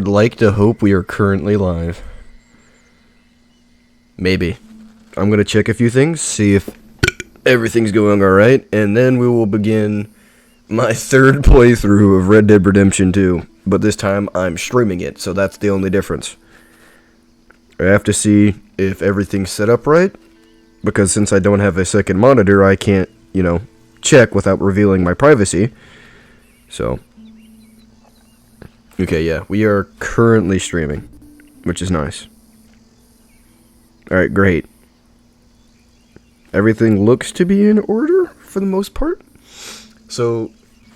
would like to hope we are currently live. Maybe. I'm going to check a few things, see if everything's going alright, and then we will begin my third playthrough of Red Dead Redemption 2. But this time, I'm streaming it, so that's the only difference. I have to see if everything's set up right, because since I don't have a second monitor, I can't, check without revealing my privacy. So, okay, yeah, we are currently streaming, which is nice. Alright, great. Everything looks to be in order for the most part. So,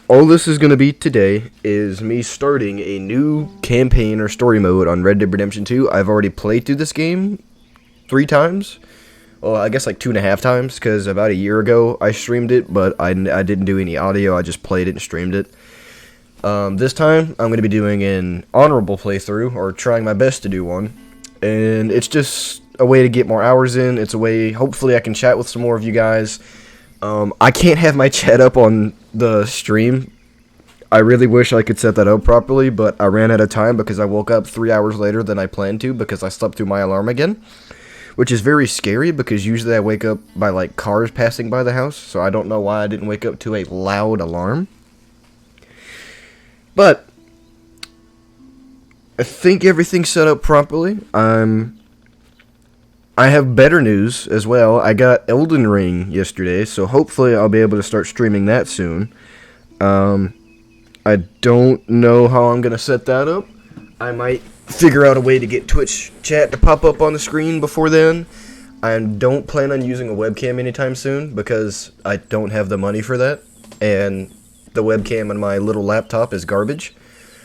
all this is going to be today is me starting a new campaign or story mode on Red Dead Redemption 2. I've already played through this game 3 times. Well, I guess like 2.5 times, because about a year ago I streamed it, but I didn't do any audio, I just played it and streamed it. This time, I'm going to be doing an honorable playthrough, or trying my best to do one. And it's just a way to get more hours in. It's a way, hopefully I can chat with some more of you guys. I can't have my chat up on the stream. I really wish I could set that up properly, but I ran out of time because I woke up 3 hours later than I planned to because I slept through my alarm again. Which is very scary because usually I wake up by like cars passing by the house, so I don't know why I didn't wake up to a loud alarm. But I think everything's set up properly. I have better news as well. I got Elden Ring yesterday, so hopefully I'll be able to start streaming that soon. I don't know how I'm going to set that up. I might figure out a way to get Twitch chat to pop up on the screen before then. I don't plan on using a webcam anytime soon because I don't have the money for that. And the webcam on my little laptop is garbage.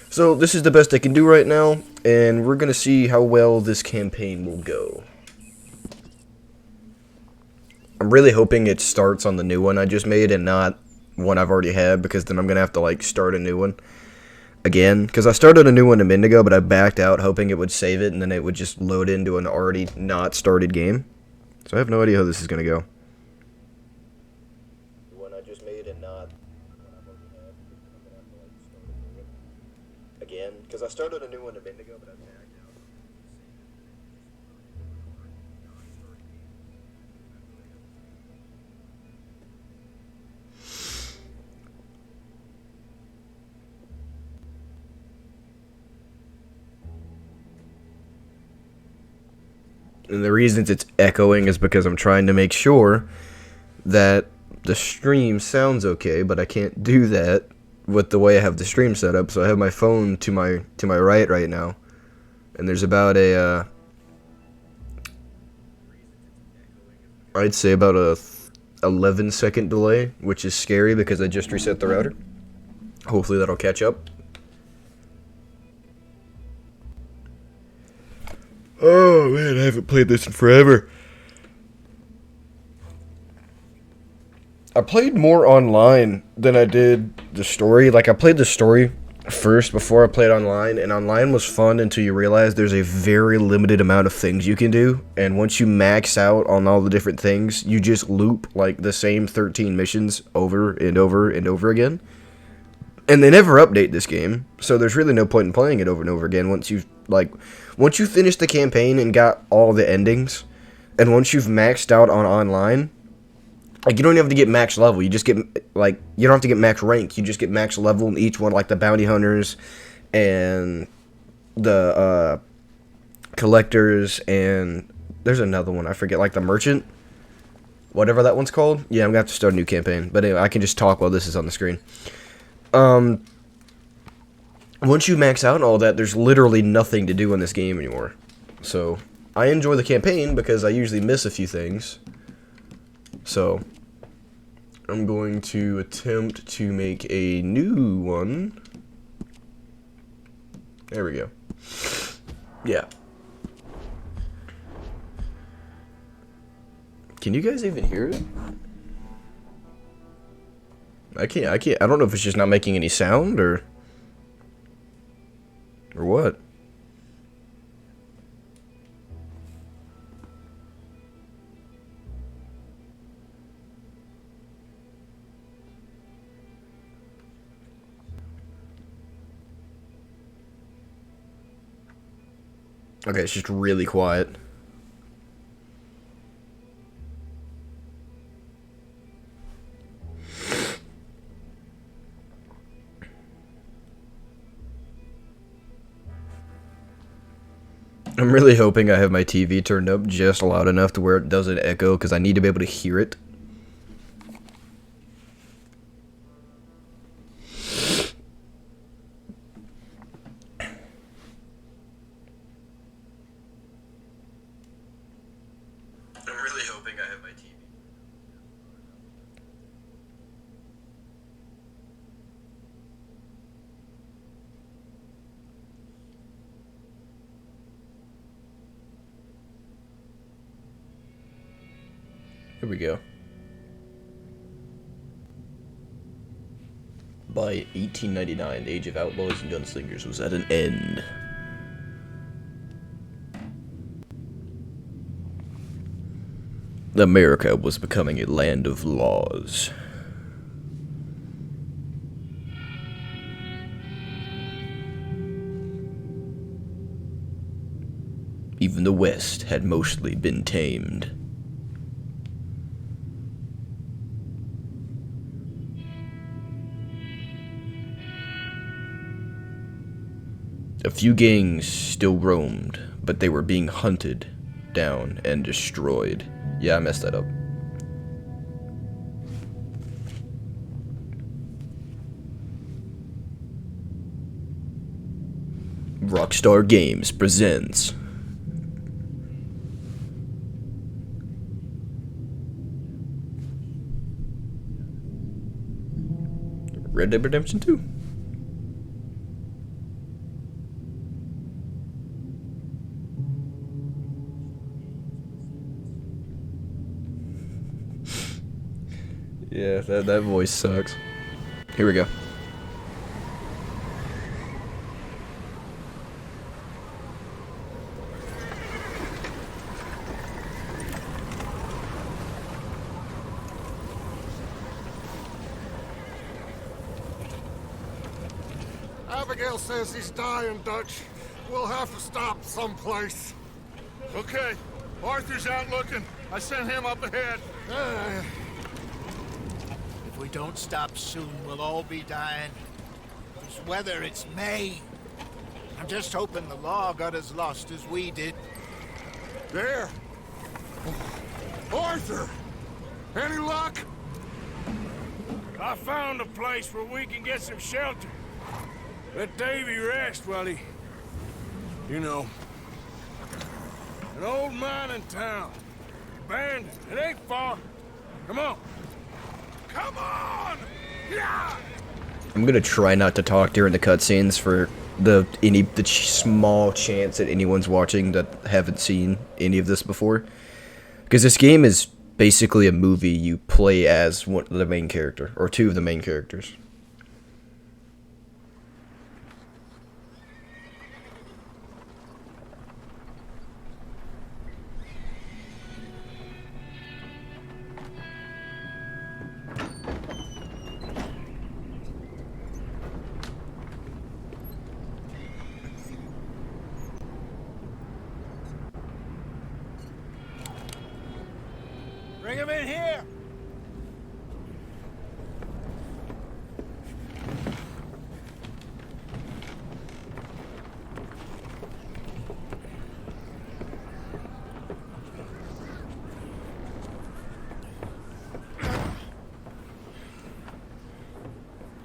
So this is the best I can do right now, and we're going to see how well this campaign will go. I'm really hoping it starts on the new one I just made and not one I've already had, because then I'm going to have to like start a new one again. Because I started a new one a minute ago, but I backed out hoping it would save it and then it would just load into an already not started game. So I have no idea how this is going to go. One I just made and not one I've already had, I'm going to have to like start a new one again. Because I started a new one a minute ago, but I backed out. And the reasons it's echoing is because I'm trying to make sure that the stream sounds okay, but I can't do that with the way I have the stream set up. So I have my phone to my right now, and there's about a I'd say about a 11-second delay, which is scary because I just reset the router. Hopefully that'll catch up. Oh man, I haven't played this in forever. I played more online than I did the story. Like, I played the story first before I played online, and online was fun until you realize there's a very limited amount of things you can do, and once you max out on all the different things, you just loop, like, the same 13 missions over and over and over again. And they never update this game, so there's really no point in playing it over and over again once you finish the campaign and got all the endings, and once you've maxed out on online, like, you don't have to get max level, you just get, like, you don't have to get max rank, you just get max level in each one, like the bounty hunters, and the, collectors, and there's another one, I forget, like the merchant, whatever that one's called. Yeah, I'm gonna have to start a new campaign, but anyway, I can just talk while this is on the screen. Once you max out all that, there's literally nothing to do in this game anymore. So, I enjoy the campaign because I usually miss a few things. So, I'm going to attempt to make a new one. There we go. Yeah. Can you guys even hear it? I can't, I don't know if it's just not making any sound, or what. Okay, it's just really quiet. I'm really hoping I have my TV turned up just loud enough to where it doesn't echo, because I need to be able to hear it. I'm really hoping I have my TV. Here we go. By 1899, the age of outlaws and gunslingers was at an end. America was becoming a land of laws. Even the West had mostly been tamed. A few gangs still roamed, but they were being hunted down and destroyed. Yeah, I messed that up. Rockstar Games presents Red Dead Redemption 2. Yeah, that voice sucks. Here we go. Abigail says he's dying, Dutch. We'll have to stop someplace. Okay, Arthur's out looking. I sent him up ahead. If we don't stop soon, we'll all be dying. This weather, it's May. I'm just hoping the law got as lost as we did. There. Arthur! Any luck? I found a place where we can get some shelter. Let Davy rest while he... You know. An old mining town. Abandoned. It ain't far. Come on. Come on! Yeah! I'm gonna try not to talk during the cutscenes for the small chance that anyone's watching that haven't seen any of this before, because this game is basically a movie. You play as one of the main character or two of the main characters. Bring him in here!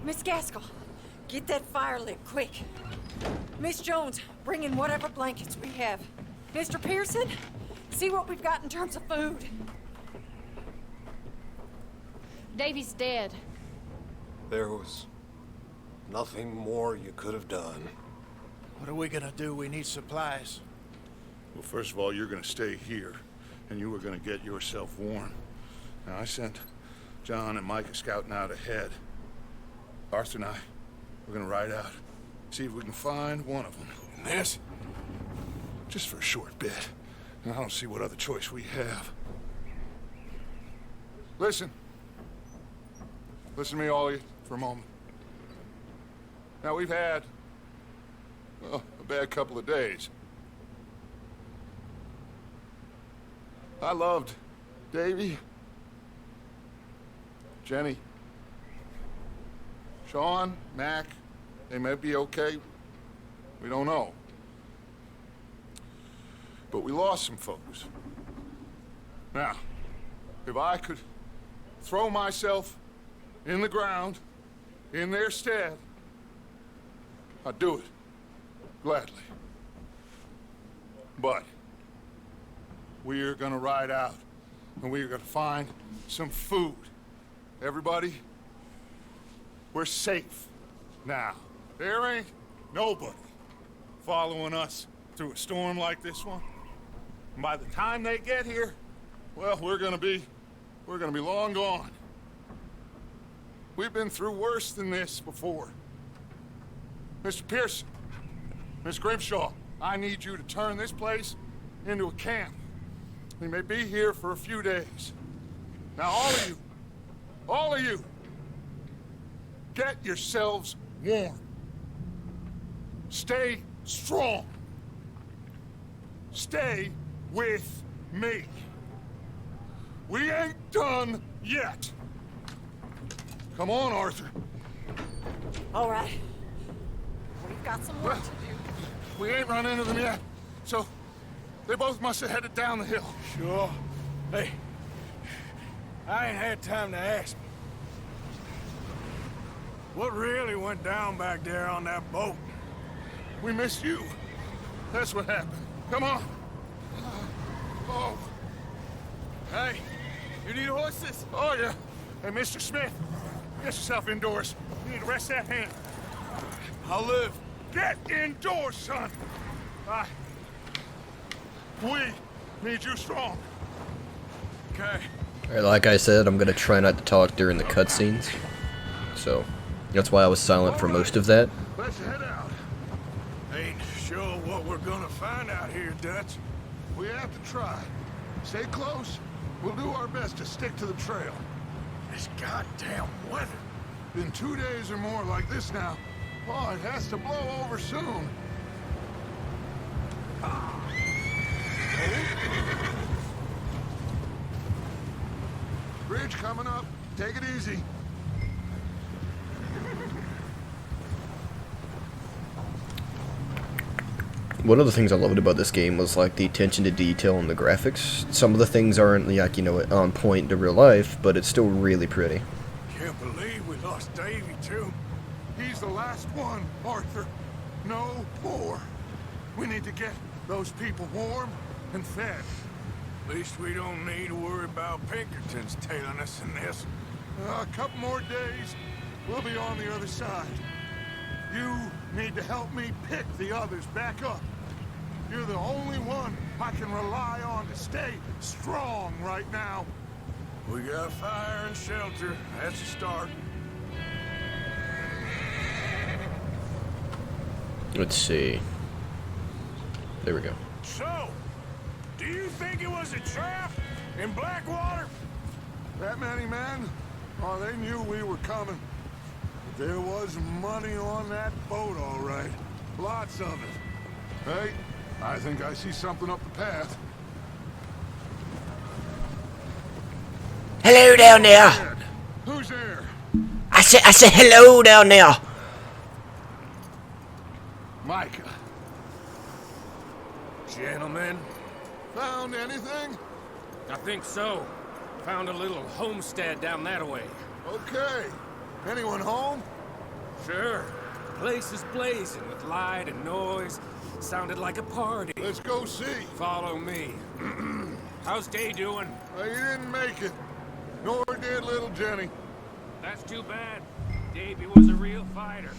Miss Gaskell, get that fire lit, quick. Miss Jones, bring in whatever blankets we have. Mr. Pearson, see what we've got in terms of food. Davy's dead. There was nothing more you could have done. What are we gonna do? We need supplies. Well, first of all, you're gonna stay here, and you were gonna get yourself warm. Now, I sent John and Micah scouting out ahead. Arthur and I, we're gonna ride out, see if we can find one of them. And this? Just for a short bit. And I don't see what other choice we have. Listen. Listen to me, all of you, for a moment. Now, we've had, well, a bad couple of days. I loved Davy, Jenny, Sean, Mac. They may be okay. We don't know. But we lost some folks. Now, if I could throw myself in the ground in their stead, I'd do it gladly. But we're gonna ride out and we're gonna find some food. Everybody, we're safe now. There ain't nobody following us through a storm like this one. And by the time they get here, well, we're gonna be long gone. We've been through worse than this before. Mr. Pearson, Miss Grimshaw, I need you to turn this place into a camp. We may be here for a few days. Now, all of you, get yourselves warm. Stay strong. Stay with me. We ain't done yet. Come on, Arthur. All right. We've got some work to do. We ain't run into them yet, so they both must have headed down the hill. Sure. Hey, I ain't had time to ask. What really went down back there on that boat? We missed you. That's what happened. Come on. Oh. Hey, you need horses? Oh, yeah. Hey, Mr. Smith, get yourself indoors. You need to rest that hand. I'll live. Get indoors, son. We need you strong. Okay. Alright, like I said, I'm gonna try not to talk during the cutscenes. So, that's why I was silent for most of that. Let's head out. Ain't sure what we're gonna find out here, Dutch. We have to try. Stay close. We'll do our best to stick to the trail. This goddamn weather. Been 2 days or more like this now. Oh, it has to blow over soon. Bridge coming up. Take it easy. One of the things I loved about this game was like the attention to detail and the graphics. Some of the things aren't like, you know, on point to real life, but it's still really pretty. Can't believe we lost Davy too. He's the last one, Arthur. No more. We need to get those people warm and fed. At least we don't need to worry about Pinkertons tailing us in this. A couple more days, we'll be on the other side. You need to help me pick the others back up. You're the only one I can rely on to stay strong right now. We got fire and shelter. That's a start. Let's see. There we go. So, do you think it was a trap in Blackwater? That many men? Oh, they knew we were coming. But there was money on that boat, all right. Lots of it. Hey, I think I see something up the path. Hello down there. Who's there? I said hello down there. Micah. Gentlemen, Found anything? I think so. Found a little homestead down that way. Okay. Anyone home? Sure. Place is blazing with light and noise. Sounded like a party. Let's go see. Follow me. How's Day doing? Well, you didn't make it. Nor did little Jenny. That's too bad. Davy was a real fighter.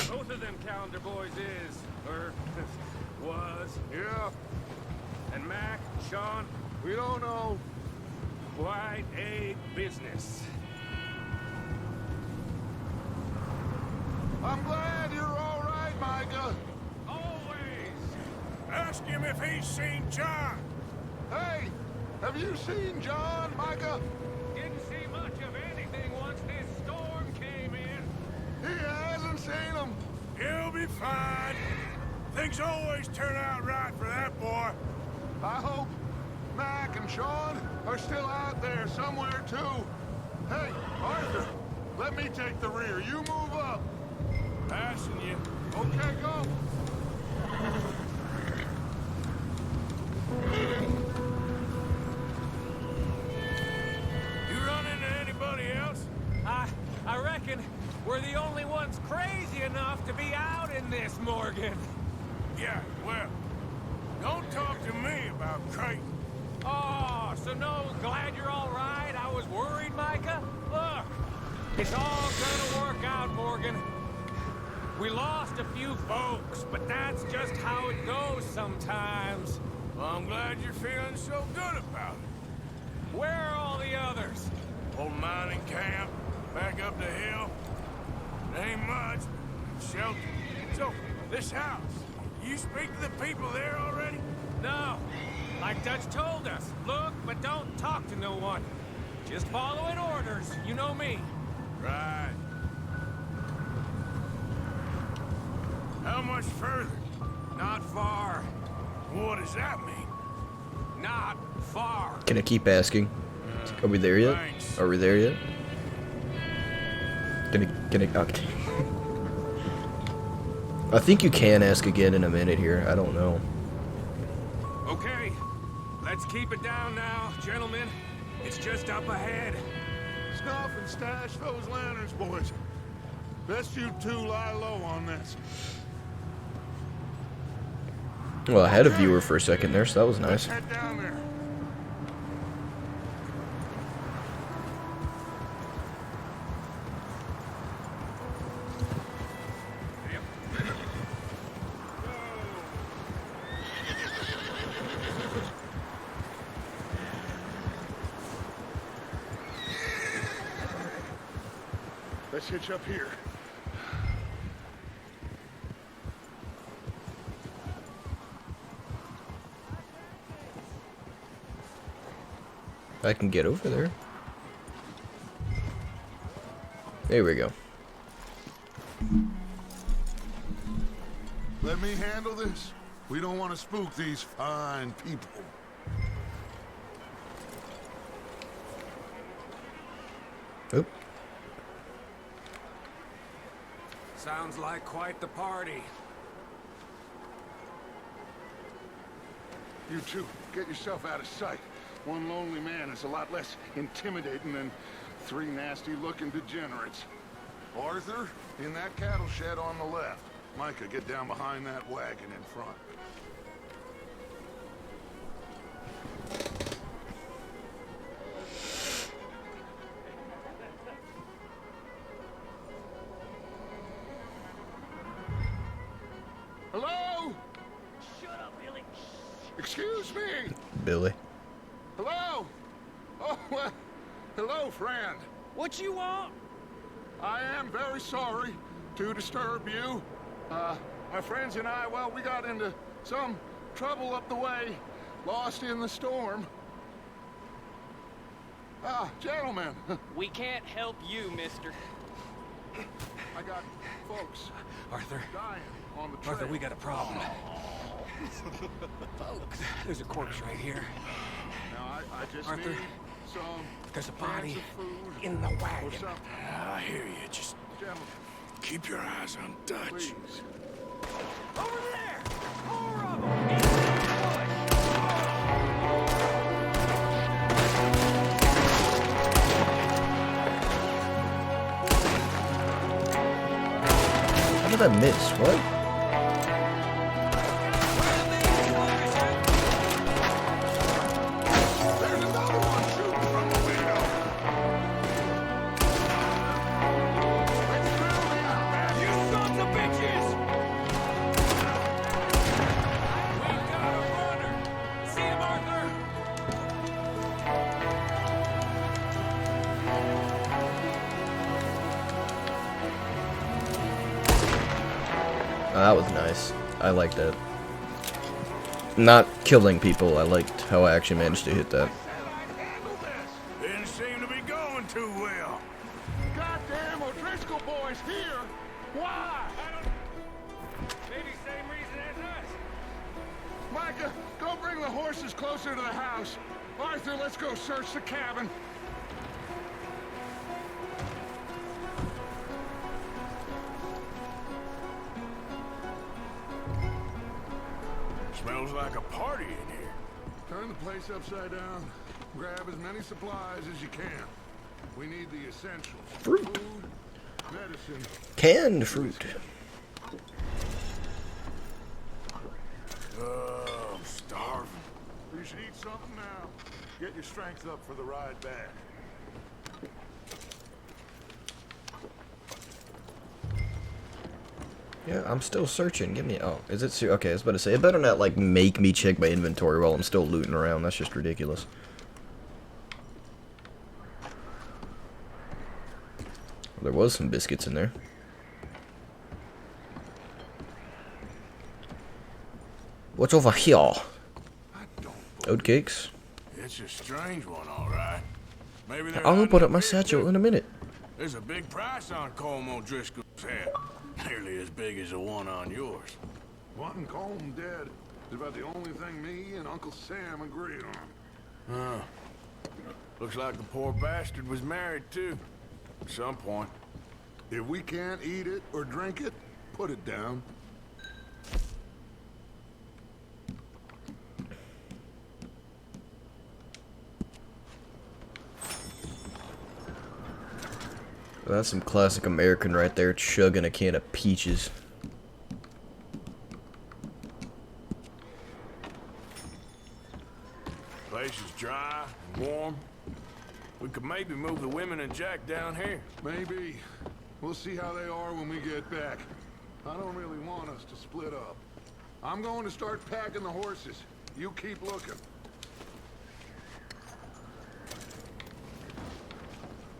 Both of them calendar boys is, or was. Yeah, And Mac, Sean, we don't know. quite a business. I'm glad you're all right, Micah. Always. Ask him if he's seen John. Hey, have you seen John, Micah? Didn't see much of anything once this storm came in. He hasn't seen him. He'll be fine. Things always turn out right for that boy. I hope. Mac and Sean are still out there somewhere, too. Hey, Arthur, let me take the rear. You move up. Passing you. Okay, go. You run into anybody else? I reckon we're the only ones crazy enough to be out in this, Morgan. Yeah, well, don't talk to me about Creighton. Oh, so no, glad you're all right. I was worried, Micah. Look, it's all gonna work out, Morgan. We lost a few folks, but that's just how it goes sometimes. Well, I'm glad you're feeling so good about it. Where are all the others? Old mining camp, back up the hill. It ain't much, shelter. So, this house, you speak to the people there already? No, like Dutch told us. Look, but don't talk to no one. Just following orders, you know me. Right. How much further? Not far. What does that mean? Not far. Can I keep asking? Are we there yet? Thanks. Are we there yet? Can I, okay. I think you can ask again in a minute here. I don't know. Okay, let's keep it down now, gentlemen. It's just up ahead. Snuff and stash those lanterns, boys. Best you two lie low on this. Well, I had a viewer for a second there, so that was nice. Head down there. Let's hitch up here. I can get over there. There we go. Let me handle this. We don't want to spook these fine people. Oop. Sounds like quite the party. You two, get yourself out of sight. One lonely man is a lot less intimidating than three nasty-looking degenerates. Arthur, in that cattle shed on the left. Micah, get down behind that wagon in front. Hello? Shut up, Billy. Excuse me? Billy. Hello? Oh, well, hello, friend. What you want? I am very sorry to disturb you. My friends and I, well, we got into some trouble up the way, lost in the storm. Ah, gentlemen, We can't help you, mister. I got folks Arthur, dying on the trail. Arthur, we got a problem. There's a corpse right here. Now, I just Arthur, need some there's a cans body of food in the or wagon. something. I hear you. Just Gentlemen, keep your eyes on Dutch. please. Over there! More of them! In the How did I miss? What? There's another one shooting from the window. Let's drill the outback. You sons of bitches! We got a runner! See him, Arthur? That was nice. I liked that. Not killing people, I liked how I actually managed to hit that. Didn't seem to be going too well. Goddamn O'Driscoll boys here. Why? Maybe same reason as us. Micah, go bring the horse horses closer to the house. Arthur, let's go search the cabin. Smells like a party in here. Turn the place upside down. Grab as many supplies as you can. We need the essentials. Fruit. Food, medicine. Canned fruit. I'm starving. You should eat something now. Get your strength up for the ride back. Yeah, I'm still searching. Give me. Oh, is it? Okay, I was about to say it better not like make me check my inventory while I'm still looting around. That's just ridiculous. There was some biscuits in there. What's over here? Oatcakes. It's a strange one, all right. Maybe they're I'll open up my here, satchel too. in a minute. There's a big price on Colm O'Driscoll's head. Nearly as big as the one on yours. Wanting Colm dead is about the only thing me and Uncle Sam agree on. Huh. Looks like the poor bastard was married, too. At some point. If we can't eat it or drink it, put it down. Well, that's some classic American right there, chugging a can of peaches. Place is dry and warm. We could maybe move the women and Jack down here. Maybe. We'll see how they are when we get back. I don't really want us to split up. I'm going to start packing the horses. You keep looking.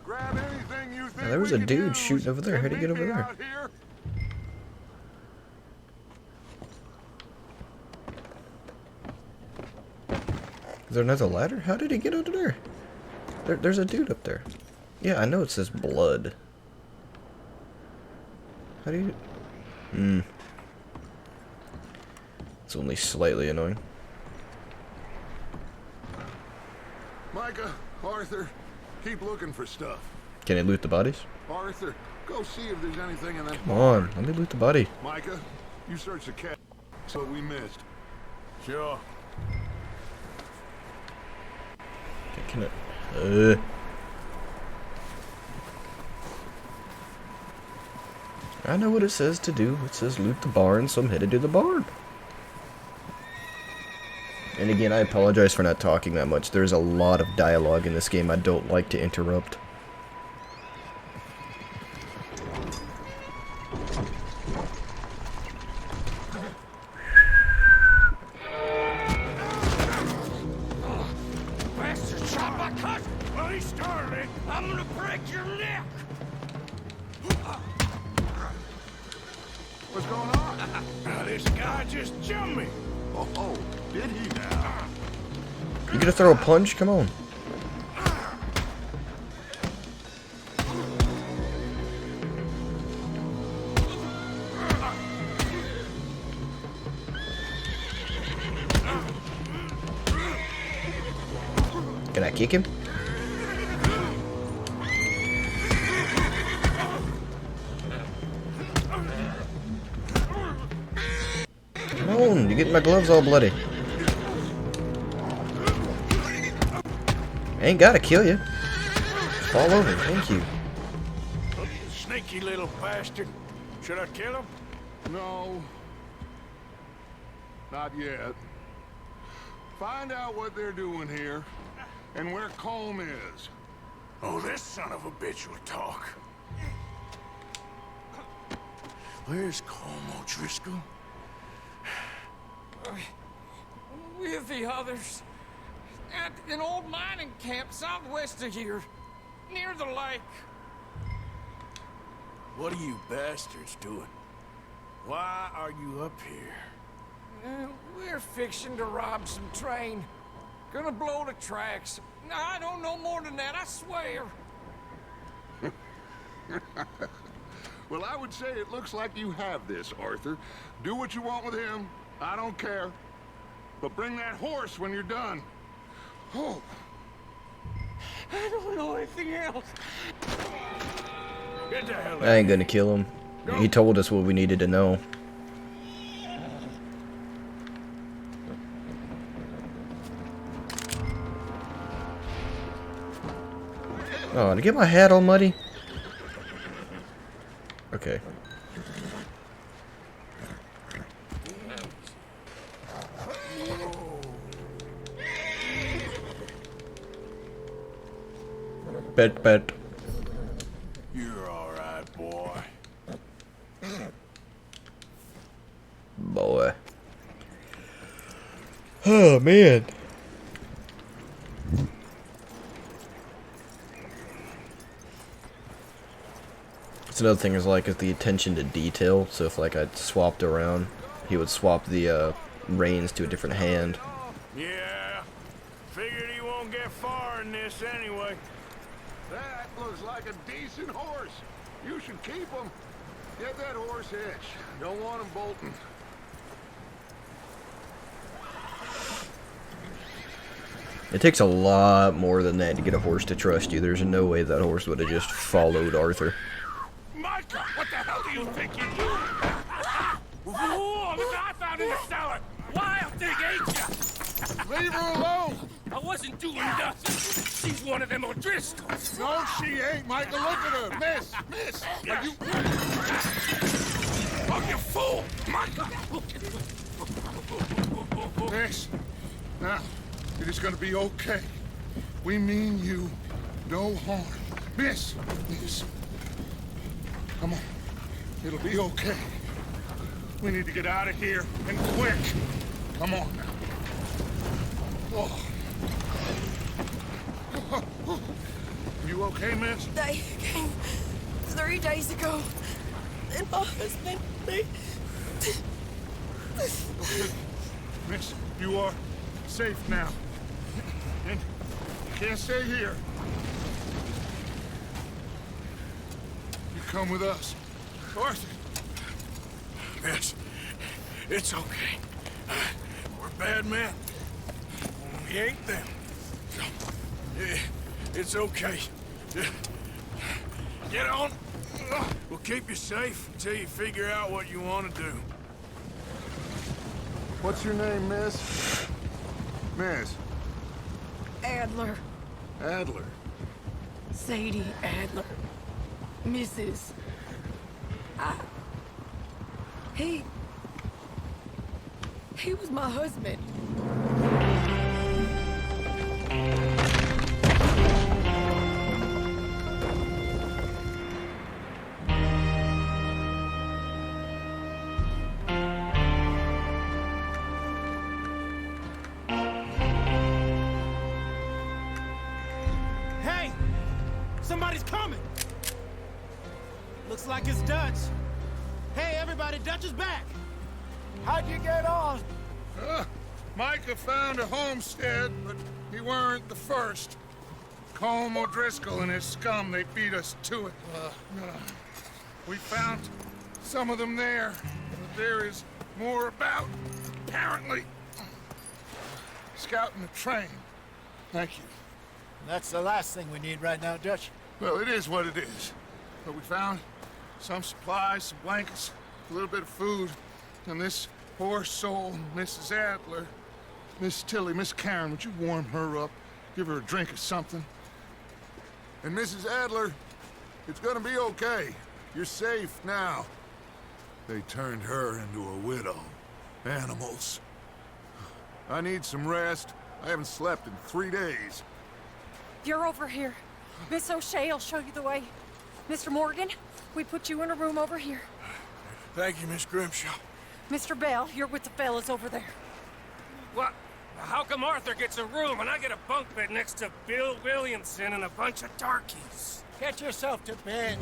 Grab anything you think. Now, there was we a can dude use, shooting over there. and How'd he get meet over me there? out here. Is there another ladder? How did he get under there? There's a dude up there. Yeah, I know it says blood. How do you... It's only slightly annoying. Micah, Arthur, keep looking for stuff. Can I loot the bodies? Arthur, go see if there's anything in that Come on, let me loot the body. Micah, you search the cat. That's what we missed. Sure. Can it... I know what it says to do. It says loot the barn, so I'm headed to the barn. And again, I apologize for not talking that much. There's a lot of dialogue in this game I don't like to interrupt. Bastard shot my cousin! Well, he started it. I'm gonna break your neck! What's going on? Now, this guy just jumped me. Oh, did he now? You gonna throw a punch? Come on. Can I kick him? Come on, you're getting my gloves all bloody. I ain't gotta kill you. Fall over, thank you. Sneaky little bastard. Should I kill him? No. Not yet. Find out what they're doing here and where Colm is. Oh, this son of a bitch will talk. Where's Colm O'Driscoll? With the others. At an old mining camp southwest of here. Near the lake. What are you bastards doing? Why are you up here? We're fixing to rob some train. Gonna blow the tracks. I don't know more than that, I swear. Well, I would say it looks like you have this, Arthur. Do what you want with him. I don't care. But bring that horse when you're done. Oh. I don't know anything else. Get the hell out. I ain't gonna kill him. He told us what we needed to know. Oh, to get my hat all muddy? Okay. Bet. You're all right, boy. Boy. Oh, man. It's another thing is the attention to detail. So if I swapped around, he would swap the reins to a different hand. Yeah. Figured he won't get far in this anyway. That looks like a decent horse. You should keep him. Get that horse hitched. Don't want him bolting. It takes a lot more than that to get a horse to trust you. There's no way that horse would have just followed Arthur. Micah, what the hell do you think you're doing? Whoa, look what I found in the cellar. Wild thing, ain't ya? Leave her alone. I wasn't doing nothing. She's one of them O'Driscolls. No, she ain't, Michael. Look at her. Miss. Are you... Oh, you fool! Micah! Miss. Now, it is gonna be okay. We mean you no harm. Miss. Come on. It'll be okay. We need to get out of here, and quick. Come on now. Oh. You okay, miss? They came 3 days ago. And my husband, they... Miss, you are safe now. And you can't stay here. You come with us. Arthur. Miss, it's okay. We're bad men. We ain't them. It's okay. Get on. We'll keep you safe until you figure out what you want to do. What's your name, miss? Miss. Adler. Adler. Sadie Adler. Mrs. He was my husband. Hey! Somebody's coming! Looks like it's Dutch. Hey, everybody, Dutch is back! How'd you get on? Micah found a homestead, but he weren't the first. Colm O'Driscoll and his scum, they beat us to it. We found some of them there, but there is more about, apparently. Scouting the train. Thank you. That's the last thing we need right now, Dutch. Well, it is what it is. But we found some supplies, some blankets, a little bit of food, and this poor soul, Mrs. Adler, Miss Tilly, Miss Karen, would you warm her up? Give her a drink or something? And Mrs. Adler, it's gonna be okay. You're safe now. They turned her into a widow. Animals. I need some rest. I haven't slept in 3 days. You're over here. Miss O'Shea will show you the way. Mr. Morgan, we put you in a room over here. Thank you, Miss Grimshaw. Mr. Bell, you're with the fellas over there. What? How come Arthur gets a room and I get a bunk bed next to Bill Williamson and a bunch of darkies? Get yourself to bed.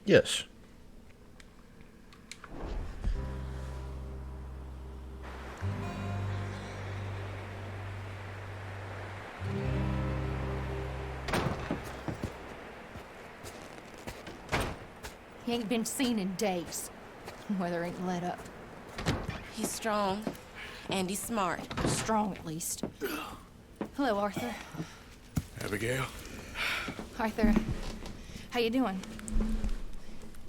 Yes. He ain't been seen in days. Weather ain't let up. He's strong, and he's smart. Strong, at least. Hello, Arthur. Abigail? Arthur, how you doing?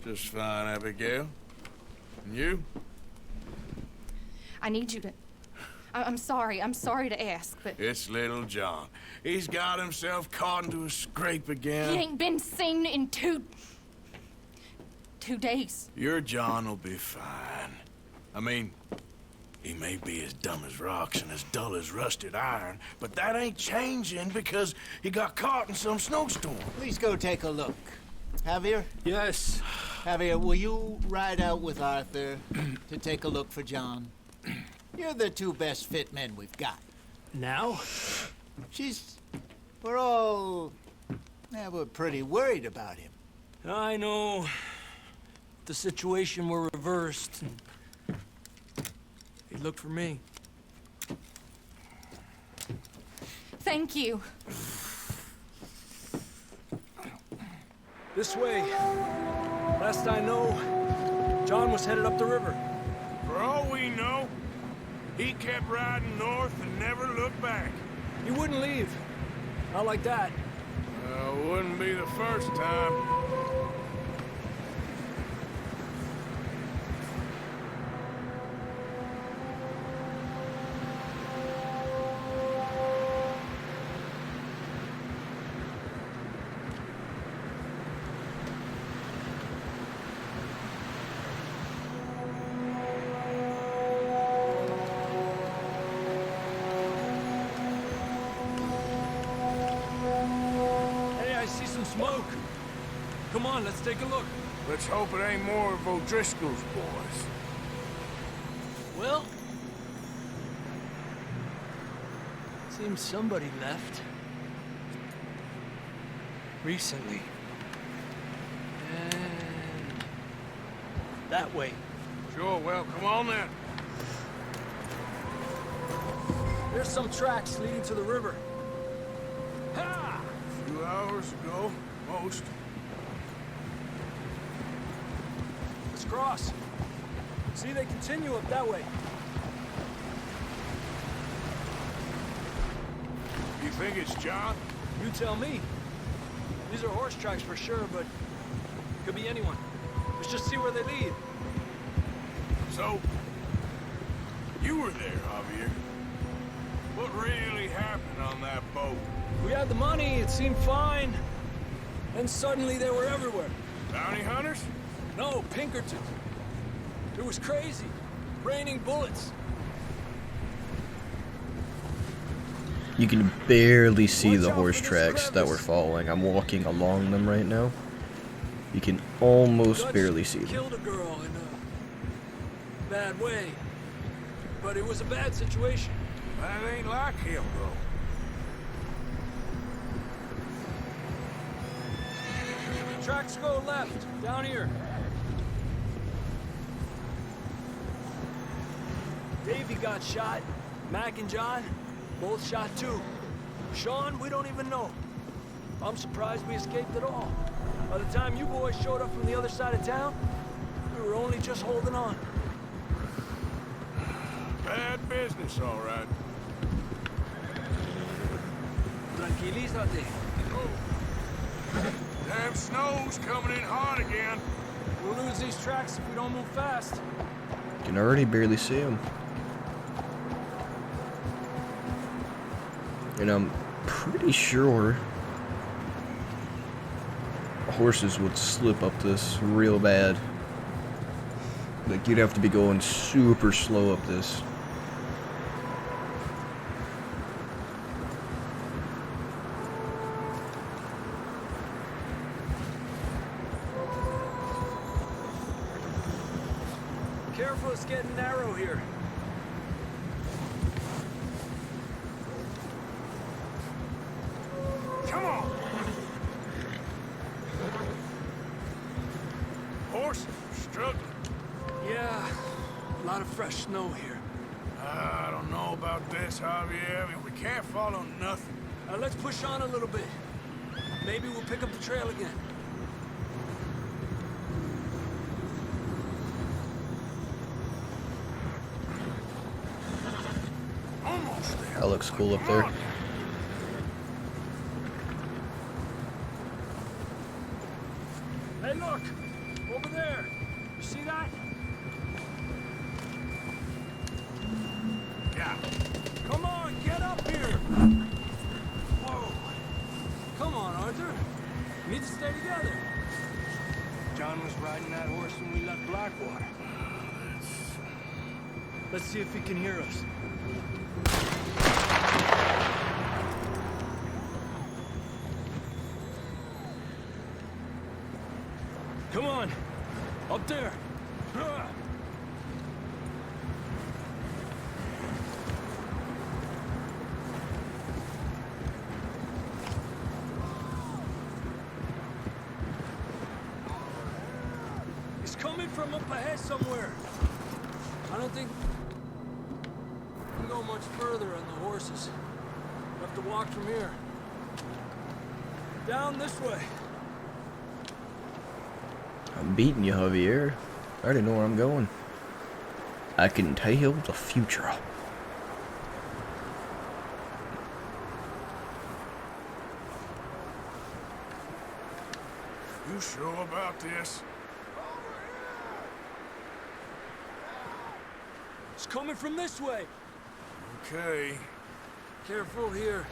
Just fine, Abigail. And you? I need you to... I'm sorry to ask, but... It's little John. He's got himself caught into a scrape again. He ain't been seen in 2 days. Your John will be fine. I mean, he may be as dumb as rocks and as dull as rusted iron, but that ain't changing because he got caught in some snowstorm. Please go take a look. Javier? Yes. Javier, will you ride out with Arthur to take a look for John? You're the 2 best fit men we've got. Now? We're pretty worried about him. I know. If the situation were reversed, he'd look for me. Thank you. This way. Last I know, John was headed up the river. For all we know, he kept riding north and never looked back. He wouldn't leave. Not like that. Wouldn't be the first time. Smoke! Come on, let's take a look. Let's hope it ain't more of O'Driscoll's boys. Well... seems somebody left. Recently. And... that way. Sure, well, come on then. There's some tracks leading to the river. Ha! 2 hours ago, most. Let's cross. See, they continue up that way. You think it's John? You tell me. These are horse tracks for sure, but could be anyone. Let's just see where they lead. So, you were there, Javier. What really happened on that boat? We had the money, it seemed fine. Then suddenly they were everywhere. Bounty hunters? No, Pinkertons. It was crazy. Raining bullets. You can barely see the horse tracks that we're following. I'm walking along them right now. You can almost barely see them. Killed a girl in a bad way. But it was a bad situation. That ain't like him, though. Tracks go left, down here. Davey got shot. Mac and John, both shot too. Sean, we don't even know. I'm surprised we escaped at all. By the time you boys showed up from the other side of town, we were only just holding on. Bad business, all right. Tranquilízate. Oh. Damn snow's coming in hot again. We'll lose these tracks if we don't move fast. You can already barely see them. And I'm pretty sure horses would slip up this real bad. Like, you'd have to be going super slow up this. Careful, it's getting narrow here. Come on! Horses are struggling. Yeah, a lot of fresh snow here. I don't know about this, Javier. I mean, we can't follow nothing. Let's push on a little bit. Maybe we'll pick up the trail again. Almost there. That looks cool up there. Hey, look! Over there! You see that? Yeah. Come on, get up here! Whoa! Come on, Arthur. We need to stay together. John was riding that horse when we left Blackwater. Let's see if he can hear us. Come on! Up there! He's coming from up ahead somewhere. I don't think we can go much further on the horses. We'll have to walk from here. Down this way. I'm beating you, Javier. I already know where I'm going. I can tell the future. You sure about this? It's coming from this way. Okay. Careful here.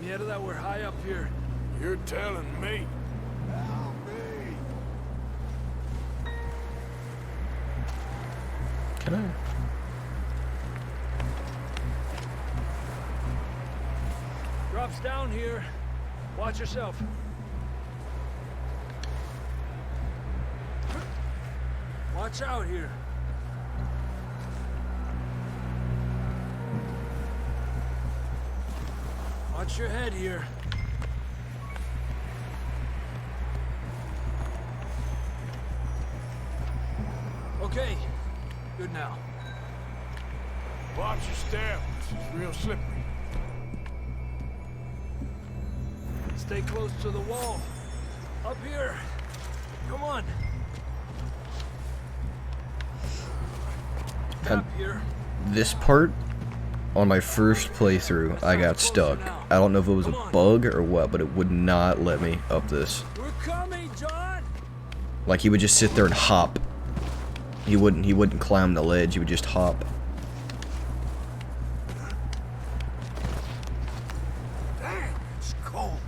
Mierda, that we're high up here. You're telling me. Can I? Drops down here. Watch yourself. Watch out here. Watch your head here. Okay, good now. Watch your step. It's real slippery. Stay close to the wall. Up here. Come on. Up here. This part, on my first playthrough, I got stuck. I don't know if it was a bug or what, but it would not let me up this. We're coming, John. Like, he would just sit there and hop. He wouldn't climb the ledge, he would just hop. Dang, it's cold.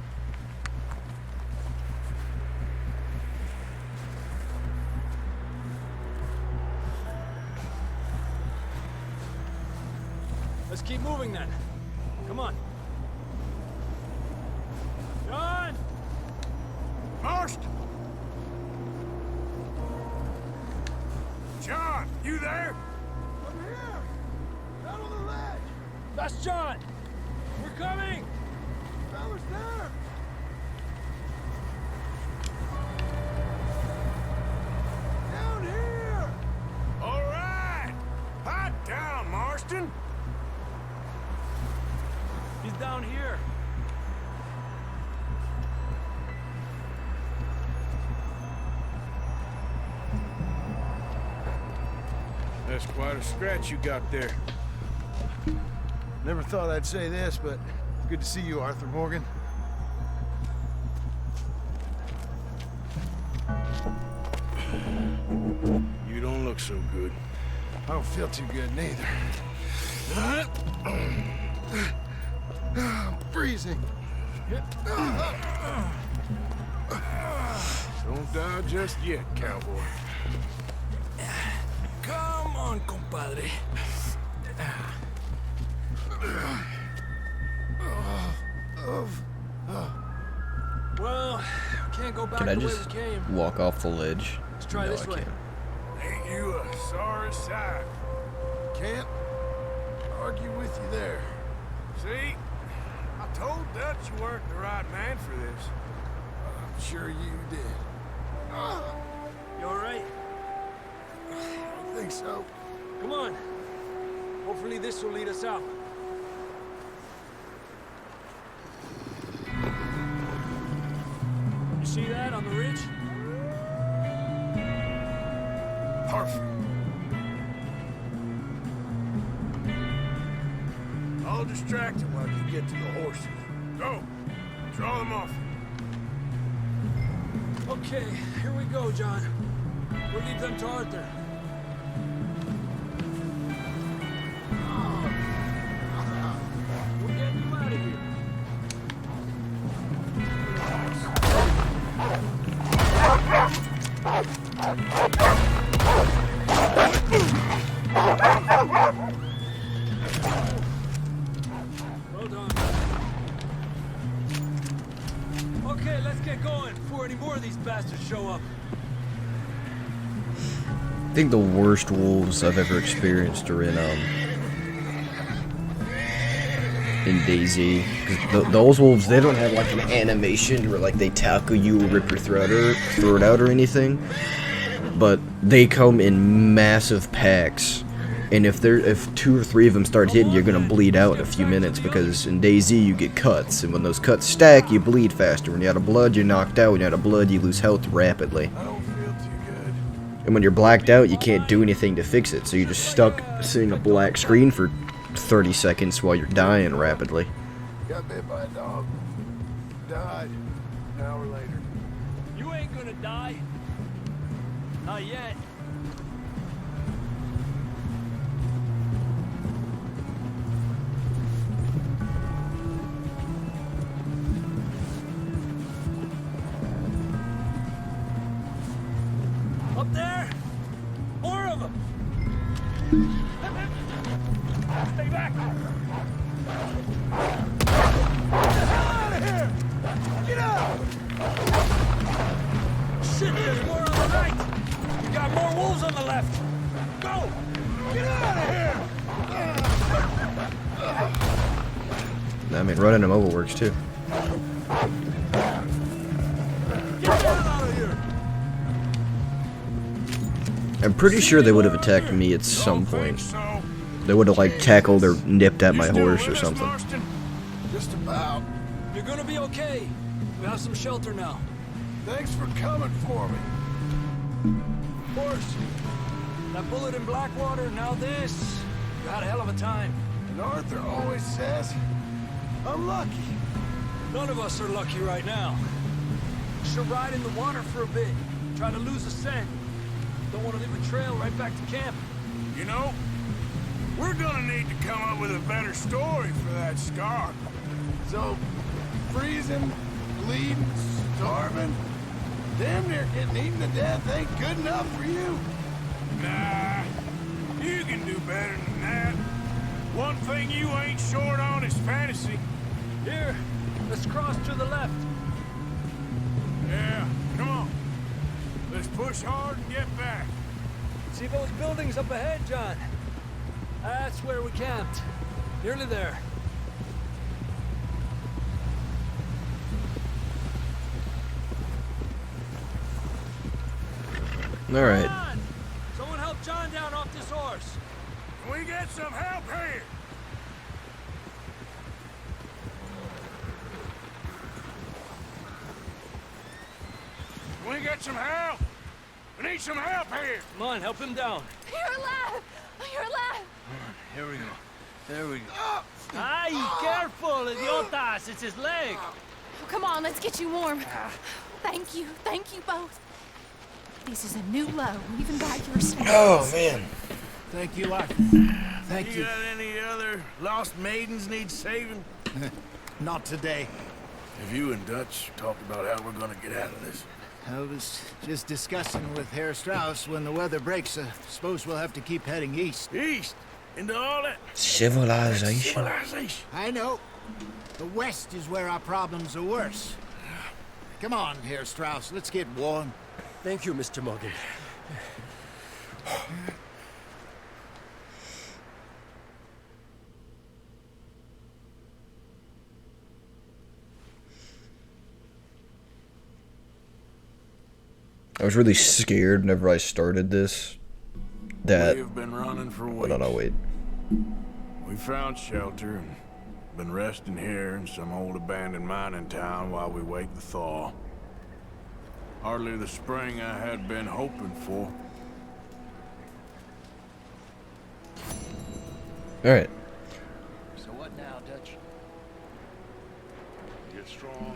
Let's keep moving then. Come on. John! Marston! John, you there? I'm here! Down on the ledge! That's John! We're coming! Fellas there! Down here! All right! Hide down, Marston! He's down here. That's quite a scratch you got there. Never thought I'd say this, but good to see you, Arthur Morgan. You don't look so good. I don't feel too good, neither. I'm freezing. Don't die just yet, cowboy. Come on, compadre. Well, can't go back Can I the way just we came. walk off the ledge? Let's try No, this I way. can't. Ain't you a sorry sight? Can't argue with you there. See? I told Dutch you weren't the right man for this. I'm sure you did. You all right? I think so. Come on. Hopefully this will lead us out. You see that on the ridge? Perfect. I'll distract him while you get to the horses. Go. Draw them off. Okay, here we go, John. We'll leave them to Arthur. We're getting you out of here. Well done. Okay, let's get going before any more of these bastards show up. I think the worst wolves I've ever experienced are in DayZ. 'Cause those wolves, they don't have like an animation where like they tackle you or rip your throat out or anything. But they come in massive packs, and if 2 or 3 of them start hitting, you're gonna bleed out in a few minutes, because in DayZ you get cuts, and when those cuts stack, you bleed faster. When you're out of blood, you're knocked out. When you're out of blood, you lose health rapidly. I don't feel too good. And when you're blacked out, you can't do anything to fix it, so you're just stuck seeing a black screen for 30 seconds while you're dying rapidly. Got bit by a dog. Died an hour later. You ain't gonna die. Not yet. Up there? More of them! Stay back! Get the hell out of here! Get out! Shit, there's more on the right! We got more wolves on the left! Go! Get out of here! I mean, running them over works too. Get the hell out of here! I'm pretty sure they would have attacked me at some point. They would have like tackled or nipped at my horse or something. Just about. You're gonna be okay. We have some shelter now. Thanks for coming for me. Horse, that bullet in Blackwater, now this. You had a hell of a time. And Arthur always says, I'm lucky. None of us are lucky right now. Should ride in the water for a bit. Try to lose the scent. Don't want to leave a trail right back to camp. You know, we're gonna need to come up with a better story for that scar. So, freezing, bleeding, starving, damn near getting eaten to death ain't good enough for you. Nah, you can do better than that. One thing you ain't short on is fantasy. Here, let's cross to the left. Yeah, come on. Let's push hard and get back. See those buildings up ahead, John? That's where we camped. Nearly there. All right. Come on. Someone help John down off this horse. Can we get some help here? Can we get some help? We need some help here. Come on, help him down. You're alive! You're alive! Here we go. There we go. Ay, careful, idiotas. It's his leg. Oh, come on, let's get you warm. Thank you both. This is a new low. We even got your spirits. Oh man. Thank you, Arthur. Thank you. You got any other lost maidens need saving? Not today. Have you and Dutch talked about how we're gonna get out of this? I was just discussing with Herr Strauss when the weather breaks. I suppose we'll have to keep heading east. East? Into all that Civilization. civilization? I know. The west is where our problems are worse. Come on, Herr Strauss. Let's get warm. Thank you, Mr. Morgan. I was really scared whenever I started this. That. We've been running for weeks. Hold on, I'll wait. We found shelter and been resting here in some old abandoned mining town while we wait the thaw. Hardly the spring I had been hoping for. All right. So what now,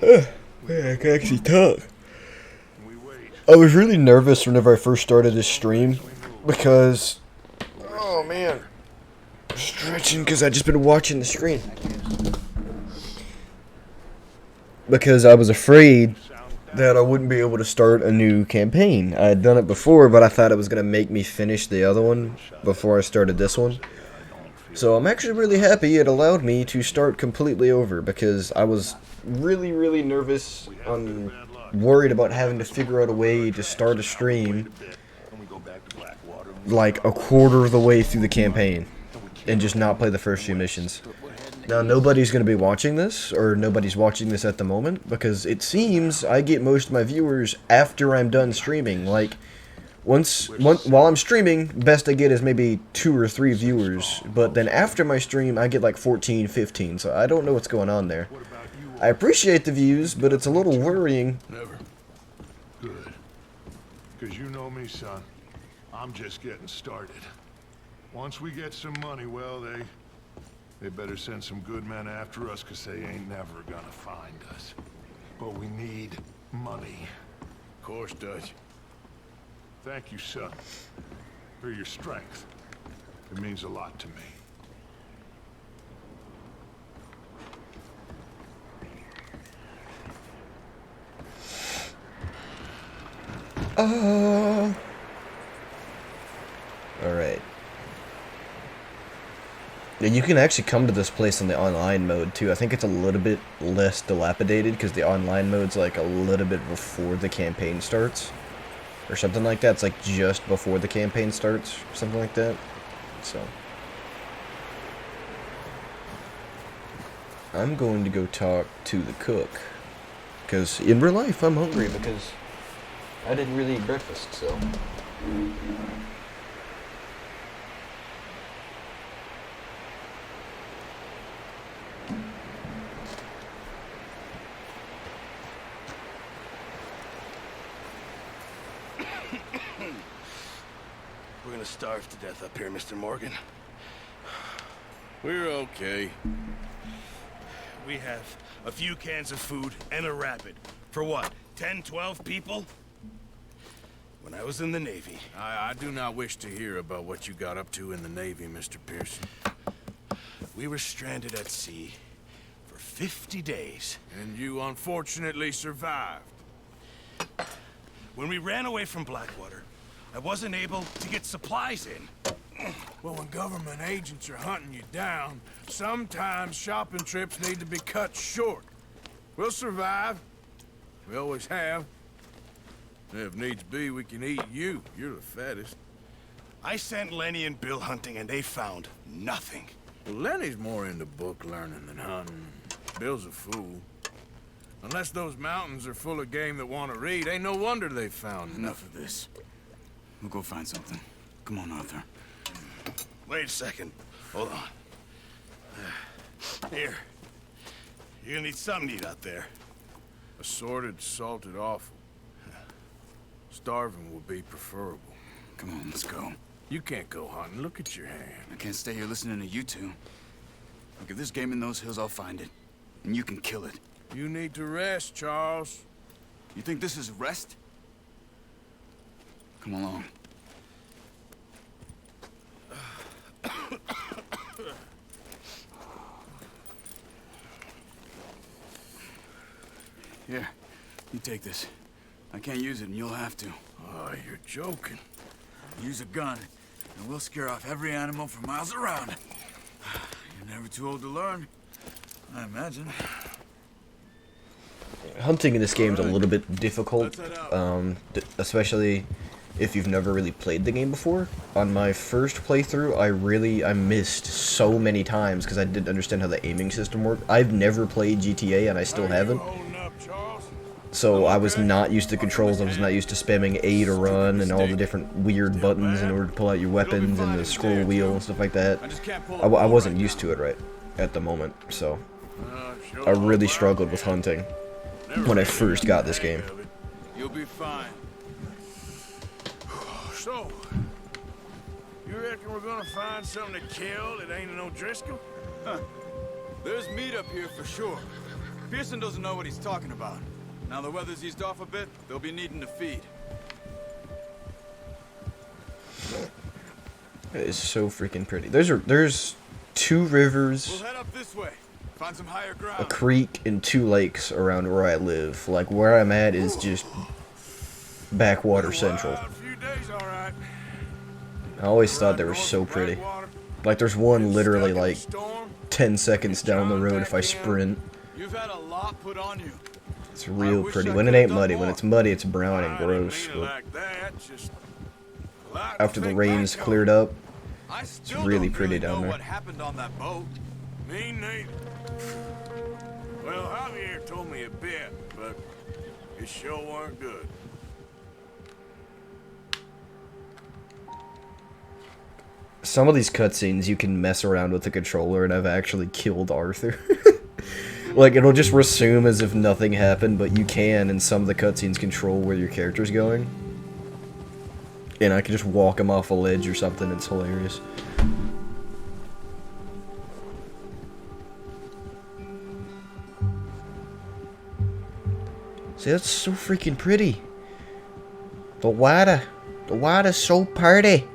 I can actually talk. I was really nervous whenever I first started this stream because, oh man, stretching because I just been watching the screen. Because I was afraid that I wouldn't be able to start a new campaign. I had done it before, but I thought it was going to make me finish the other one before I started this one. So I'm actually really happy it allowed me to start completely over because I was really nervous and worried about having to figure out a way to start a stream like a quarter of the way through the campaign and just not play the first few missions. Now, nobody's going to be watching this, or nobody's watching this at the moment, because it seems I get most of my viewers after I'm done streaming. Like, while I'm streaming, best I get is maybe 2 or 3 viewers, but then after my stream, I get like 14, 15, so I don't know what's going on there. I appreciate the views, but it's a little worrying. Never. Good. Because you know me, son. I'm just getting started. Once we get some money, well, they better send some good men after us, because they ain't never gonna find us. But we need money. Of course, Dutch. Thank you, son, for your strength. It means a lot to me. Alright. Yeah, you can actually come to this place on the online mode, too. I think it's a little bit less dilapidated, because the online mode's like a little bit before the campaign starts. Or something like that. It's like just before the campaign starts, or something like that. So I'm going to go talk to the cook, because in real life I'm hungry because I didn't really eat breakfast, so. We're gonna starve to death up here, Mr. Morgan. We're okay. We have a few cans of food and a rabbit. For what, 10, 12 people? When I was in the Navy... I do not wish to hear about what you got up to in the Navy, Mr. Pearson. We were stranded at sea for 50 days. And you unfortunately survived. When we ran away from Blackwater, I wasn't able to get supplies in. Well, when government agents are hunting you down, sometimes shopping trips need to be cut short. We'll survive. We always have. If needs be, we can eat you. You're the fattest. I sent Lenny and Bill hunting, and they found nothing. Well, Lenny's more into book learning than hunting. Bill's a fool. Unless those mountains are full of game that want to read, ain't no wonder they found Enough of this. We'll go find something. Come on, Arthur. Wait a second. Hold on. Here. You're gonna need something to eat out there. Assorted, salted offal. Starving would be preferable. Come on, let's go. You can't go hunting. Look at your hand. I can't stay here listening to you two. Look, if there's game in those hills, I'll find it. And you can kill it. You need to rest, Charles. You think this is rest? Come along. Here, you take this. I can't use it, and you'll have to. Oh, you're joking. Use a gun, and we'll scare off every animal for miles around. You're never too old to learn, I imagine. Hunting in this game is a little bit difficult, especially if you've never really played the game before. On my first playthrough, I missed so many times because I didn't understand how the aiming system worked. I've never played GTA, and I still haven't. So I was not used to controls. I was not used to spamming A to run and all the different weird buttons in order to pull out your weapons and the scroll wheel and stuff like that. I wasn't used to it right at the moment, so I really struggled with hunting when I first got this game. You'll be fine. So, you reckon we're gonna find something to kill that ain't no Driscoll? Huh. There's meat up here for sure. Pearson doesn't know what he's talking about. Now the weather's eased off a bit, they'll be needing to feed. It is so freaking pretty. There's 2 rivers, We'll head up this way. Find some higher a ground. creek, and 2 lakes around where I live. Like, where I'm at is just backwater central. I always thought they were so pretty. Like, there's one literally like 10 seconds down the road if I sprint. You've had a lot put on you. It's real pretty. When it ain't muddy. When it's muddy, it's brown and gross. But after the rain's cleared up, it's really pretty down there. What happened on that boat? Me neither. Well, Javier told me a bit, but it sure weren't good. Some of these cutscenes you can mess around with the controller, and I've actually killed Arthur. Like, it'll just resume as if nothing happened, but you can, in some of the cutscenes, control where your character's going. And I can just walk him off a ledge or something, it's hilarious. See, that's so freaking pretty. The water's so pretty.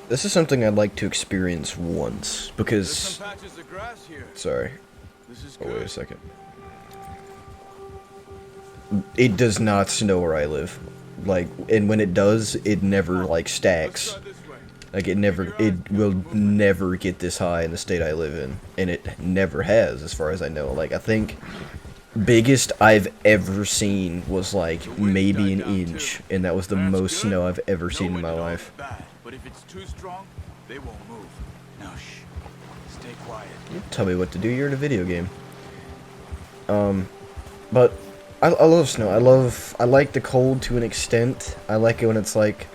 This is something I'd like to experience once, because... Some patches of grass here. Sorry. This is Oh, good. wait a second. It does not snow where I live. Like, and when it does, it never, like, stacks. Like, it will never get this high in the state I live in. And it never has, as far as I know. Like, I think biggest I've ever seen was, like, maybe an inch. And that was the most snow I've ever seen in my life. But if it's too strong, they won't move. Now shh. Stay quiet. You tell me what to do, you're in a video game. But I love snow. I like the cold to an extent. I like it when it's like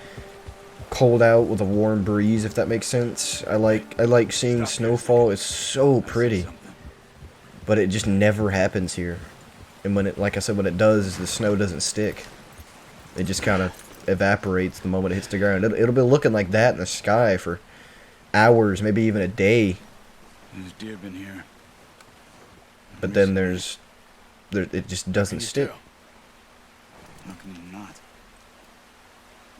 cold out with a warm breeze, if that makes sense. I like seeing snowfall. It's so pretty. But it just never happens here. And when it, like I said, when it does, the snow doesn't stick. It just kind of evaporates the moment it hits the ground. It'll be looking like that in the sky for hours, maybe even a day. There's deer been here. But then it just doesn't stick. How can you not?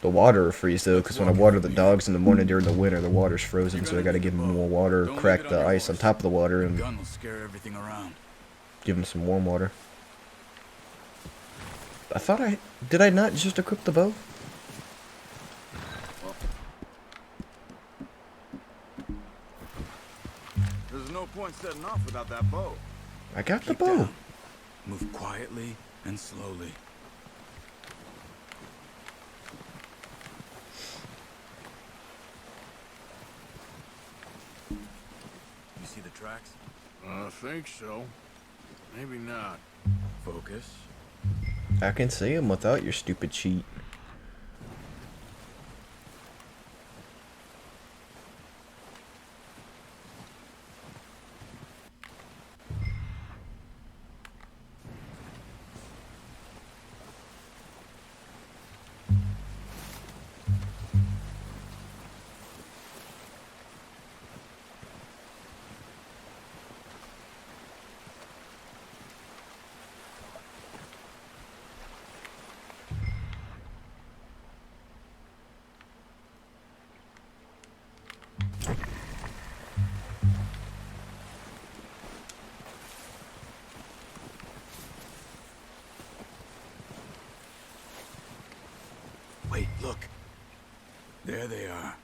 The water will freeze though, because when I water the dogs in the morning during the winter, the water's frozen, so I gotta give them more water, crack the ice on top of the water, and Gun will scare everything around. give them some warm water. Did I not just equip the bow? There's no point setting off without that bow. I got the Keep bow. down. Move quietly and slowly. You see the tracks? I think so. Maybe not. Focus. I can see them without your stupid cheat. Wait, look. There they are.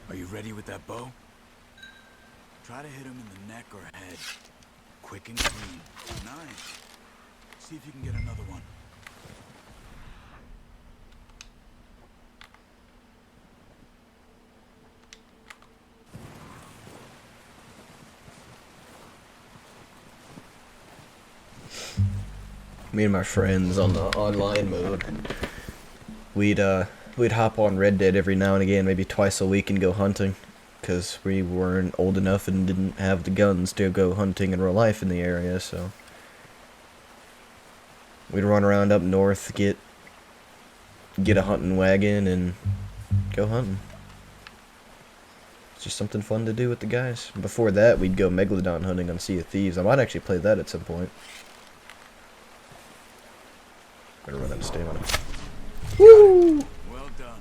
Are you ready with that bow? Try to hit him in the neck or head. Quick and clean. Nice. See if you can get another one. Me and my friends on the online mode, we'd hop on Red Dead every now and again, maybe twice a week, and go hunting, because we weren't old enough and didn't have the guns to go hunting in real life in the area. So We'd run around up north, get a hunting wagon, and go hunting. It's just something fun to do with the guys. Before that, we'd go Megalodon hunting on Sea of Thieves. I might actually play that at some point. Better run out of stamina. Woo! Well done.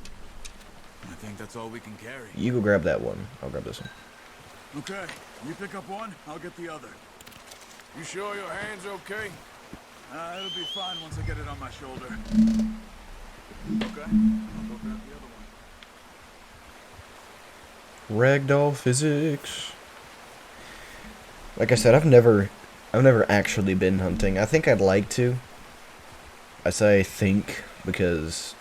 I think that's all we can carry. You go grab that one. I'll grab this one. Okay, you pick up one, I'll get the other. You sure your hand's okay? It'll be fine once I get it on my shoulder. Okay, I'll go grab the other one. Ragdoll physics. Like I said, I've never actually been hunting. I think I'd like to. I say think because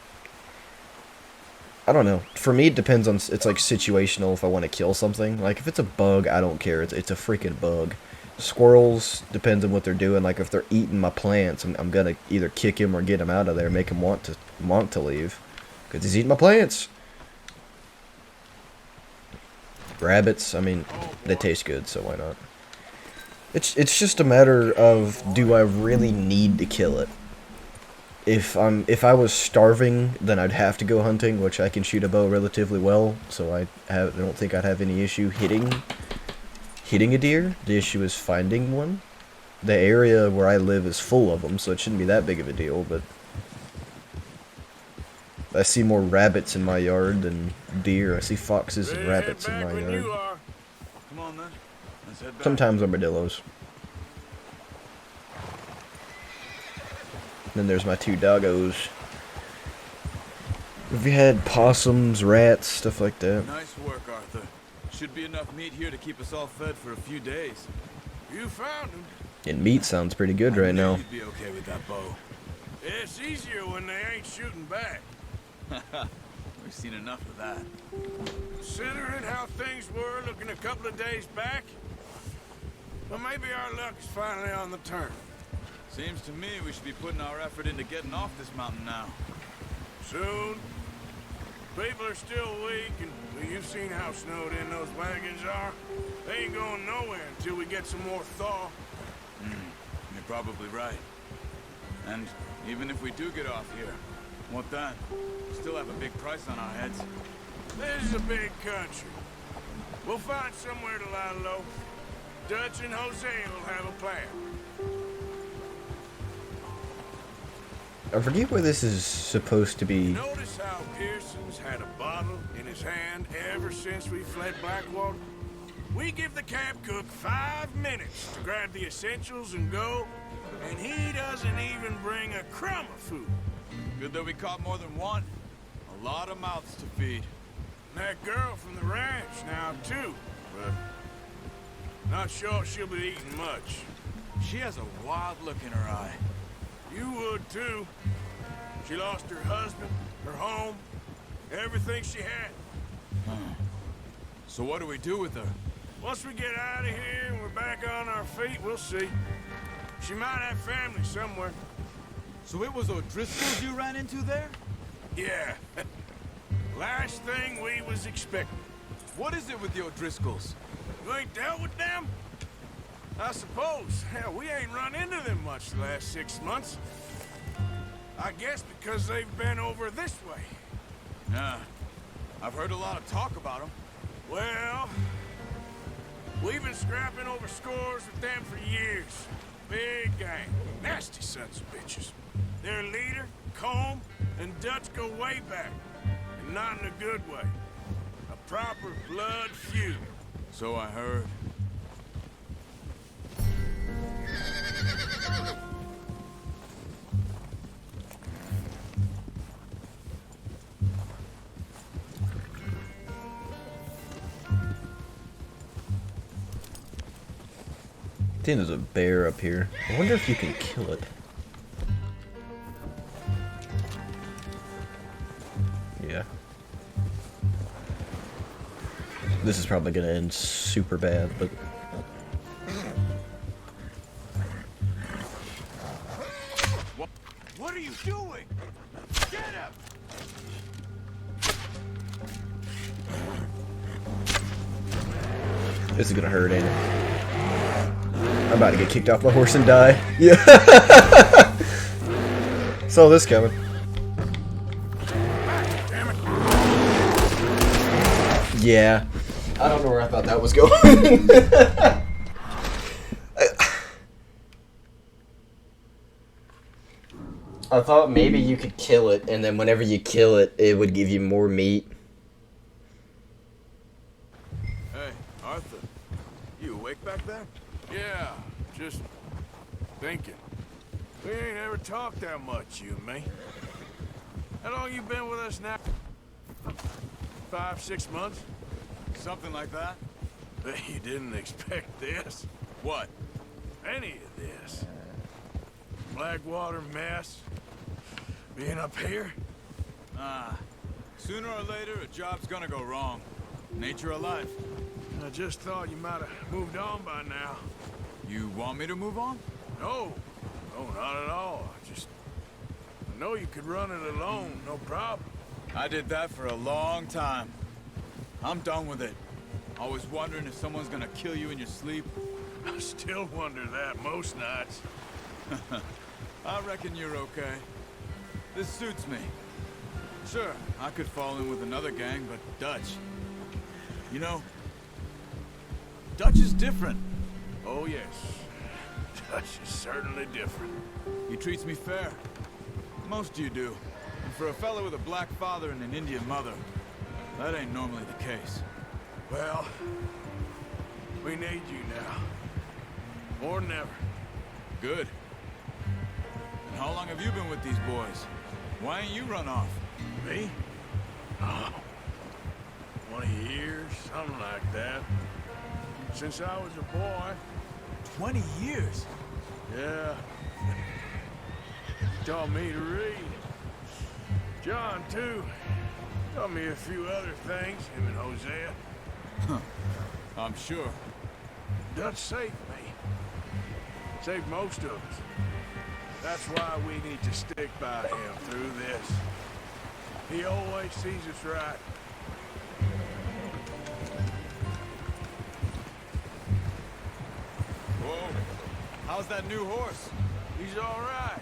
I don't know. For me, it depends on. It's like situational. If I want to kill something, like if it's a bug, I don't care. It's a freaking bug. Squirrels depends on what they're doing. Like if they're eating my plants, I'm gonna either kick him or get him out of there, make him want to leave, because he's eating my plants. Rabbits, I mean, they taste good, so why not? It's just a matter of, do I really need to kill it? If I was starving, then I'd have to go hunting, which I can shoot a bow relatively well, so I don't think I'd have any issue hitting a deer. The issue is finding one. The area where I live is full of them, so it shouldn't be that big of a deal, but I see more rabbits in my yard than deer. I see foxes and rabbits in my yard. Come on then. Let's head back. Sometimes armadillos. Then there's my two doggos. Have you had possums, rats, stuff like that? Nice work, Arthur. Should be enough meat here to keep us all fed for a few days. You found him. And meat sounds pretty good right now. You'd be okay with that bow. It's easier when they ain't shooting back. We've seen enough of that. Considering how things were looking a couple of days back, well, maybe our luck is finally on the turn. Seems to me we should be putting our effort into getting off this mountain now. Soon. People are still weak, and well, you've seen how snowed in those wagons are. They ain't going nowhere until we get some more thaw. You're probably right. And even if we do get off here, what then? We still have a big price on our heads. This is a big country. We'll find somewhere to lie low. Dutch and Hosea will have a plan. I forget where this is supposed to be. Notice how Pearson's had a bottle in his hand ever since we fled Blackwater? We give the camp cook 5 minutes to grab the essentials and go, and he doesn't even bring a crumb of food. Good that we caught more than one. A lot of mouths to feed. And that girl from the ranch now, too, but not sure she'll be eating much. She has a wild look in her eye. You would, too. She lost her husband, her home, everything she had. So what do we do with her? Once we get out of here and we're back on our feet, we'll see. She might have family somewhere. So it was O'Driscoll's you ran into there? Yeah. Last thing we was expecting. What is it with the O'Driscolls? You ain't dealt with them? I suppose. Hell, we ain't run into them much the last 6 months. I guess because they've been over this way. Yeah. I've heard a lot of talk about them. Well, we've been scrapping over scores with them for years. Big gang. Nasty sons of bitches. Their leader, Combe, and Dutch go way back. And not in a good way. A proper blood feud. So I heard. I think there's a bear up here. I wonder if you can kill it. Yeah. This is probably gonna end super bad, but... What are you doing? Get him! This is gonna hurt, ain't it? I'm about to get kicked off my horse and die. Yeah. Saw this coming. Yeah. I don't know where I thought that was going. I thought maybe you could kill it, and then whenever you kill it, it would give you more meat. Hey, Arthur. You awake back there? Yeah, just thinking. We ain't ever talked that much, you and me. How long you been with us now? 5, 6 months? Something like that? Bet you didn't expect this. What? Any of this. Blackwater mess. Being up here? Sooner or later, a job's gonna go wrong. Nature of life. I just thought you might have moved on by now. You want me to move on? No. No, not at all. I know you could run it alone, no problem. I did that for a long time. I'm done with it. Always wondering if someone's gonna kill you in your sleep. I still wonder that most nights. I reckon you're okay. This suits me. Sure, I could fall in with another gang, but Dutch... You know, Dutch is different. Oh, yes. Dutch is certainly different. He treats me fair. Most of you do. And for a fellow with a black father and an Indian mother, that ain't normally the case. Well, we need you now. More than ever. Good. And how long have you been with these boys? Why ain't you run off? Me? Oh, 20 years, something like that. Since I was a boy. 20 years? Yeah. Taught me to read. John, too. Taught me a few other things, him and Hosea. Huh. I'm sure. Dutch saved me. Saved most of us. That's why we need to stick by him through this. He always sees us right. Whoa. How's that new horse? He's all right.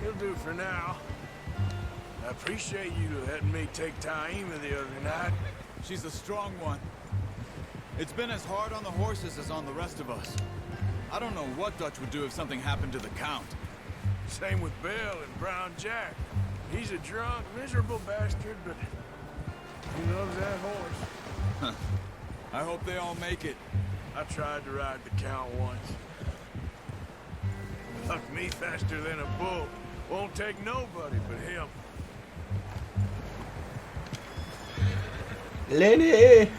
He'll do for now. I appreciate you letting me take Taima the other night. She's a strong one. It's been as hard on the horses as on the rest of us. I don't know what Dutch would do if something happened to the Count. Same with Bill and Brown Jack. He's a drunk, miserable bastard, but he loves that horse. I hope they all make it. I tried to ride the Count once. Bucked me faster than a bull. Won't take nobody but him. Lenny!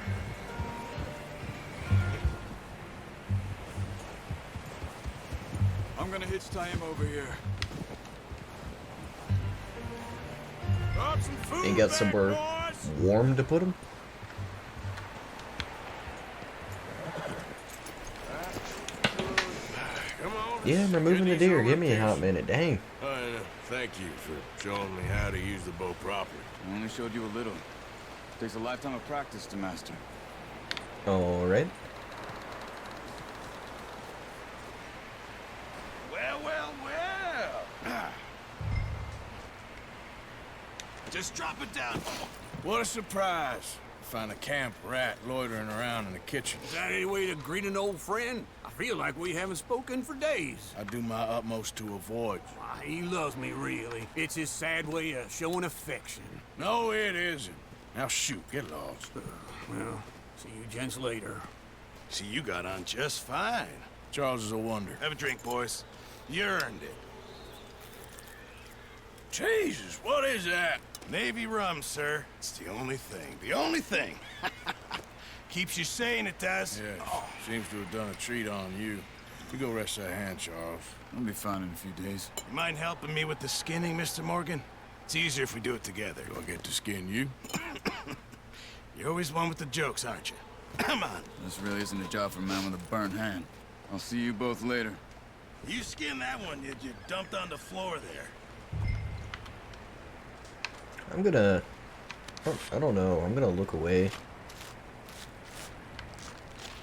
I'm gonna hitch Taima over here. Ain't got somewhere warm to put him? Yeah, I'm removing the deer. Give me a hot minute. Dang. Thank you for showing me how to use the bow properly. I only showed you a little. Takes a lifetime of practice to master. Alright. Well, well, well. Just drop it down. What a surprise. Find a camp rat loitering around in the kitchen. Is that any way to greet an old friend? I feel like we haven't spoken for days. I do my utmost to avoid. He loves me, really. It's his sad way of showing affection. No, it isn't. Now shoot, get lost. Well, see you gents later. See, you got on just fine. Charles is a wonder. Have a drink, boys. You earned it. Jesus, what is that? Navy rum, sir. It's the only thing. The only thing. Keeps you sane, it does. Yeah, seems to have done a treat on you. You go rest that hand, Charles. I'll be fine in a few days. You mind helping me with the skinning, Mr. Morgan? It's easier if we do it together. Do I get to skin you? You're always one with the jokes, aren't you? Come on. This really isn't a job for a man with a burnt hand. I'll see you both later. You skinned that one you dumped on the floor there. I'm gonna... I don't know. I'm gonna look away.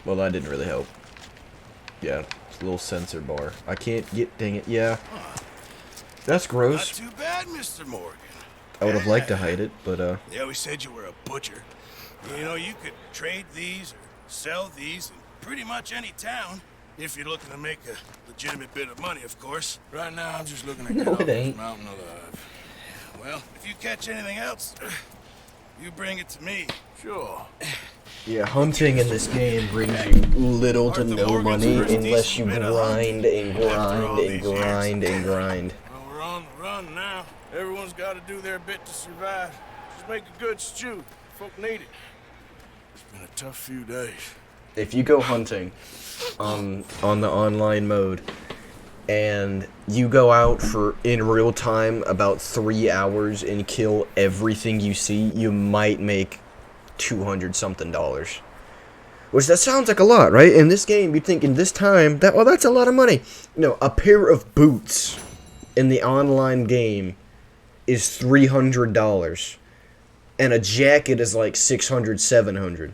Well, that didn't really help. Yeah, it's a little sensor bar. I can't get... Dang it. Yeah. That's gross. Not too bad, Mr. Morgan. I would have liked to hide it, but They always said you were a butcher. You know, you could trade these or sell these in pretty much any town. If you're looking to make a legitimate bit of money, of course. Right now, I'm just looking to get off this mountain alive. Well, if you catch anything else, you bring it to me. Sure. yeah, hunting in this game brings you little to no money unless you grind and grind and grind and grind. Well, we're on the run now. Everyone's got to do their bit to survive. Just make a good stew. Folk need it. It's been a tough few days. If you go hunting on the online mode and you go out for in real time about 3 hours and kill everything you see, you might make $200 something. Which that sounds like a lot, right? In this game, you'd think in this time that that's a lot of money. No, a pair of boots in the online game is $300, and a jacket is like $600, $700.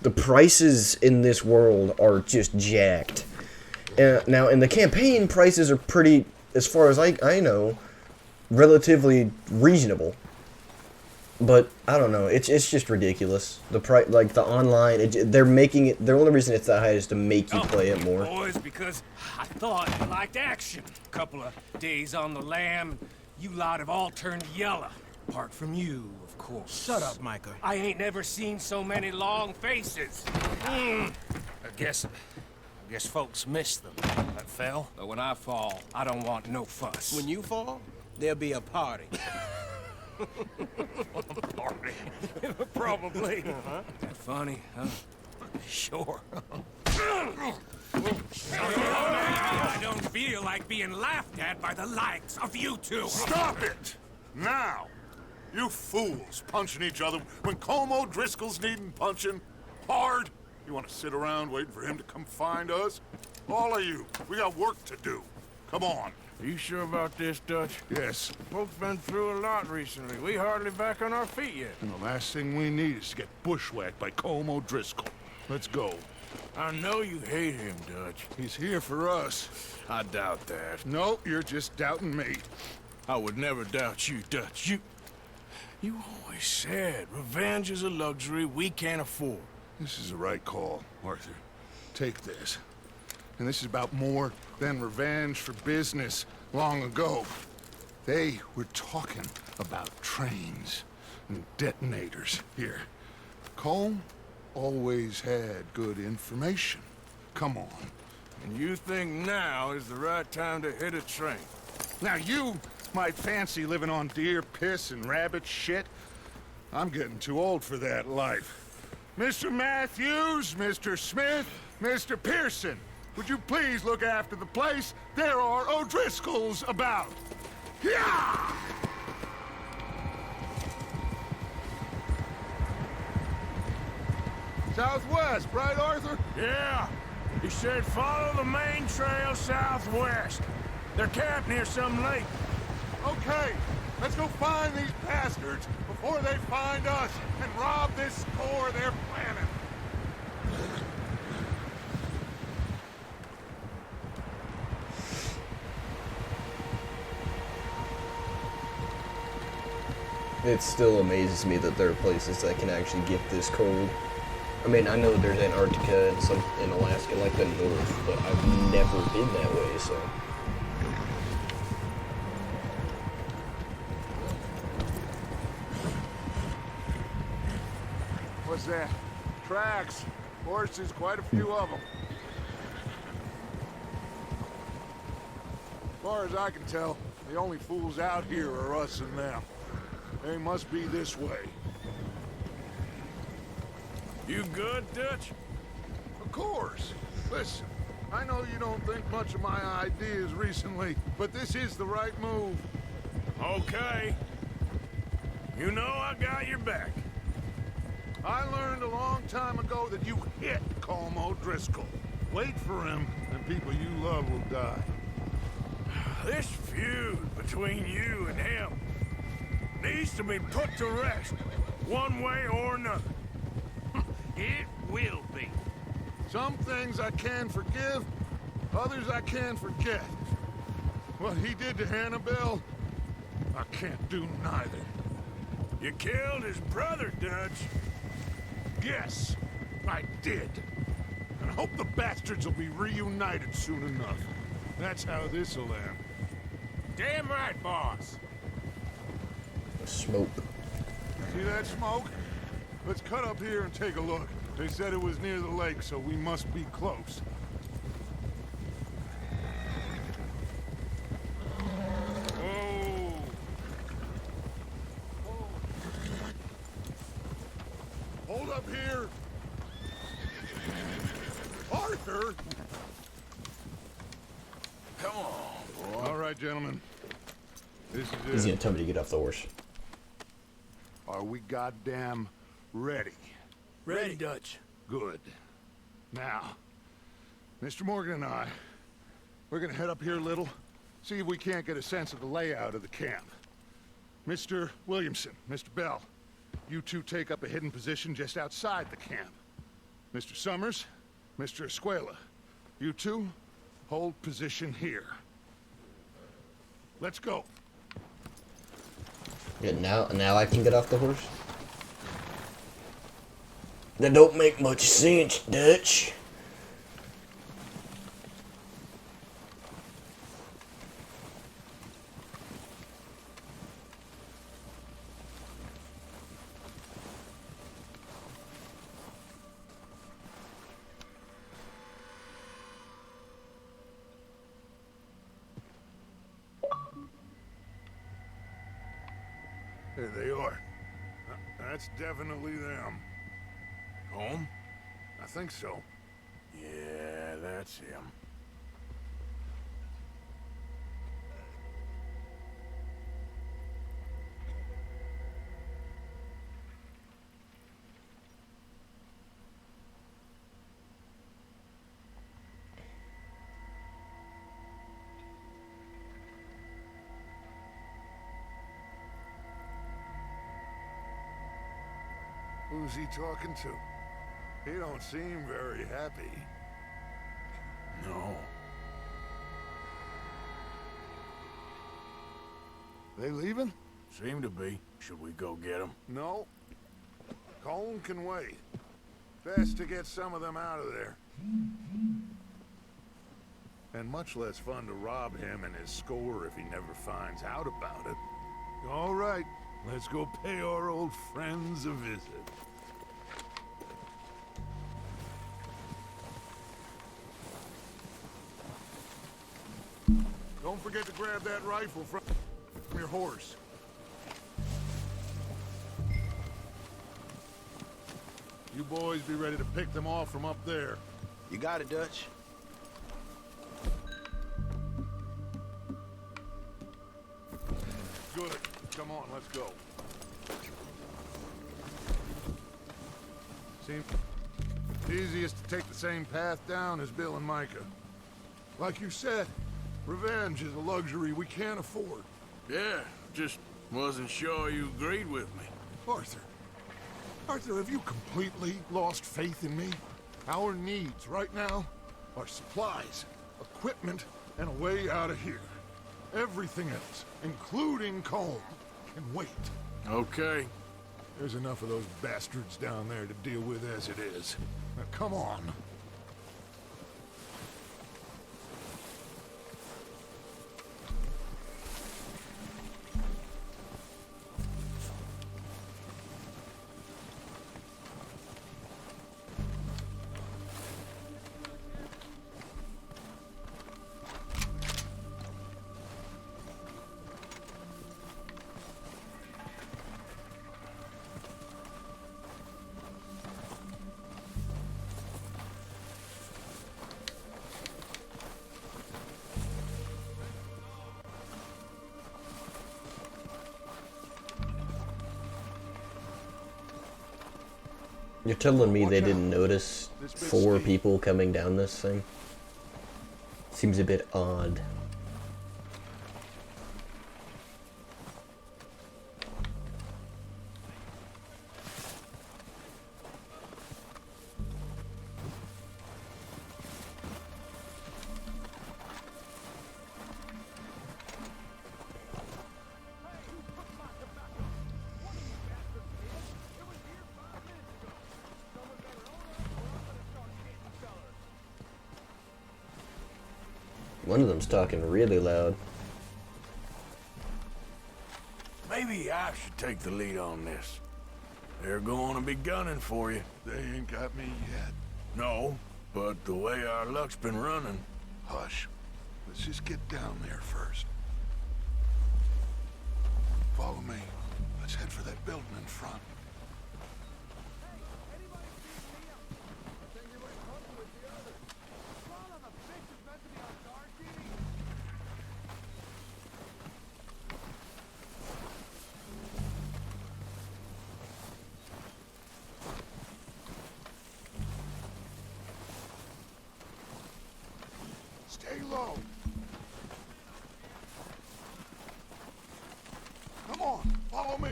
The prices in this world are just jacked. Now, in the campaign, prices are pretty, as far as I know, relatively reasonable. But I don't know. It's just ridiculous. The price, like the online, they're making it. The only reason it's that high is to make you play it more. Boys, because I thought you liked action. A couple of days on the lam, you lot have all turned yellow. Apart from you, of course. Shut up, Micah. I ain't never seen so many long faces. I guess folks miss them. That fell. But when I fall, I don't want no fuss. When you fall, there'll be a party. Party. Probably. That funny, huh? Sure. I don't feel like being laughed at by the likes of you two. Stop it! Now! You fools punching each other when Colm O'Driscoll's needing punching. Hard! You want to sit around waiting for him to come find us? All of you, we got work to do. Come on. Are you sure about this, Dutch? Yes. Folks been through a lot recently. We hardly back on our feet yet. And the last thing we need is to get bushwhacked by Colm O'Driscoll. Let's go. I know you hate him, Dutch. He's here for us. I doubt that. No, you're just doubting me. I would never doubt you, Dutch. You always said revenge is a luxury we can't afford. This is the right call, Arthur. Take this. And this is about more than revenge for business long ago. They were talking about trains and detonators here. Colm always had good information. Come on. And you think now is the right time to hit a train? Now you might fancy living on deer piss and rabbit shit. I'm getting too old for that life. Mr. Matthews, Mr. Smith, Mr. Pearson, would you please look after the place? There are O'Driscolls about. Yeah! Southwest, right, Arthur? Yeah. He said follow the main trail southwest. They're camped near some lake. Okay, let's go find these bastards before they find us and rob this store they're planning. It still amazes me that there are places that can actually get this cold. I mean, I know there's Antarctica and some in Alaska, like the north, but I've never been that way, so. What's that? Tracks. Horses, quite a few of them. As far as I can tell, the only fools out here are us and them. They must be this way. You good, Dutch? Of course. Listen, I know you don't think much of my ideas recently, but this is the right move. Okay. You know I got your back. I learned a long time ago that you hit Colm O'Driscoll. Wait for him, and people you love will die. This feud between you and him needs to be put to rest, one way or another. It will be. Some things I can forgive, others I can forget. What he did to Annabelle, I can't do neither. You killed his brother, Dutch. Yes, I did. And I hope the bastards will be reunited soon enough. That's how this'll end. Damn right, boss. Smoke. See that smoke? Let's cut up here and take a look. They said it was near the lake, so we must be close. Whoa! Hold up here! Arthur! Come on, boy. All right, gentlemen. This is it. He's gonna tell me to get off the horse. Are we goddamn ready? Ready, Dutch. Good. Now, Mr. Morgan and I, we're gonna head up here a little, see if we can't get a sense of the layout of the camp. Mr. Williamson, Mr. Bell, you two take up a hidden position just outside the camp. Mr. Summers, Mr. Escuela, you two hold position here. Let's go. Yeah, now I can get off the horse? That don't make much sense, Dutch. There they are. That's definitely them. Home? I think so. Yeah, that's him. Who's he talking to? He don't seem very happy. No. They leaving? Seem to be. Should we go get him? No. Colm can wait. Best to get some of them out of there. And much less fun to rob him and his score if he never finds out about it. All right, let's go pay our old friends a visit. Don't forget to grab that rifle from your horse. You boys be ready to pick them off from up there. You got it, Dutch. Good. Come on, let's go. Seems easiest to take the same path down as Bill and Micah. Like you said, revenge is a luxury we can't afford. Yeah, just wasn't sure you agreed with me. Arthur, have you completely lost faith in me? Our needs right now are supplies, equipment, and a way out of here. Everything else, including Colm, can wait. Okay. There's enough of those bastards down there to deal with as it is. Now, come on. You're telling me they didn't notice 4 people coming down this thing? Seems a bit odd. One of them's talking really loud. Maybe I should take the lead on this. They're going to be gunning for you. They ain't got me yet. No, but the way our luck's been running... Hush. Let's just get down there first. Follow me. Let's head for that building in front. Stay low. Come on, follow me.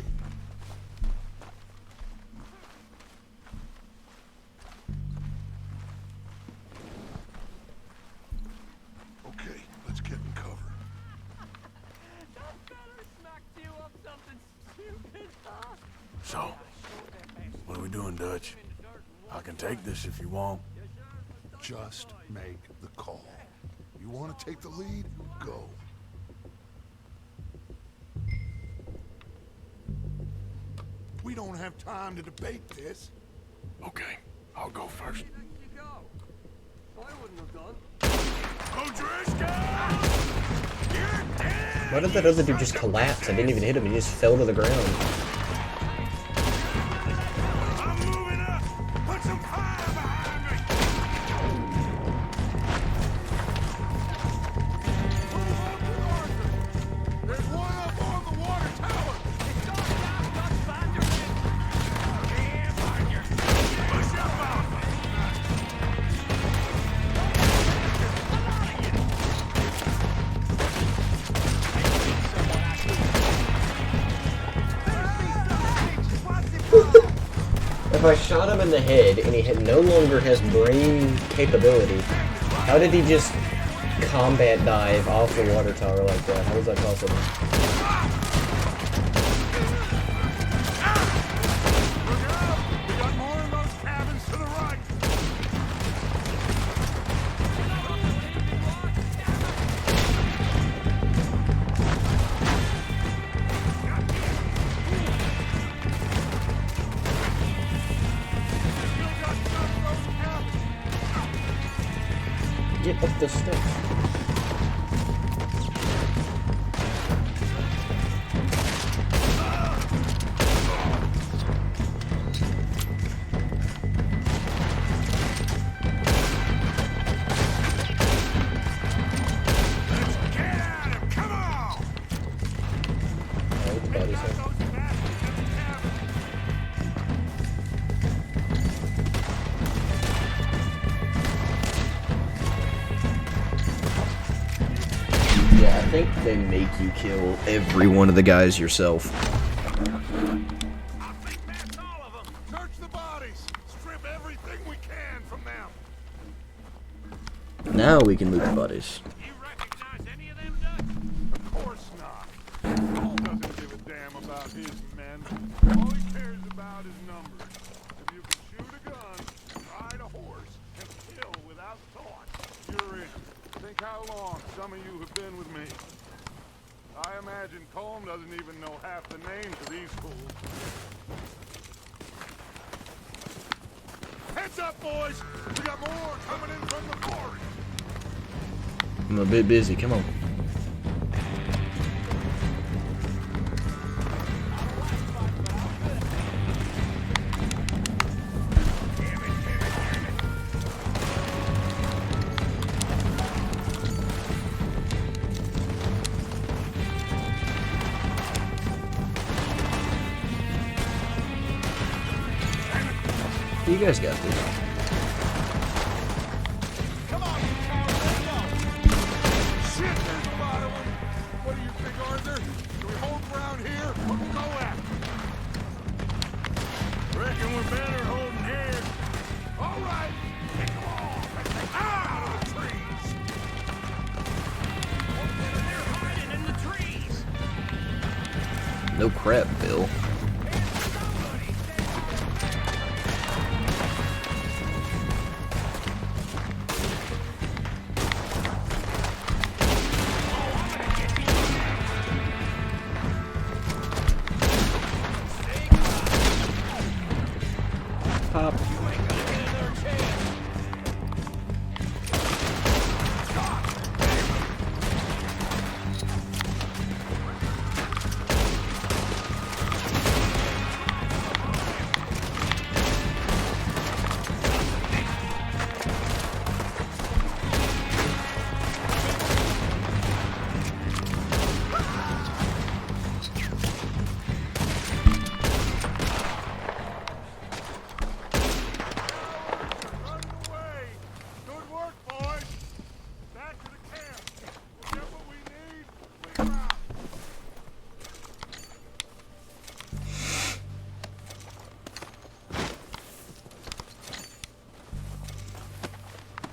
Okay, let's get in cover. So, what are we doing, Dutch? I can take this if you want. Just make the call. You want to take the lead? Go. We don't have time to debate this. Okay, I'll go first. Why did that other dude just collapse? I didn't even hit him, he just fell to the ground. If I shot him in the head and he no longer has brain capability, how did he just combat dive off the water tower like that? How is that possible? We got more in those cabins to the right. Get up the steps. Yeah, I think they make you kill every one of the guys yourself. Search the bodies. Strip everything we can from them. Now we can loot the bodies. Of course not. Cole doesn't give a damn about his men. All he cares about is numbers. If you can shoot a gun, ride a horse, and kill without thought, you're in. Think how long some of you have been with me. I imagine Colm doesn't even know half the names of these fools. Heads up, boys! We got more coming in from the forest. I'm a bit busy, come on. You guys got this. Come on, shit, there's a lot of them. What do you think, Arthur? Do we hold around here or go after? Reckon we're better holding here. All right, come on, let's take out of the trees. They're hiding in the trees. No crap, Bill.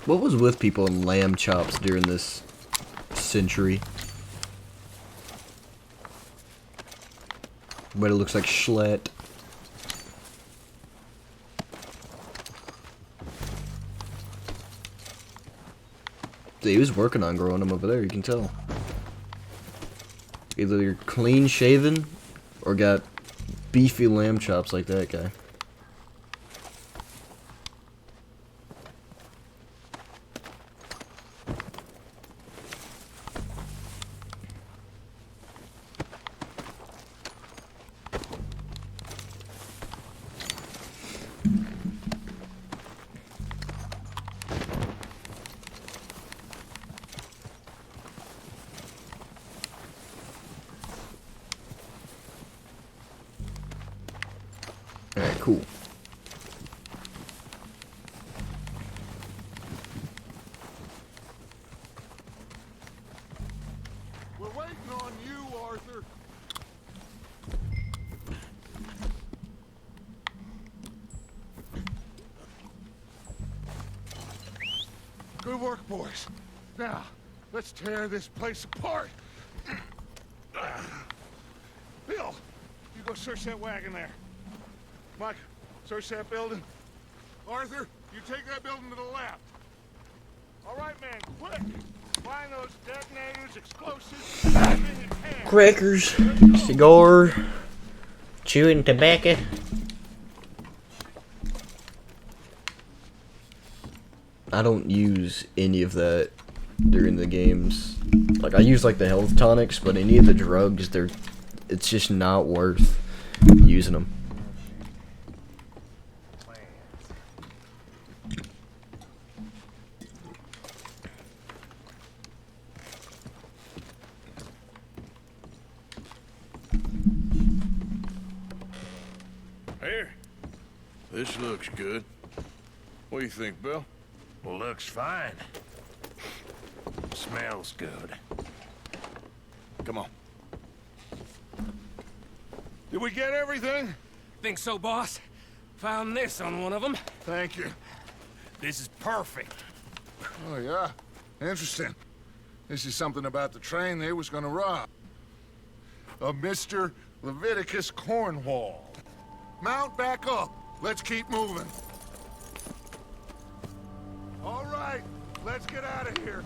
What was with people in lamb chops during this century? But it looks like Schlatt. He was working on growing them over there, you can tell. Either you're clean shaven or got beefy lamb chops like that guy. Alright, cool. We're waiting on you, Arthur. Good work, boys. Now, let's tear this place apart. Bill, you go search that wagon there. Mike, search that building. Arthur, you take that building to the left. All right, man, quick. Find those detonators, explosives, everything you can. Crackers, cigar, chewing tobacco. I don't use any of that during the games. Like, I use like the health tonics, but any of the drugs, it's just not worth using them. Here. This looks good. What do you think, Bill? Looks fine. Smells good. Come on. Did we get everything? Think so, boss? Found this on one of them. Thank you. This is perfect. Oh, yeah? Interesting. This is something about the train they was gonna rob. A Mr. Leviticus Cornwall. Mount back up. Let's keep moving. All right, let's get out of here.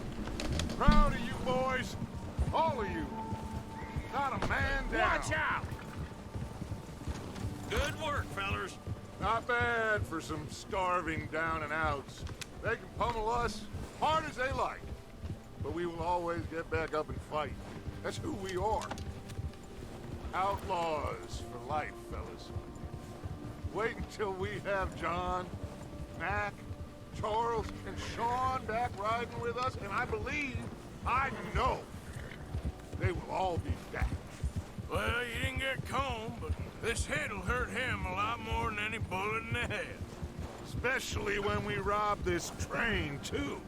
Proud of you boys. All of you. Not a man down. Watch out! Good work, fellers. Not bad for some starving down and outs. They can pummel us hard as they like. But we will always get back up and fight. That's who we are. Outlaws for life, fellas. Wait until we have John, Mac, Charles, and Sean back riding with us, and I believe, I know, they will all be back. Well, you didn't get Combe, but this hit'll hurt him a lot more than any bullet in the head. Especially when we rob this train, too.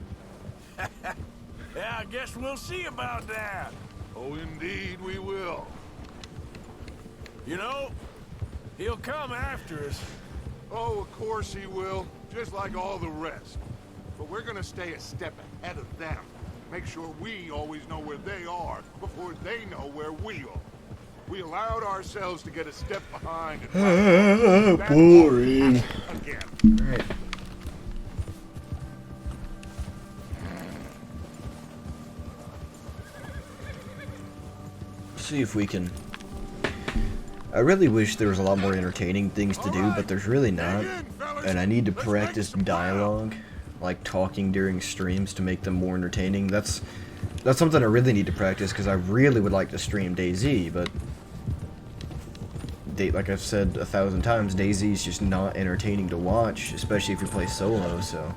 Yeah, I guess we'll see about that. Oh, indeed we will. You know, he'll come after us. Oh, of course he will, just like all the rest. But we're gonna stay a step ahead of them. Make sure we always know where they are before they know where we are. We allowed ourselves to get a step behind and boring. Again. Alright. See if we can. I really wish there was a lot more entertaining things to do, but there's really not. And I need to practice dialogue, like talking during streams, to make them more entertaining. That's something I really need to practice, because I really would like to stream DayZ, but like I've said 1,000 times, DayZ is just not entertaining to watch, especially if you play solo. So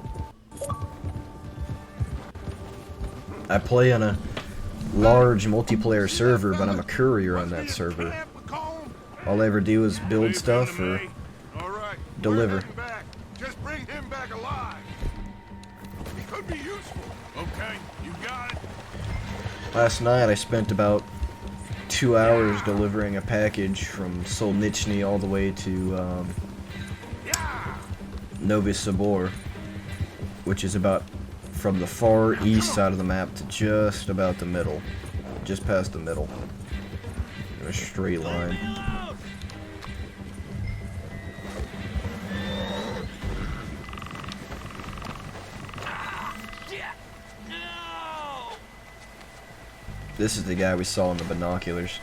I play on a large multiplayer server, but I'm a courier on that server. All I ever do is build stuff or deliver. Just bring him back alive. He could be useful. Okay, you got it. Last night I spent about 2 hours delivering a package from Solnichny all the way to Novi Sobor, which is about from the far east side of the map to just about the middle. Just past the middle. In a straight line. This is the guy we saw in the binoculars.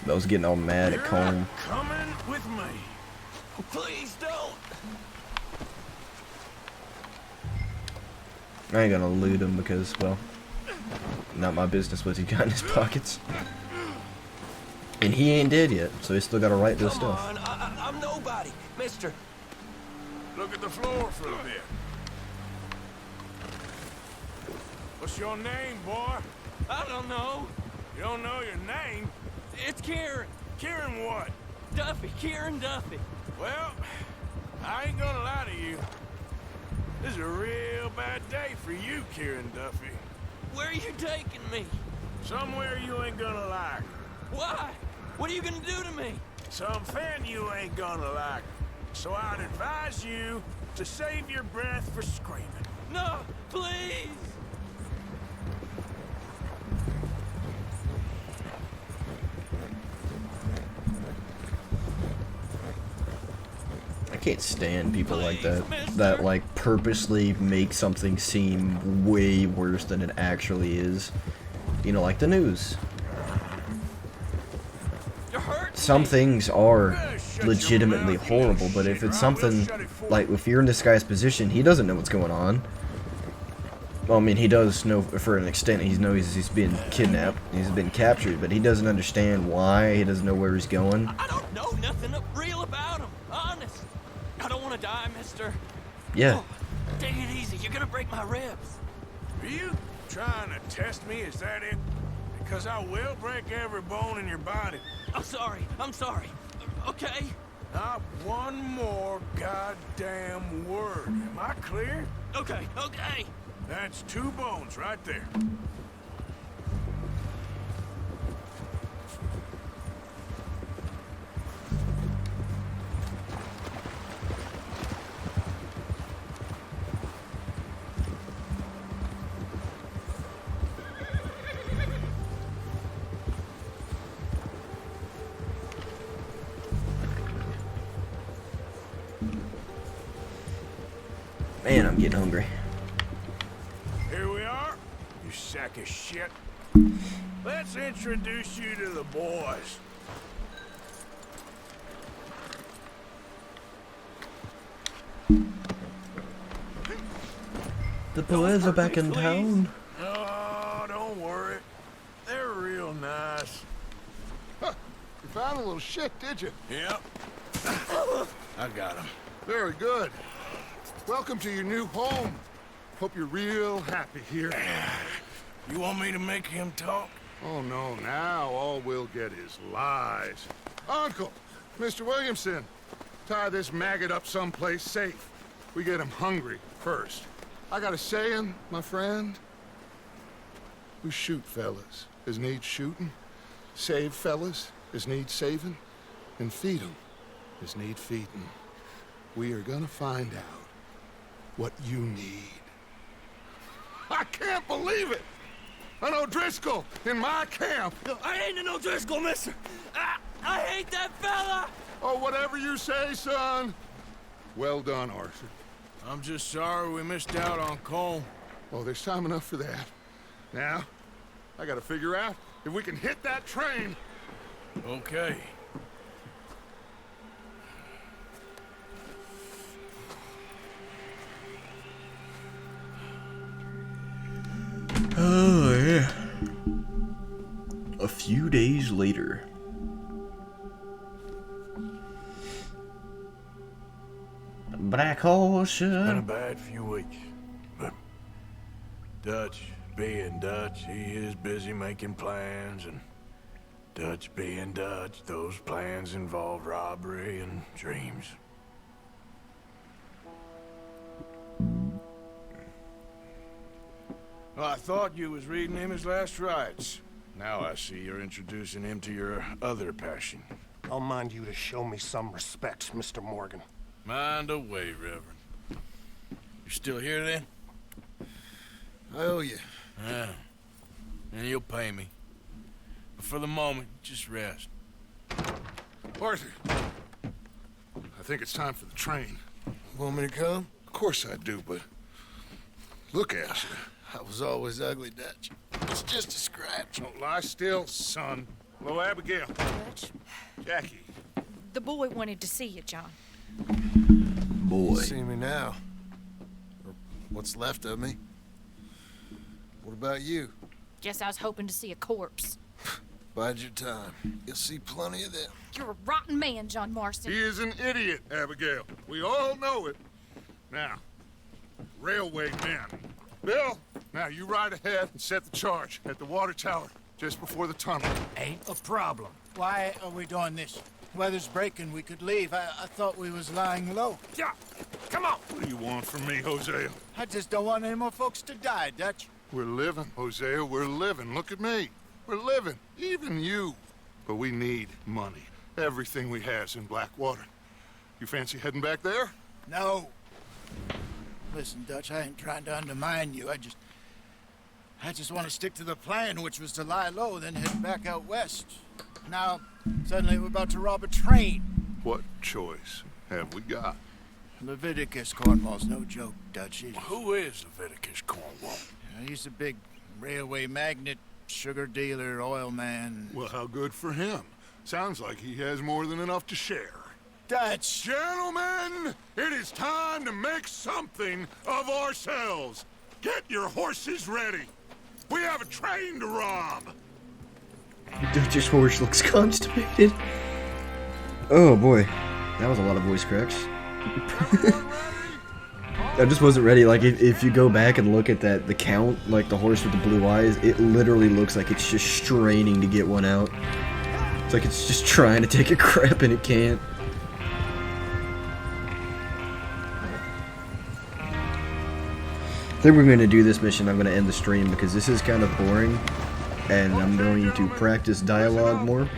That was getting all mad at Colm. Coming with me. Please don't. I ain't gonna loot him because, well, not my business what he got in his pockets. And he ain't dead yet, so he's still got a right to his stuff. Come on, I'm nobody, mister. Look at the floor for a bit. What's your name, boy? I don't know. You don't know your name? It's Kieran. Kieran what? Duffy. Kieran Duffy. Well, I ain't gonna lie to you. This is a real bad day for you, Kieran Duffy. Where are you taking me? Somewhere you ain't gonna like. Why? What are you gonna do to me? Something you ain't gonna like. So I'd advise you to save your breath for screaming. No, please! I can't stand people like that. That, like, purposely make something seem way worse than it actually is. You know, like the news. Some things are legitimately horrible, but if it's something, like, if you're in this guy's position, he doesn't know what's going on. Well, I mean, he does know for an extent. He knows he's been kidnapped, he's been captured, but he doesn't understand why, he doesn't know where he's going. I don't know nothing real about him, honest. I don't want to die, mister. Yeah. Oh, take it easy, you're gonna break my ribs. Are you trying to test me? Is that it? Because I will break every bone in your body. I'm sorry. Okay? Not one more goddamn word. Am I clear? Okay. That's 2 bones right there. Man, I'm getting hungry. Here we are, you sack of shit. Let's introduce you to the boys. The boys are back in town. Oh, don't worry. They're real nice. Huh. You found a little shit, did you? Yep. I got him. Very good. Welcome to your new home. Hope you're real happy here. You want me to make him talk? Oh, no. Now all we'll get is lies. Uncle, Mr. Williamson, tie this maggot up someplace safe. We get him hungry first. I got a saying, my friend. We shoot fellas as need shooting, save fellas as need saving, and feed them as need feeding. We are gonna find out what you need. I can't believe it! An O'Driscoll in my camp! I ain't an O'Driscoll, mister! I hate that fella! Oh, whatever you say, son. Well done, Arthur. I'm just sorry we missed out on Colm. Oh, there's time enough for that. Now, I gotta figure out if we can hit that train. Okay. Oh, yeah. A few days later. Black horse. Been a bad few weeks, but Dutch being Dutch, he is busy making plans, and Dutch being Dutch, those plans involve robbery and dreams. Well, I thought you was reading him his last rites. Now I see you're introducing him to your other passion. I'll mind you to show me some respect, Mr. Morgan. Mind away, Reverend. You still here then? I owe you. Yeah. And you'll pay me. But for the moment, just rest. Arthur, I think it's time for the train. Want me to come? Of course I do, but look at you. I was always ugly, Dutch. It's just a scratch. Don't lie still, son. Hello, Abigail. Dutch, Jackie. the boy wanted to see you, John. You see me now. Or what's left of me. What about you? Guess I was hoping to see a corpse. Bide your time. You'll see plenty of them. You're a rotten man, John Marston. He is an idiot, Abigail. We all know it. Now, railway men. Bill, now you ride ahead and set the charge at the water tower just before the tunnel. Ain't a problem. Why are we doing this? Weather's breaking, we could leave. I thought we was lying low. Yeah, come on. What do you want from me, Hosea? I just don't want any more folks to die, Dutch. We're living, Hosea, we're living. Look at me. We're living, even you. But we need money. Everything we has in Blackwater. You fancy heading back there? No. Listen, Dutch, I ain't trying to undermine you. I just want to stick to the plan, which was to lie low, then head back out west. Now, suddenly we're about to rob a train. What choice have we got? Leviticus Cornwall's no joke, Dutch. Who is Leviticus Cornwall? He's a big railway magnate, sugar dealer, oil man. Well, how good for him. Sounds like he has more than enough to share. Dutch! Gentlemen, it is time to make something of ourselves. Get your horses ready. We have a train to rob. Dutch's horse looks constipated. Oh boy, that was a lot of voice cracks. I just wasn't ready. Like, if you go back and look at the count, like the horse with the blue eyes, it literally looks like it's just straining to get one out. It's like it's just trying to take a crap and it can't. I think we're going to do this mission. I'm going to end the stream because this is kind of boring, and I'm going to practice dialogue more.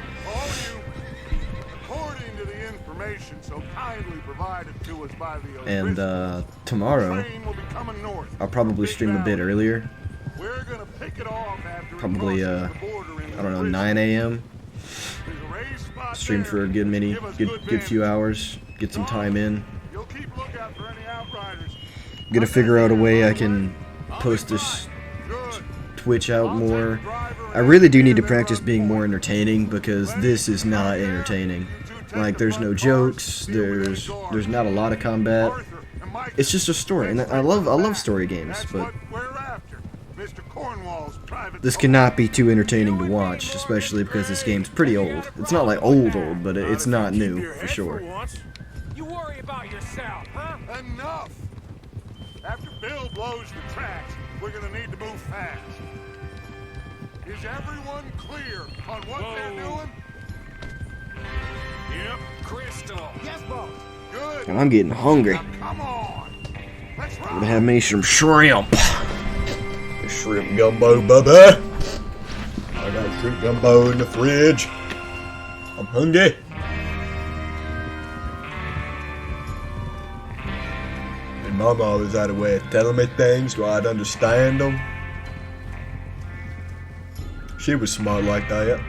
According to the information so kindly provided to us by the And tomorrow, I'll probably stream a bit earlier. We're gonna pick it off after Probably I don't know, 9 a.m. Stream for a good good few hours. Get some time in. You'll keep lookout for any outriders. I'm gonna figure out a way I can post this Twitch out more. I really do need to practice being more entertaining because this is not entertaining. Like, there's no jokes, there's not a lot of combat. It's just a story, and I love story games, but this cannot be too entertaining to watch, especially because this game's pretty old. It's not like old, but it's not new for sure. You worry about yourself, huh? Enough! After Bill blows the tracks, we're gonna need to move fast. Is everyone clear on what they're doing? Yep, Crystal. Yes, boss. Good. And I'm getting hungry. Come on. Let's I'm gonna have me some shrimp. Shrimp gumbo, baby. I got shrimp gumbo in the fridge. I'm hungry. And Mama always had a way of telling me things so I'd understand them. She was smart like that.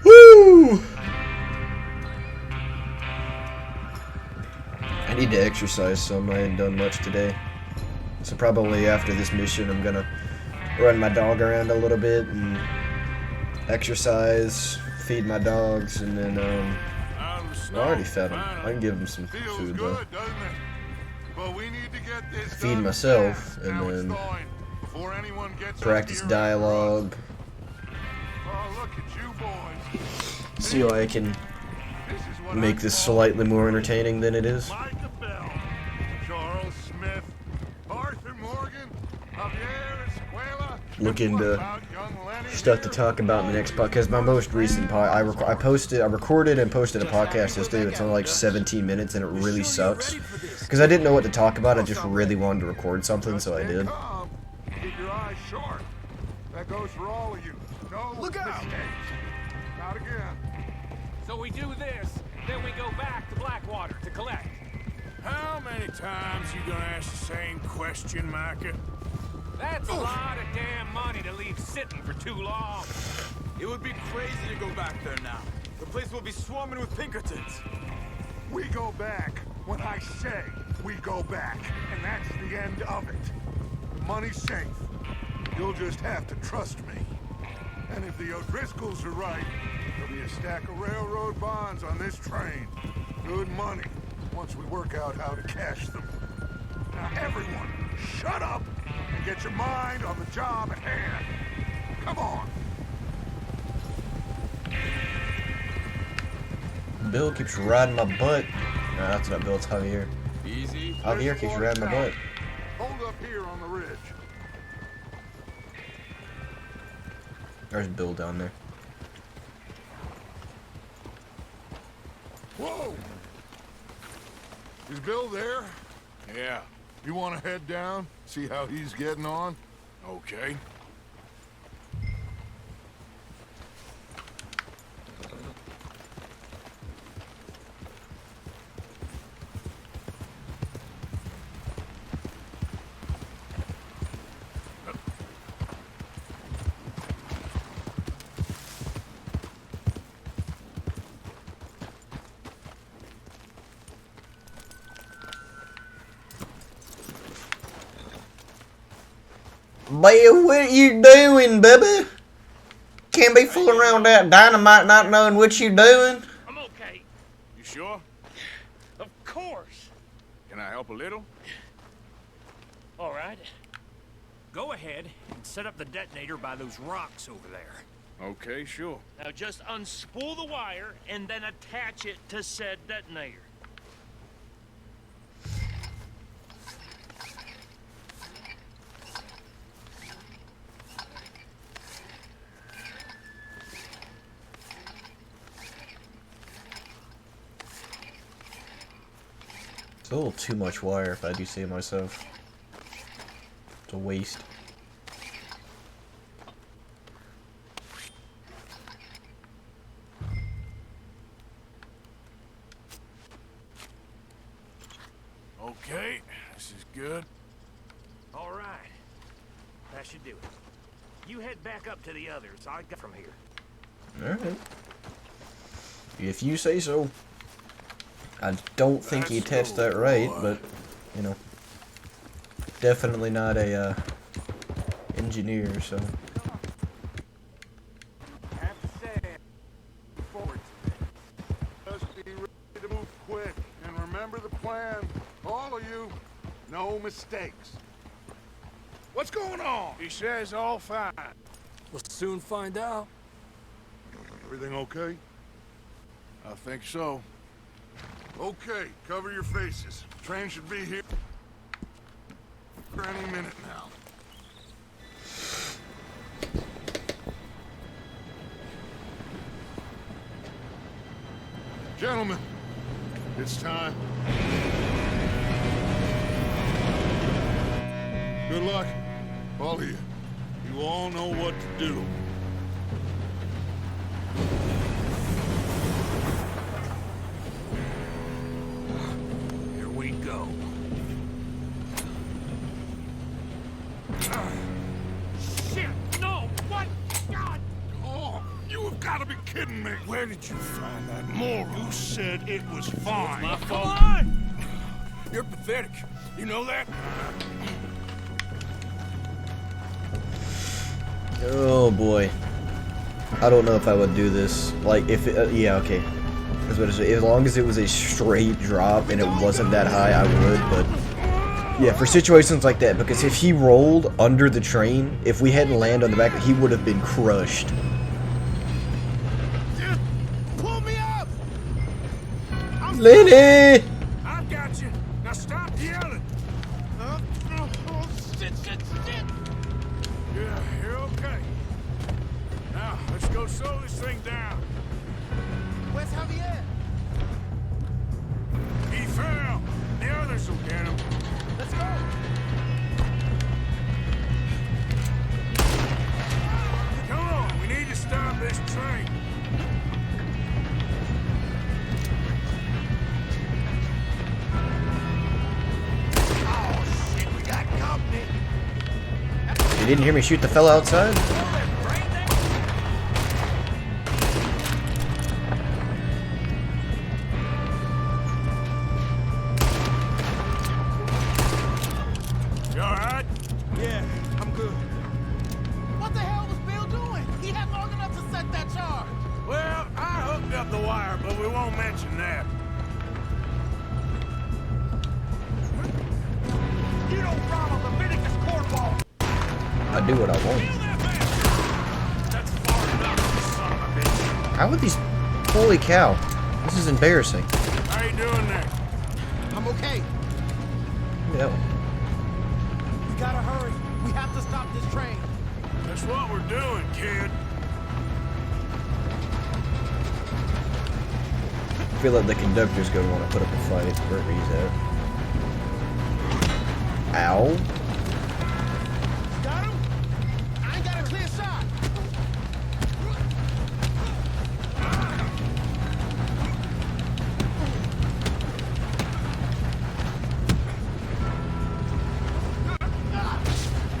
Woo! I need to exercise some. I ain't done much today. So probably after this mission I'm gonna run my dog around a little bit and exercise, feed my dogs, and then I already fed them. I can give them some food though. Feed myself and then practice dialogue. See how I can make this slightly more entertaining than it is. Look into stuff to talk about in the next podcast. Because my most recent I recorded and posted a podcast yesterday. It's only like 17 minutes and it really sucks. Because I didn't know what to talk about. I just really wanted to record something, so I did. Keep your eyes sharp. That goes for all of you. No mistakes. Not again. So we do this, then we go back to Blackwater to collect. times you gonna ask the same question, Micah? That's a lot of damn money to leave sitting for too long. It would be crazy to go back there now. The place will be swarming with Pinkertons. We go back when I say we go back, and that's the end of it. The money's safe. You'll just have to trust me. And if the O'Driscolls are right, there'll be a stack of railroad bonds on this train. Good money, once we work out how to cash them. Now everyone, shut up and get your mind on the job at hand. Come on. Bill keeps riding my butt. Nah, that's not Bill, it's Javier. Easy. Javier keeps riding my butt. Hold up here on the ridge. There's Bill down there. Whoa! Is Bill there? Yeah. You want to head down, see how he's getting on? Okay. Bill, what you doing, baby? Can't be fooling around with that dynamite not knowing what you doing. I'm okay. You sure? Of course. Can I help a little? All right. Go ahead and set up the detonator by those rocks over there. Okay, sure. Now just unspool the wire and then attach it to said detonator. It's a little too much wire if I do say myself. It's a waste. Okay, this is good. All right. That should do it. You head back up to the others. I'll get from here. Alright. If you say so. I don't think he attached that right, but, you know. Definitely not a, engineer, so. Just be ready to move quick, and remember the plan. All of you, no mistakes. What's going on? He says all fine. We'll soon find out. Everything okay? I think so. Okay, cover your faces. Train should be here any minute now. Gentlemen, it's time. Good luck, all of you. You all know what to do. Here we go. Shit! No! What? God! Oh, you have got to be kidding me. Where did you find that Moron. You said it was fine. My fault. Come on! You're pathetic. You know that? Oh boy. I don't know if I would do this. Like, if it, yeah, okay. That's what I say. As long as it was a straight drop and it wasn't that high, I would, but yeah, for situations like that, because if he rolled under the train, if we hadn't landed on the back, he would have been crushed. Just pull me up! Lenny! I got you. Now stop yelling. Shit. Yeah, you're okay. Now, let's go slow this thing down. Where's Javier? He fell. The others will get him. Let's go. Come on, we need to stop this train. didn't hear me shoot the fella outside? You alright? Yeah, I'm good. What the hell was Bill doing? He had long enough to set that charge. Well, I hooked up the wire, but we won't mention that. You don't run on Leviticus cornball. I do what I want. That's far enough, son of a bitch. How would these... Holy cow. This is embarrassing. How you doing there? I'm okay. Yeah. We gotta hurry. We have to stop this train. That's what we're doing, kid. I feel like the conductor's gonna want to put up a fight wherever he's at. Ow. Got him? I ain't got a clear shot.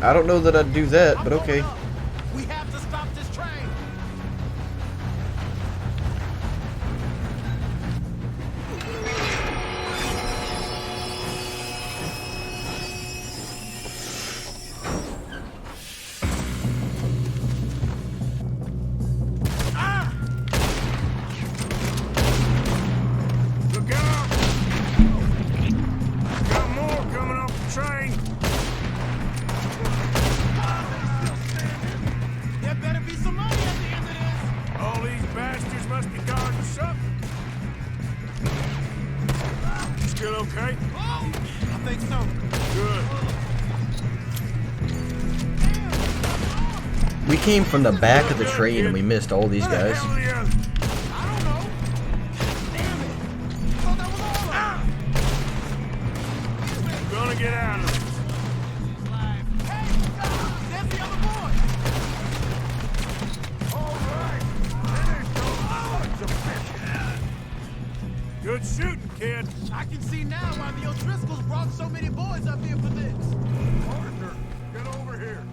I don't know that I'd do that, but okay. We have to stop this train. Look out! Got more coming off the train. There better be some money at the end of this. All these bastards must be guarding something. Still okay? Oh, I think so. Good. We came from the back of the train and we missed all these guys. I don't know. Damn it. I thought that was all of them. Gonna get out of this. Hey, there's the other boy. Good shooting, kid. I can see now why the O'Driscolls brought so many boys up here for this. Partner, get over here.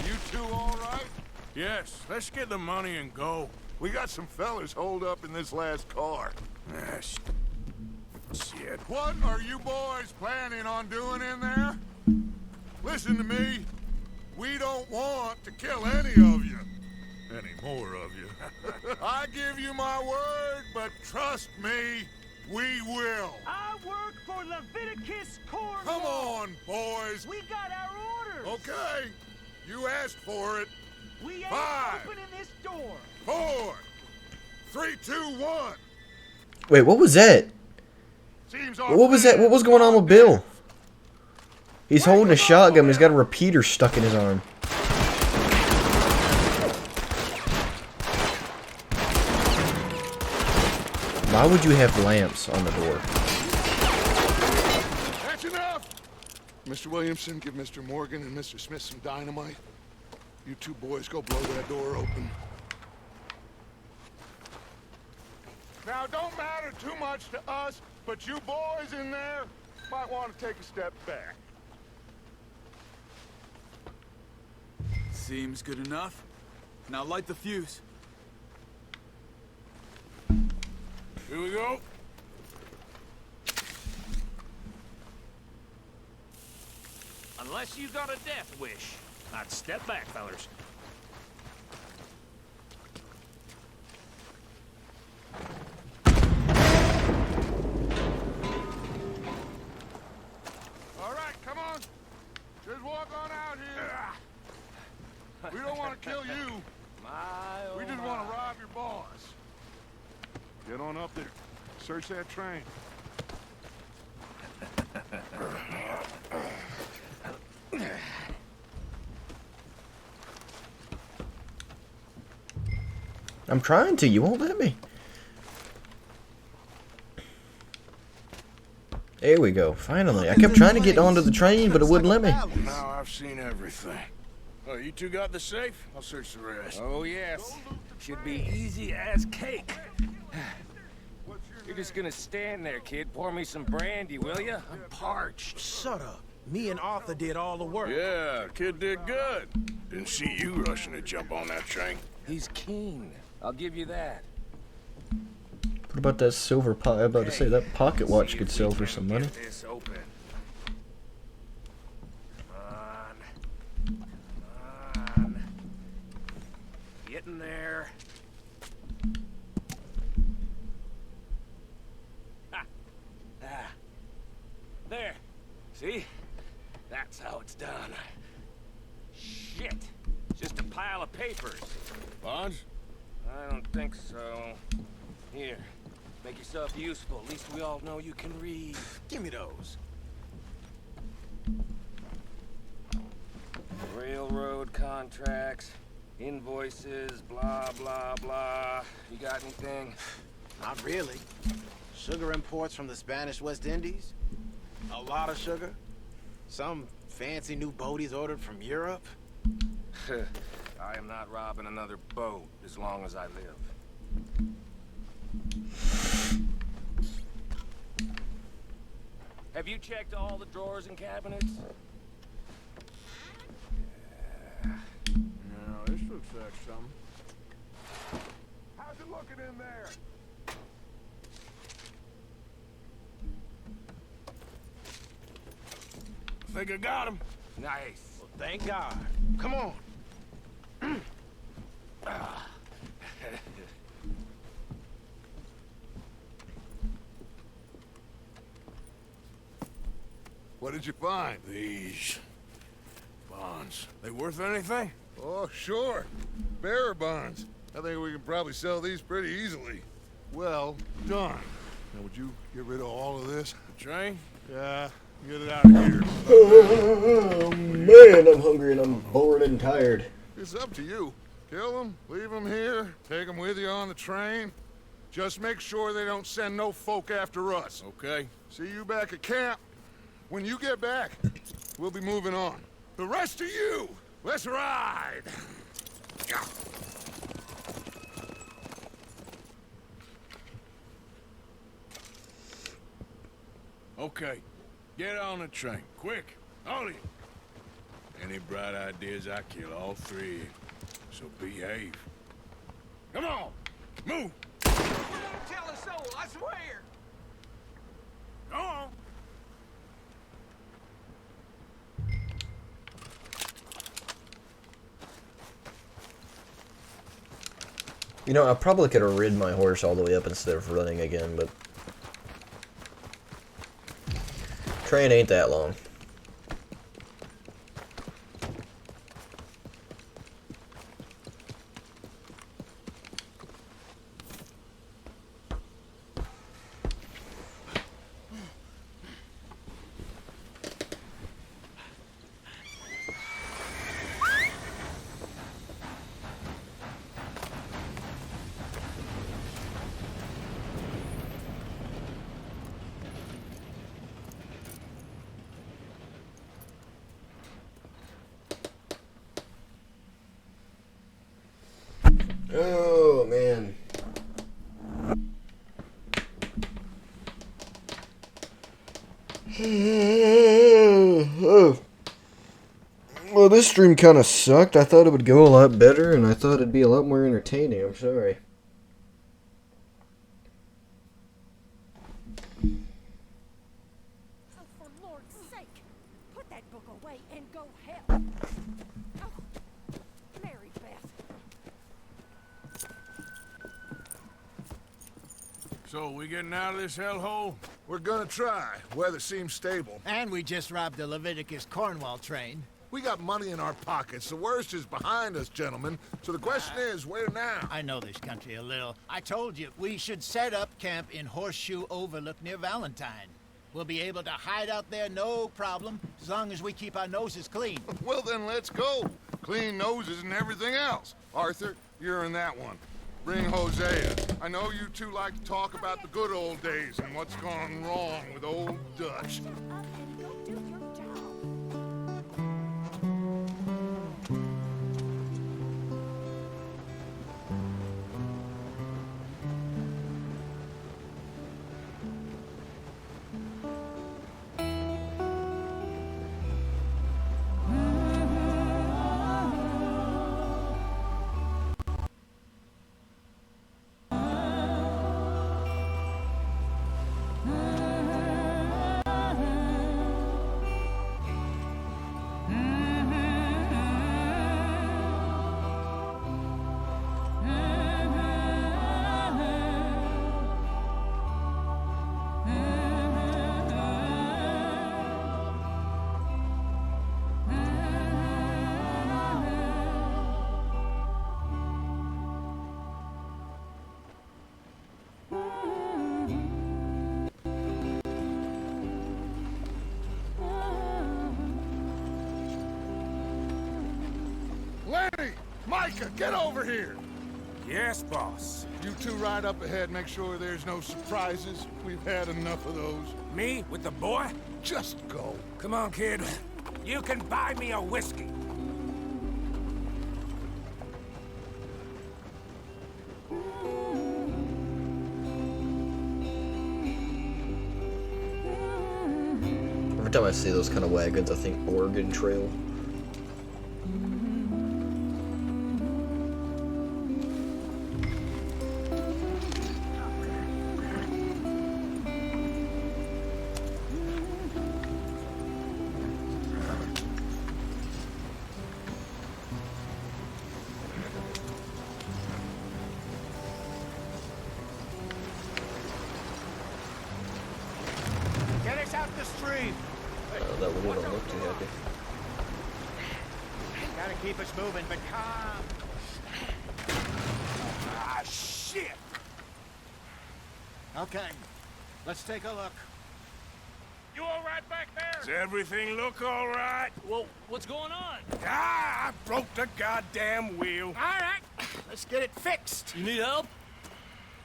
You two all right? Yes, let's get the money and go. We got some fellas holed up in this last car. Ah, shit. What are you boys planning on doing in there? Listen to me. We don't want to kill any of you. Any more of you. I give you my word, but trust me, we will. I work for Leviticus Cornwall. Come on, boys. We got our orders. Okay. You asked for it. We ain't 5, opening this door. 4, 3, 2, 1. Wait, what was that? Seems What was that? What was going on with Bill? He's holding a shotgun. He's got a repeater stuck in his arm. Why would you have lamps on the door? That's enough! Mr. Williamson, give Mr. Morgan and Mr. Smith some dynamite. You two boys go blow that door open. Now, don't matter too much to us, but you boys in there might want to take a step back. Seems good enough. Now light the fuse. Here we go. Unless you got a death wish, I'd step back, fellers. All right, come on. Just walk on out here. We don't want to kill you. We just want to rob your boss. Get on up there. Search that train. I'm trying to. You won't let me. There we go. Finally. I kept trying to get onto the train, but it wouldn't let me. Now I've seen everything. Oh, you two got the safe? I'll search the rest. Oh, yes. Should be easy as cake. What's your You're just gonna stand there, kid. Pour me some brandy, will ya? I'm parched. Shut up. Me and Arthur did all the work. Yeah, kid did good. Didn't see you rushing to jump on that train. He's keen. I'll give you that. What about that silver pot? I'm about to say that pocket watch could sell for some money. This open. Come on. Get in there. There. See? That's how it's done. Shit. Just a pile of papers. Bonds? I don't think so. Here. Make yourself useful. At least we all know you can read. Give me those. Railroad contracts, invoices, blah, blah, blah. You got anything? Not really. Sugar imports from the Spanish West Indies. A lot of sugar. Some fancy new boat he's ordered from Europe. I am not robbing another boat as long as I live. Have you checked all the drawers and cabinets? No, this looks like something. How's it looking in there? Think I got him. Nice. Well, thank God. Come on. What did you find? These bonds. They worth anything? Oh, sure. Bearer bonds. I think we can probably sell these pretty easily. Well done. Now, would you get rid of all of this? The train? Yeah, get it out of here. Oh, man, I'm hungry and I'm bored and tired. It's up to you. Kill them, leave them here, take them with you on the train. Just make sure they don't send no folk after us. Okay. See you back at camp. When you get back, we'll be moving on. The rest of you, let's ride! Okay. Get on the train. Quick. All of you. Any bright ideas, I kill all three. So behave. Come on! Move! Tell a soul, I swear. Go on! You know, I probably could have ridden my horse all the way up instead of running again, but train ain't that long. Oh, man. Well, this stream kind of sucked. I thought it would go a lot better, and I thought it'd be a lot more entertaining. I'm sorry. Oh, for Lord's sake, put that book away and go help. Oh, Mary Beth. So, we getting out of this hellhole? We're gonna try. Weather seems stable. And we just robbed the Leviticus Cornwall train. We got money in our pockets. The worst is behind us, gentlemen. So the question is, where now? I know this country a little. I told you, we should set up camp in Horseshoe Overlook near Valentine. We'll be able to hide out there no problem, as long as we keep our noses clean. Well, then let's go. Clean noses and everything else. Arthur, you're in that one. Bring Hosea. I know you two like to talk about the good old days and what's gone wrong with old Dutch. Micah, get over here! Yes, boss. You two ride up ahead, make sure there's no surprises. We've had enough of those. Me with the boy? Just go. Come on, kid. You can buy me a whiskey. Every time I see those kind of wagons, I think Oregon Trail. Get us out the stream. That one don't look too happy. Gotta keep us moving, but calm. Ah, shit! Okay, let's take a look. You all right back there? Does everything look all right? Well, what's going on? Ah, I broke the goddamn wheel. All right, let's get it fixed. You need help?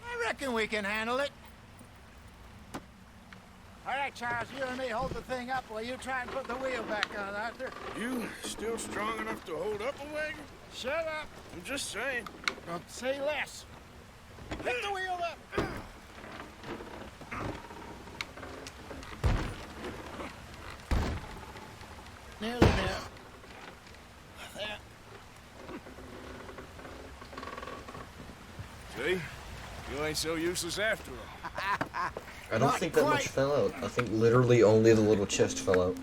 I reckon we can handle it. All right, Charles, you and me hold the thing up while you try and put the wheel back on, Arthur. You still strong enough to hold up a wagon? Shut up. I'm just saying. Don't say less. Lift the wheel up. Nearly there. There. See? You ain't so useless after all. I don't think that much fell out. I think literally only the little chest fell out.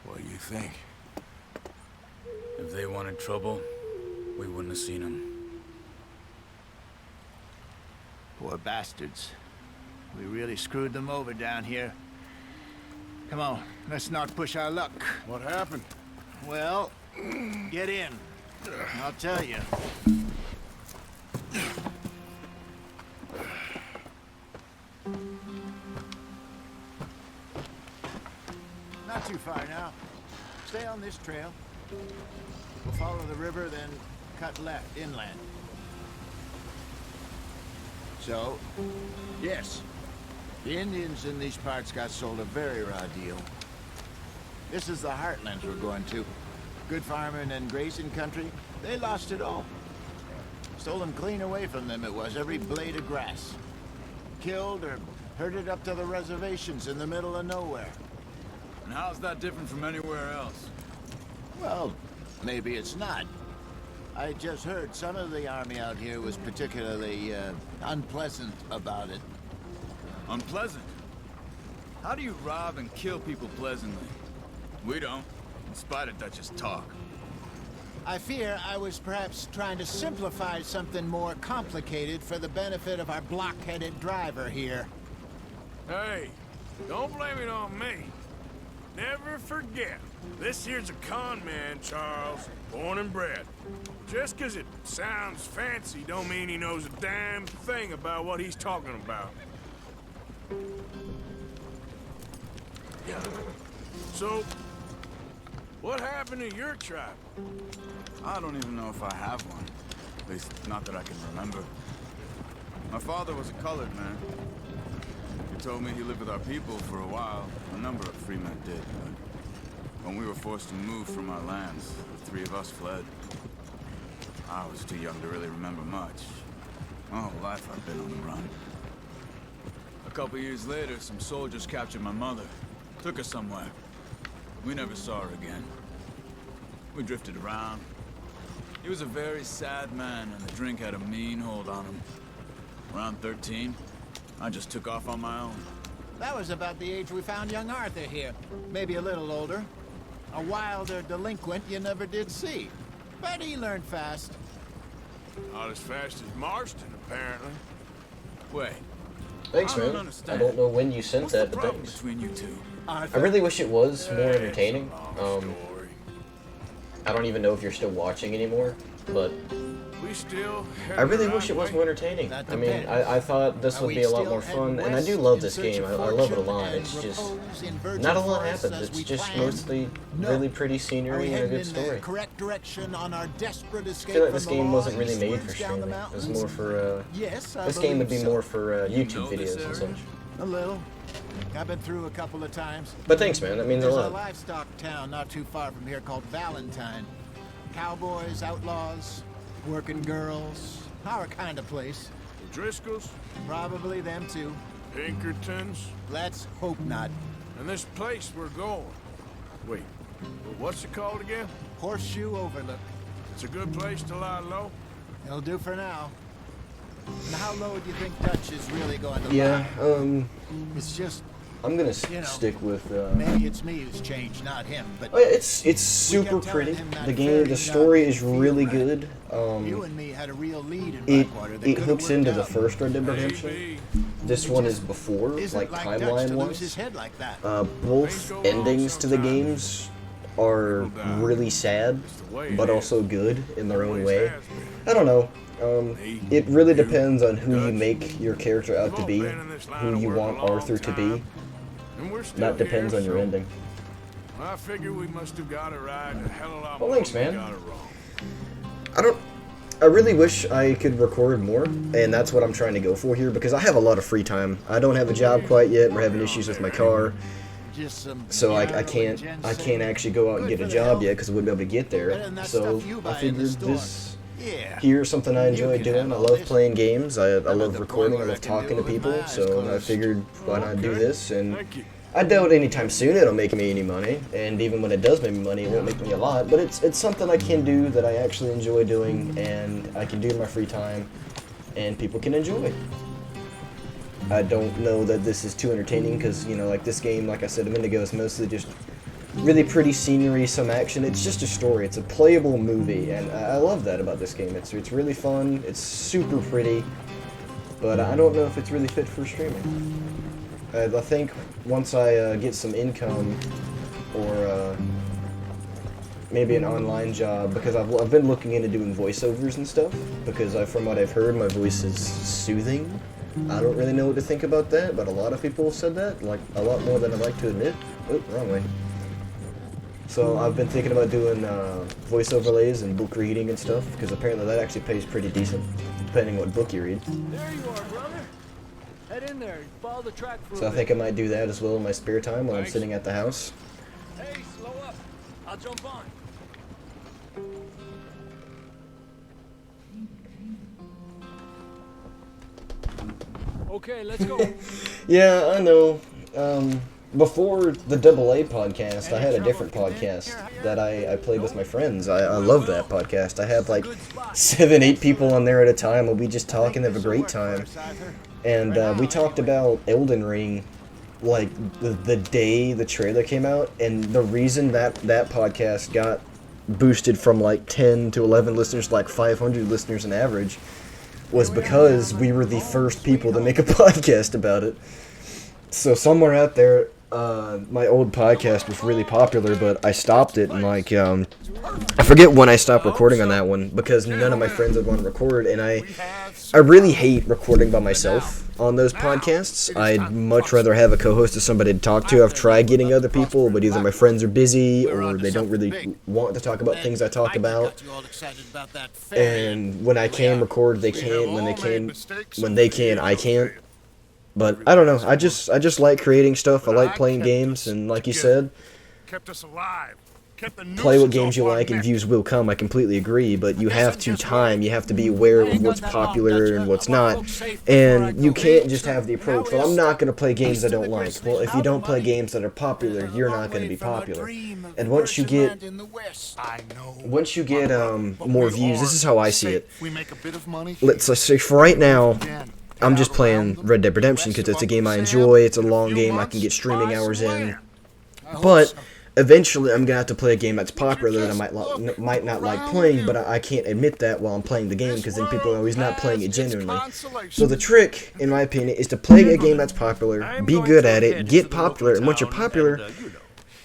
What do you think? If they wanted trouble, we wouldn't have seen them. Poor bastards. We really screwed them over down here. Come on, let's not push our luck. What happened? Well, get in. I'll tell you. Not too far now. Stay on this trail. We'll follow the river, then cut left, inland. So, yes, the Indians in these parts got sold a very raw deal. This is the heartlands we're going to. Good farming and grazing country, they lost it all. Stolen clean away from them it was, every blade of grass. Killed or herded up to the reservations in the middle of nowhere. And how's that different from anywhere else? Well, maybe it's not. I just heard some of the army out here was particularly, unpleasant about it. Unpleasant? How do you rob and kill people pleasantly? We don't, in spite of Dutch's talk. I fear I was perhaps trying to simplify something more complicated for the benefit of our blockheaded driver here. Hey, don't blame it on me. Never forget, this here's a con man, Charles, born and bred. Just 'cause it sounds fancy don't mean he knows a damn thing about what he's talking about. So, what happened to your tribe? I don't even know if I have one. At least, not that I can remember. My father was a colored man. He told me he lived with our people for a while. A number of free men did, but when we were forced to move from our lands, the three of us fled. I was too young to really remember much. My whole life I've been on the run. A couple years later, some soldiers captured my mother. Took her somewhere. We never saw her again. We drifted around. He was a very sad man, and the drink had a mean hold on him. Around 13, I just took off on my own. That was about the age we found young Arthur here. Maybe a little older. A wilder delinquent you never did see. But he learned fast. Not as fast as Marston, apparently. Wait. Thanks, man. I don't know when you sent that, but thanks. Between you two? I really wish it was more entertaining. I don't even know if you're still watching anymore. but We still I really wish it was more entertaining. I mean, I thought this would be a lot more fun, and I do love this game. I love it a lot. It's just not a lot happens. It's just mostly really pretty scenery and a good story. Correct direction on our desperate I escape feel like this from the game law wasn't really made for eastwards down the streaming. It was mountains. more for, Yes, I this game would be believe so. more for YouTube videos and such. A little. I've been through a couple of times. But thanks, man. That means a There's a lot. livestock town not too far from here called Valentine. Cowboys, outlaws, working girls, our kind of place. The Driscolls? Probably them too. Pinkertons? Let's hope not. And this place we're going. Wait, well, what's it called again? Horseshoe Overlook. It's a good place to lie low? It'll do for now. And how low do you think Dutch is really going to Yeah, lie? It's just, I'm gonna you know, stick with, maybe it's me who's changed, not him, but... Oh yeah, it's super pretty. The game, the story is really good. You and me had a real lead in It Blackwater that it could've hooks worked into the out. first Red Dead Redemption. This one is before, Isn't like like Dutch to timeline lose his wise. head like that. Both endings to the games are really sad, but also good in their own way. I don't know. It really depends on who you make your character out to be, who you want Arthur to be. That depends on your ending. I figure we must have got it right a hell of a lot Well, more thanks, than we man. got it wrong. I really wish I could record more, and that's what I'm trying to go for here, because I have a lot of free time. I don't have a job quite yet. We're having issues with my car, so I can't actually go out and get a job yet because I wouldn't be able to get there. So I figured this here's something I enjoy doing. I love playing games. I love recording. I love talking to people. So I figured why not do this? And I doubt anytime soon it'll make me any money. And even when it does make me money, it won't make me a lot. But it's something I can do that I actually enjoy doing, and I can do in my free time, and people can enjoy. I don't know that this is too entertaining because, you know, like this game, like I said a minute ago, is mostly just really pretty scenery, some action. It's just a story. It's a playable movie, and I love that about this game. It's really fun. It's super pretty, but I don't know if it's really fit for streaming. I think once I get some income or maybe an online job, because I've been looking into doing voiceovers and stuff, because from what I've heard, my voice is soothing. I don't really know what to think about that, but a lot of people have said that, like a lot more than I'd like to admit. Oh, wrong way. So I've been thinking about doing voice overlays and book reading and stuff, because apparently that actually pays pretty decent, depending what book you read. There you are, brother. Head in there. Follow the track for So I think I might do that as well in my spare time while I'm sitting at the house. Hey, slow up. I'll jump on. Okay, let's go. Yeah, I know. Before the AA podcast, I had a different podcast that I played with my friends. I love that podcast. I had like 7, 8 people on there at a time, and we just talk and have a great time. And we talked about Elden Ring like the day the trailer came out, and the reason that podcast got boosted from like 10 to 11 listeners to like 500 listeners on average was because we were the first people to make a podcast about it. So somewhere out there, my old podcast was really popular, but I stopped it, and like, I forget when I stopped recording on that one, because none of my friends would want to record, and I really hate recording by myself on those podcasts. I'd much rather have a co-host or somebody to talk to. I've tried getting other people, but either my friends are busy, or they don't really want to talk about things I talk about. And when I can record, they can't. When they can, I can't. But I don't know. I just like creating stuff. I like playing games, and like you said, Kept us alive. Kept the play what nooses games you off our like and necks. views will come. I completely agree, but you have to time. You have to be aware of what's popular and what's not, and you can't just have the approach, well, I'm not going to play games I don't like. Well, if you don't play games that are popular, you're not going to be popular. And once you get more views, this is how I see it. We make a bit of money. Let's say for right now, I'm just playing Red Dead Redemption because it's a game I enjoy. It's a long game. I can get streaming hours in. But eventually, I'm gonna have to play a game that's popular that I might not like playing, but I can't admit that while I'm playing the game, because then people are always not playing it genuinely. So the trick, in my opinion, is to play a game that's popular, be good at it, get popular, and once you're popular,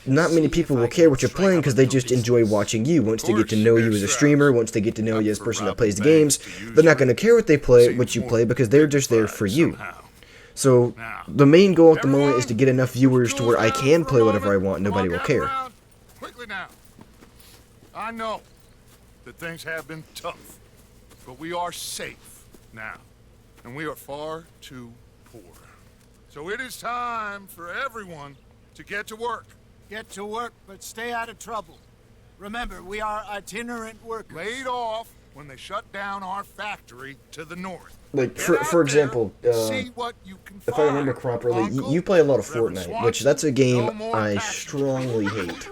not many people will care what you're playing because they just enjoy watching you. Once they get to know you as a streamer, once they get to know you as a person that plays the games, they're not going to care what you play because they're just there for you. So the main goal at the moment is to get enough viewers to where I can play whatever I want, nobody will care. Quickly now. I know that things have been tough, but we are safe now, and we are far too poor. So it is time for everyone to get to work. Get to work, but stay out of trouble. Remember, we are itinerant workers. Laid off when they shut down our factory to the north. Like, for example, if I remember properly, you play a lot of Fortnite, which that's a game I strongly hate.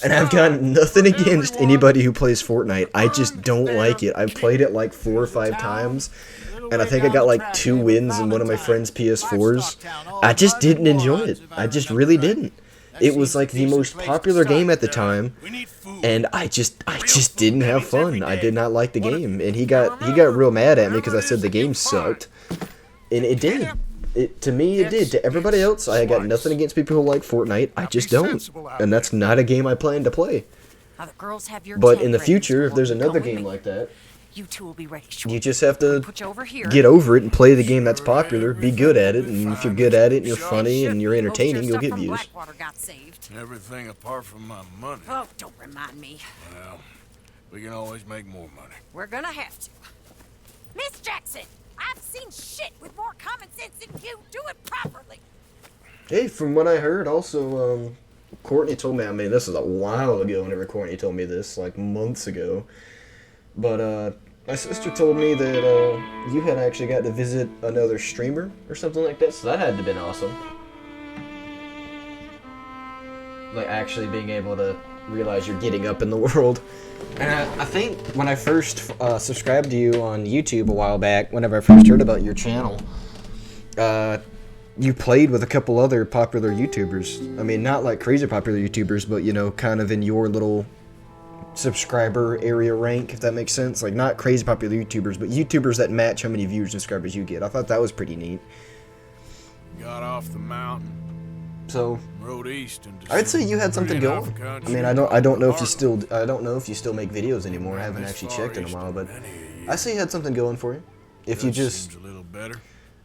And I've got nothing against anybody who plays Fortnite. I just don't like it. I've played it like 4 or 5 times, and I think I got like 2 wins in one of my friend's PS4s. I just didn't enjoy it. I just really didn't. It was like the most popular game at the time, and I just didn't have fun. I did not like the game, and he got real mad at me because I said the game sucked, and it did. To me, it did. To everybody else, I got nothing against people who like Fortnite. I just don't, and that's not a game I plan to play. But in the future, if there's another game like that, you two will be ready. You just have to get over it and play the game that's popular, be good at it, and if you're good at it and you're funny and you're entertaining, you'll get views. Everything apart from my money. Oh, don't remind me. Well, we can always make more money. We're gonna have to. Miss Jackson, I've seen shit with more common sense than you. Do it properly. Hey, from what I heard, also, Courtney told me, I mean, this is a while ago whenever Courtney told me this, like months ago, but, my sister told me that, you had actually got to visit another streamer or something like that, so that had to have been awesome. Like, actually being able to realize you're getting up in the world. And I think when I first subscribed to you on YouTube a while back, whenever I first heard about your channel, you played with a couple other popular YouTubers. I mean, not like crazy popular YouTubers, but, you know, kind of in your little subscriber area rank, if that makes sense. Like, not crazy popular YouTubers, but YouTubers that match how many viewers and subscribers you get. I thought that was pretty neat. Got off the mountain. So, rode east into I'd say you had something going. I mean, I don't know if you still make videos anymore. I haven't actually checked in a while, but I say you had something going for you. If you just, a little better.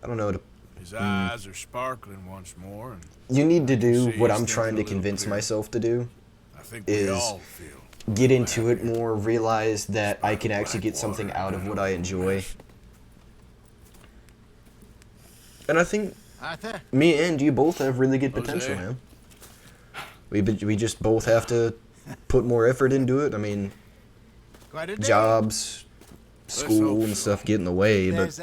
I don't know. His eyes are sparkling once more. And you need to do what I'm trying to convince myself to do. Is get into it more, realize that I can actually get something out of what I enjoy. And I think me and you both have really good potential, man. We just both have to put more effort into it. I mean, jobs, school and stuff get in the way, but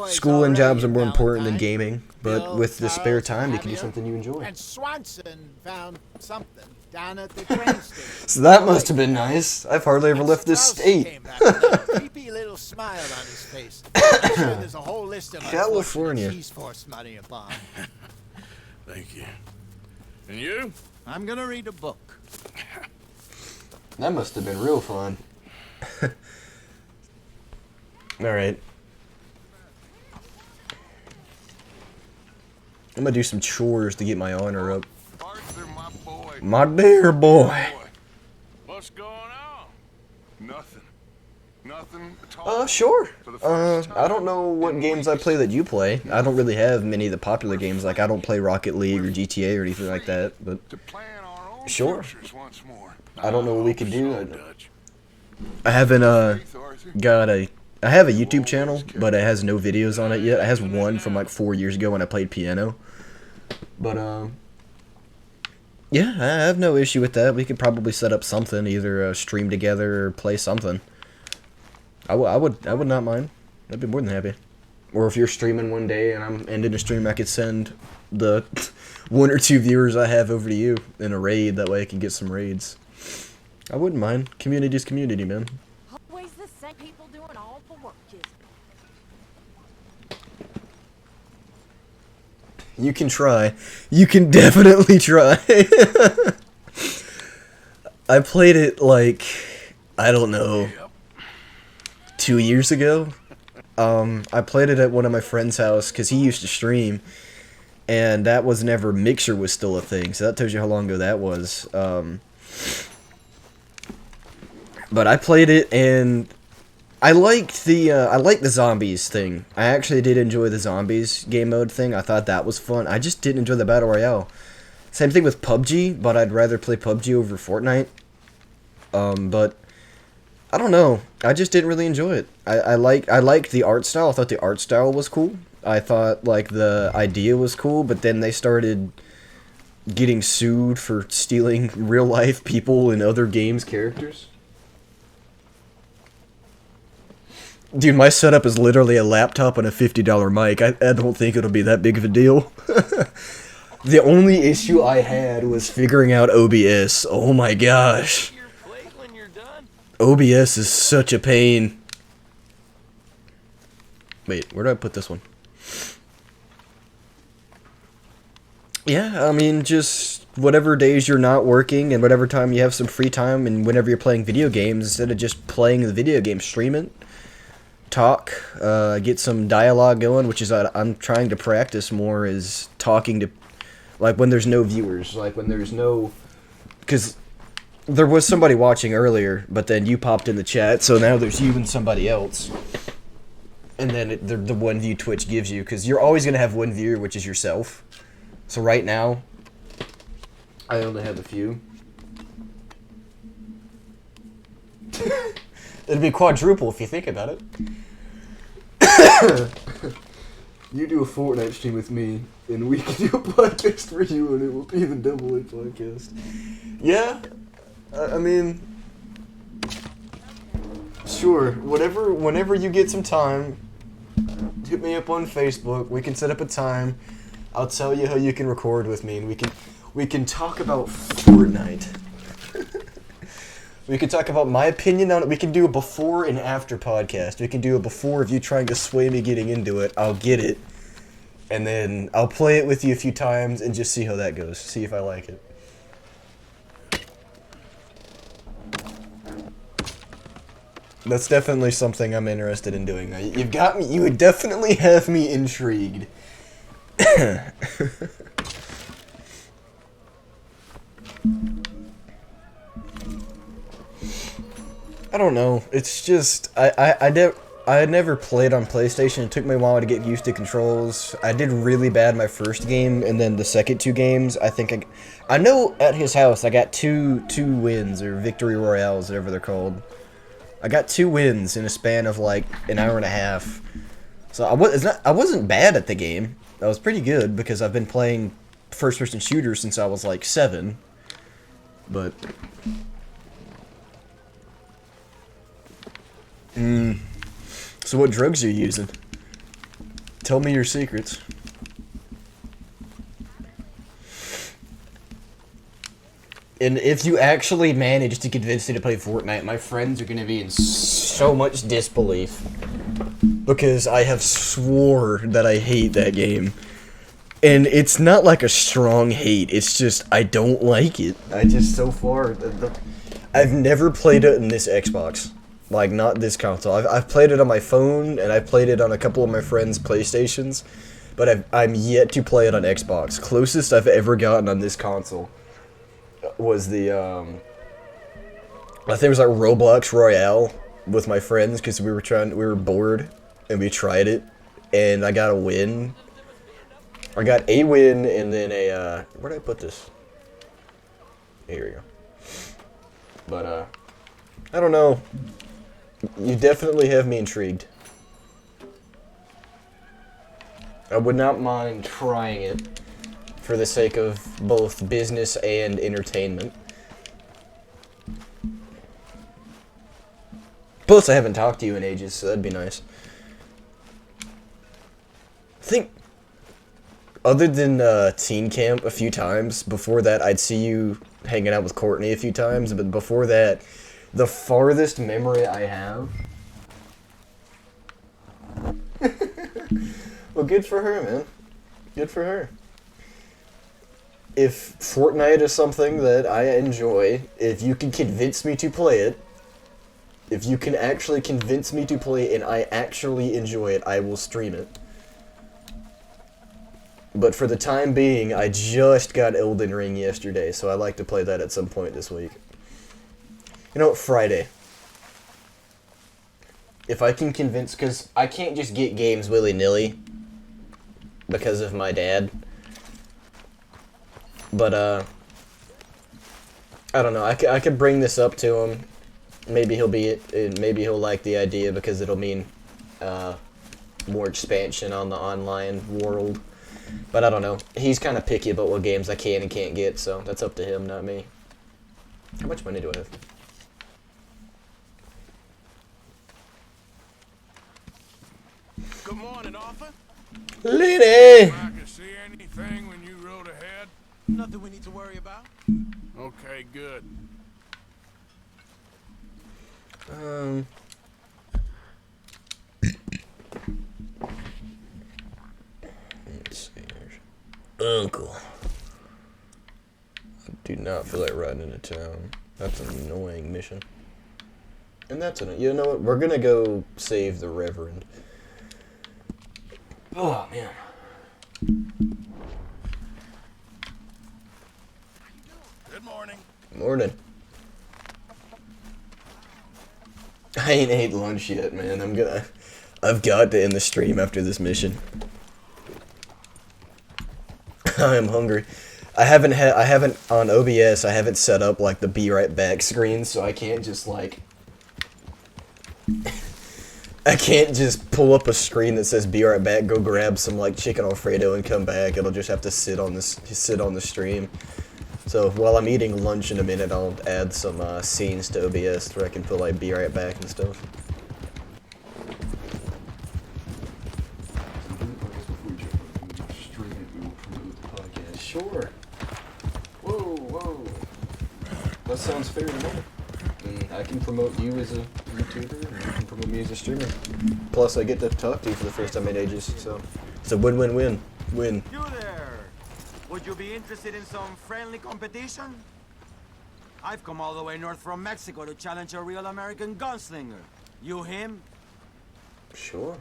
school and jobs are more important than gaming. But with the spare time, you can do something you enjoy. And Swanson found something down at the train station. So that must have been nice. I've hardly ever left this state. Creepy little smile on his face. I'm sure there's a whole list of California. He's forced money upon. Thank you. And you? I'm gonna read a book. That must have been real fun. Alright. I'm gonna do some chores to get my honor up. My dear boy. What's going on? Nothing. Nothing at all. Sure. I don't know what games I play that you play. I don't really have many of the popular games. Like, I don't play Rocket League or GTA or anything like that, but sure. I don't know what we could do. I haven't, I have a YouTube channel, but it has no videos on it yet. It has one from like 4 years ago when I played piano. But, yeah, I have no issue with that. We could probably set up something, either stream together or play something. I would not mind. I'd be more than happy. Or if you're streaming one day and I'm ending a stream, I could send the 1 or 2 viewers I have over to you in a raid. That way I can get some raids. I wouldn't mind. Community's community, man. Always the same people doing all the work, kid. You can try. You can definitely try. I played it like, I don't know, 2 years ago. I played it at one of my friend's house because he used to stream. and that was never Mixer was still a thing, so that tells you how long ago that was. But I played it, and I liked the zombies thing. I actually did enjoy the zombies game mode thing. I thought that was fun. I just didn't enjoy the Battle Royale. Same thing with PUBG, but I'd rather play PUBG over Fortnite. But I don't know. I just didn't really enjoy it. I liked the art style. I thought the art style was cool. I thought like the idea was cool, but then they started getting sued for stealing real life people in other games' characters. Dude, my setup is literally a laptop and a $50 mic. I don't think it'll be that big of a deal. The only issue I had was figuring out OBS. Oh my gosh. OBS is such a pain. Wait, where do I put this one? Yeah, I mean, just whatever days you're not working and whatever time you have some free time and whenever you're playing video games, instead of just playing the video game, stream it. Talk, get some dialogue going, which is I'm trying to practice more, is talking to, like, when there's no viewers, like, when there's no, because there was somebody watching earlier, but then you popped in the chat, so now there's you and somebody else, and then the one view Twitch gives you, because you're always going to have one viewer, which is yourself. So right now, I only have a few. It'd be quadruple if you think about it. You do a Fortnite stream with me, and we can do a podcast for you, and it will be the double A podcast. Yeah, I mean, sure. Whenever you get some time, hit me up on Facebook. We can set up a time. I'll tell you how you can record with me, and we can talk about Fortnite. We can talk about my opinion on it. We can do a before and after podcast. We can do a before of you trying to sway me getting into it. I'll get it. And then I'll play it with you a few times and just see how that goes. See if I like it. That's definitely something I'm interested in doing. You've got me. You would definitely have me intrigued. I don't know. It's just I had never played on PlayStation. It took me a while to get used to controls. I did really bad my first game, and then the second two games, I think I know at his house I got two wins, or victory royales, whatever they're called. I got 2 wins in a span of like an hour and a half. So I wasn't bad at the game. I was pretty good because I've been playing first-person shooters since I was like 7. But so what drugs are you using? Tell me your secrets. And if you actually manage to convince me to play Fortnite, my friends are going to be in so much disbelief. Because I have swore that I hate that game. And it's not like a strong hate, it's just, I don't like it. I just, so far, I've never played it in this Xbox. Like, not this console. I've played it on my phone, and I've played it on a couple of my friends' PlayStations. But I'm yet to play it on Xbox. Closest I've ever gotten on this console was the, I think it was like Roblox Royale with my friends, because we were bored, and we tried it, and I got a win. I got a win, and then a, where did I put this? Here we go. But, I don't know. You definitely have me intrigued. I would not mind trying it for the sake of both business and entertainment. Plus, I haven't talked to you in ages, so that'd be nice. I think, other than teen camp a few times, before that I'd see you hanging out with Courtney a few times, but before that, the farthest memory I have... Well, good for her, man. Good for her. If Fortnite is something that I enjoy, if you can convince me to play it, if you can actually convince me to play it and I actually enjoy it, I will stream it. But for the time being, I just got Elden Ring yesterday, so I'd like to play that at some point this week. You know what, Friday. If I can convince, because I can't just get games willy-nilly because of my dad. But, I don't know, I could bring this up to him. Maybe maybe he'll like the idea because it'll mean, more expansion on the online world. But I don't know. He's kind of picky about what games I can and can't get, so that's up to him, not me. How much money do I have? Good morning, Arthur. Lady! I could see anything when you rode ahead? Nothing we need to worry about. Okay, good. Let's see here. Uncle. I do not feel like riding into town. That's an annoying mission. And that's an... You know what? We're gonna go save the Reverend. Oh, man. Good morning. Morning. I ain't ate lunch yet, man. I've got to end the stream after this mission. I am hungry. I haven't on OBS, I haven't set up like the be right back screen, so I can't just like I can't just pull up a screen that says be right back, go grab some like chicken Alfredo and come back. It'll just have to sit on the stream. So while I'm eating lunch in a minute, I'll add some scenes to OBS where I can put like be right back and stuff. Sure. Whoa. That sounds fair to me. And I can promote you as a YouTuber, and you can promote me as a streamer. Plus, I get to talk to you for the first time in ages, so it's a win-win-win. Win. You there! Would you be interested in some friendly competition? I've come all the way north from Mexico to challenge a real American gunslinger. You him? Sure.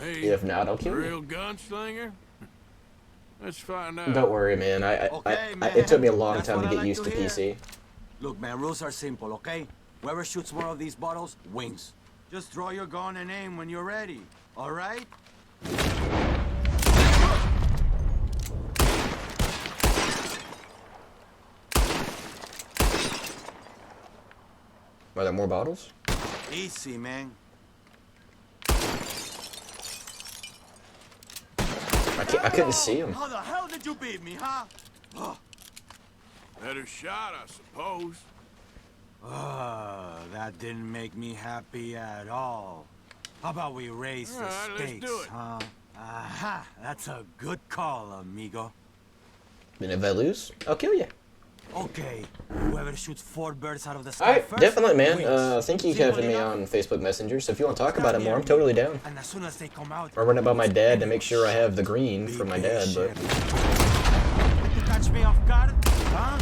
Hey, If not, I'll kill you. real gunslinger? Let's find out. Don't worry, man. It took me a long time to get used to PC. Look, man, rules are simple, okay? Whoever shoots more of these bottles wins. Just draw your gun and aim when you're ready, all right? Are there more bottles? Easy, man. I couldn't see him. How the hell did you beat me, huh? Better shot, I suppose. That didn't make me happy at all. How about we raise the All right, let's stakes, do it. huh? Aha, that's a good call, amigo. And if I lose, I'll kill you. Okay, whoever shoots 4 birds out of the sky Alright, first definitely, man. wins. I think you have me on Facebook Messenger, so if you want to talk about it more, I'm totally down. And as soon as they come out, I run it by my dad to make sure I have the green for my dad, but... Did you catch me off guard? Huh?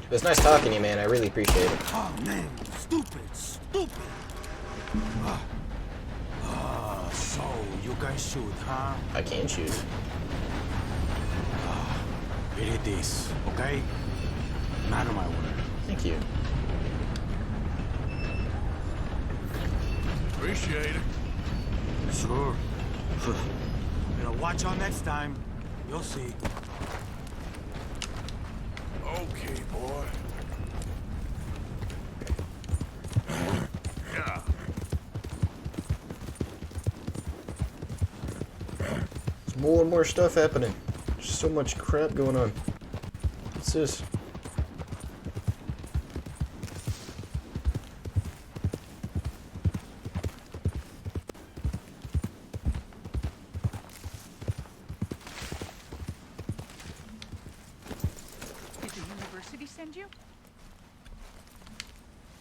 It was nice talking to you, man. I really appreciate it. Oh, man. Stupid. So you can shoot, huh? I can shoot. Here it is, okay? Man of my word. Thank you. Appreciate it. Sure. Better watch out next time. You'll see. Okay, boy. Yeah. There's more and more stuff happening. There's so much crap going on. What's this? Did the university send you?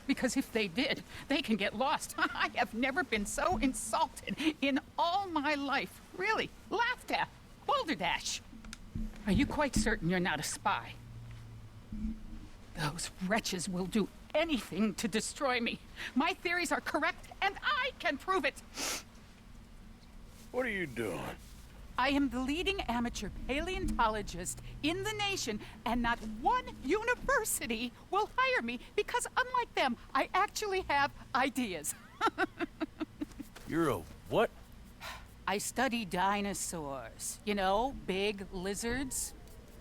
Because if they did, they can get lost. I have never been so insulted in all my life. Really, laughed at. Balderdash. Are you quite certain you're not a spy? Those wretches will do anything to destroy me. My theories are correct, and I can prove it. What are you doing? I am the leading amateur paleontologist in the nation, and not one university will hire me because, unlike them, I actually have ideas. You're a what? I study dinosaurs. You know, big lizards.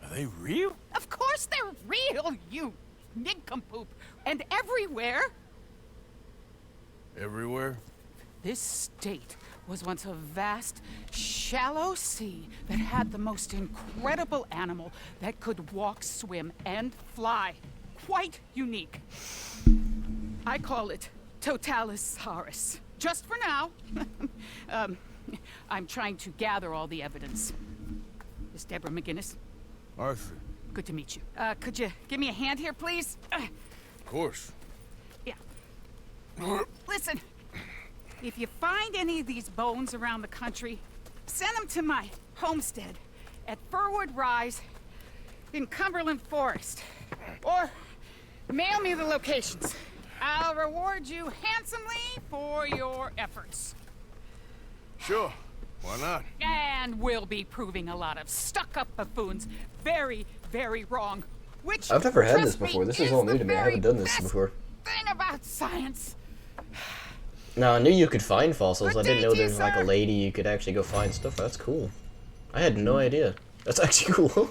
Are they real? Of course they're real, you nincompoop. And everywhere. Everywhere? This state was once a vast, shallow sea that had the most incredible animal that could walk, swim, and fly. Quite unique. I call it Totalisaurus. Just for now. I'm trying to gather all the evidence. Miss Deborah McGinnis. Arthur. Good to meet you. Could you give me a hand here, please? Of course. Yeah. Listen. If you find any of these bones around the country, send them to my homestead at Furwood Rise in Cumberland Forest. Or mail me the locations. I'll reward you handsomely for your efforts. Sure. Why not? And we'll be proving a lot of stuck-up buffoons very, very wrong. Which, I've never had this trust me, before. This is all new to me. I haven't done this before. Thing about science. Now, I knew you could find fossils. I didn't know Good day to there's you, like a sir. lady you could actually go find stuff. That's cool. I had no idea. That's actually cool.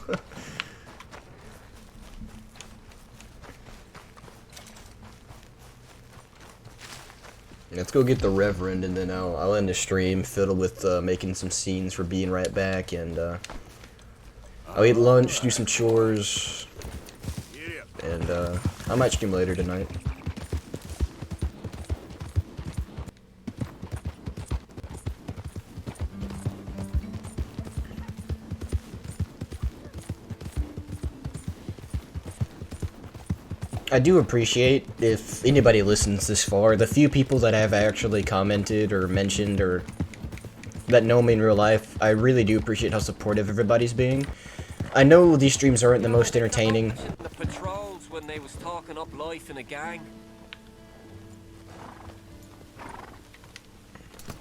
Let's go get the Reverend, and then I'll end the stream, fiddle with making some scenes for being right back, and I'll eat lunch, do some chores, and I might stream later tonight. I do appreciate if anybody listens this far. The few people that have actually commented or mentioned or that know me in real life, I really do appreciate how supportive everybody's being. I know these streams aren't the most entertaining. The patrols when they was talking up life in a gang.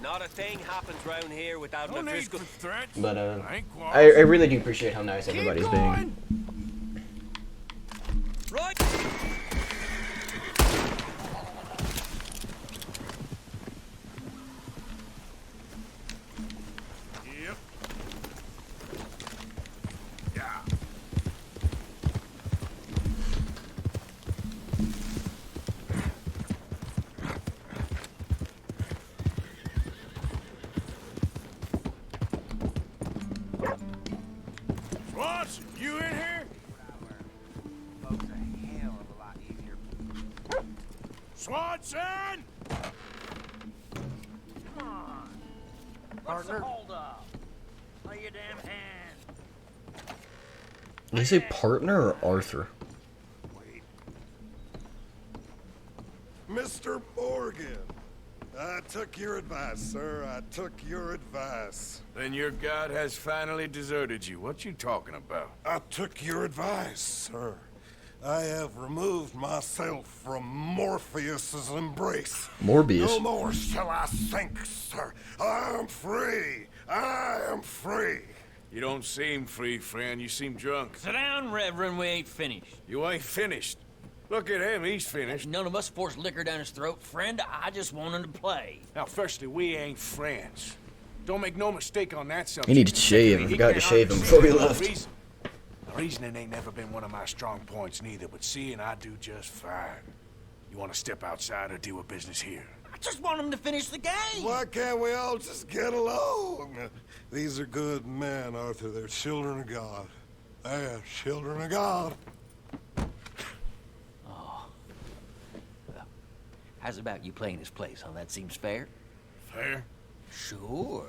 Not a thing happens round here without an O'Driscoll. But I really do appreciate how nice everybody's being. Right. Yep. Yeah. Swanson, you in here? Swanson! Come on. What's the hold up? Lay your damn hand. Did you say partner or Arthur? Mr. Morgan, I took your advice, sir. I took your advice. Then your god has finally deserted you. What you talking about? I took your advice, sir. I have removed myself from Morpheus's embrace. Morbius. No more shall I sink, sir. I am free. I am free. You don't seem free, friend. You seem drunk. Sit down, Reverend. We ain't finished. You ain't finished. Look at him. He's finished. None of us forced liquor down his throat. Friend, I just want him to play. Now, firstly, we ain't friends. Don't make no mistake on that subject. He needs to shave. I forgot to shave him before he left. Reasoning ain't never been one of my strong points neither, but seeing I do just fine. You want to step outside or deal with business here? I just want him to finish the game. Why can't we all just get along? These are good men, Arthur. They're children of God. They're children of God. Oh. Well, how's about you playing his place, huh? That seems fair? Fair? Sure.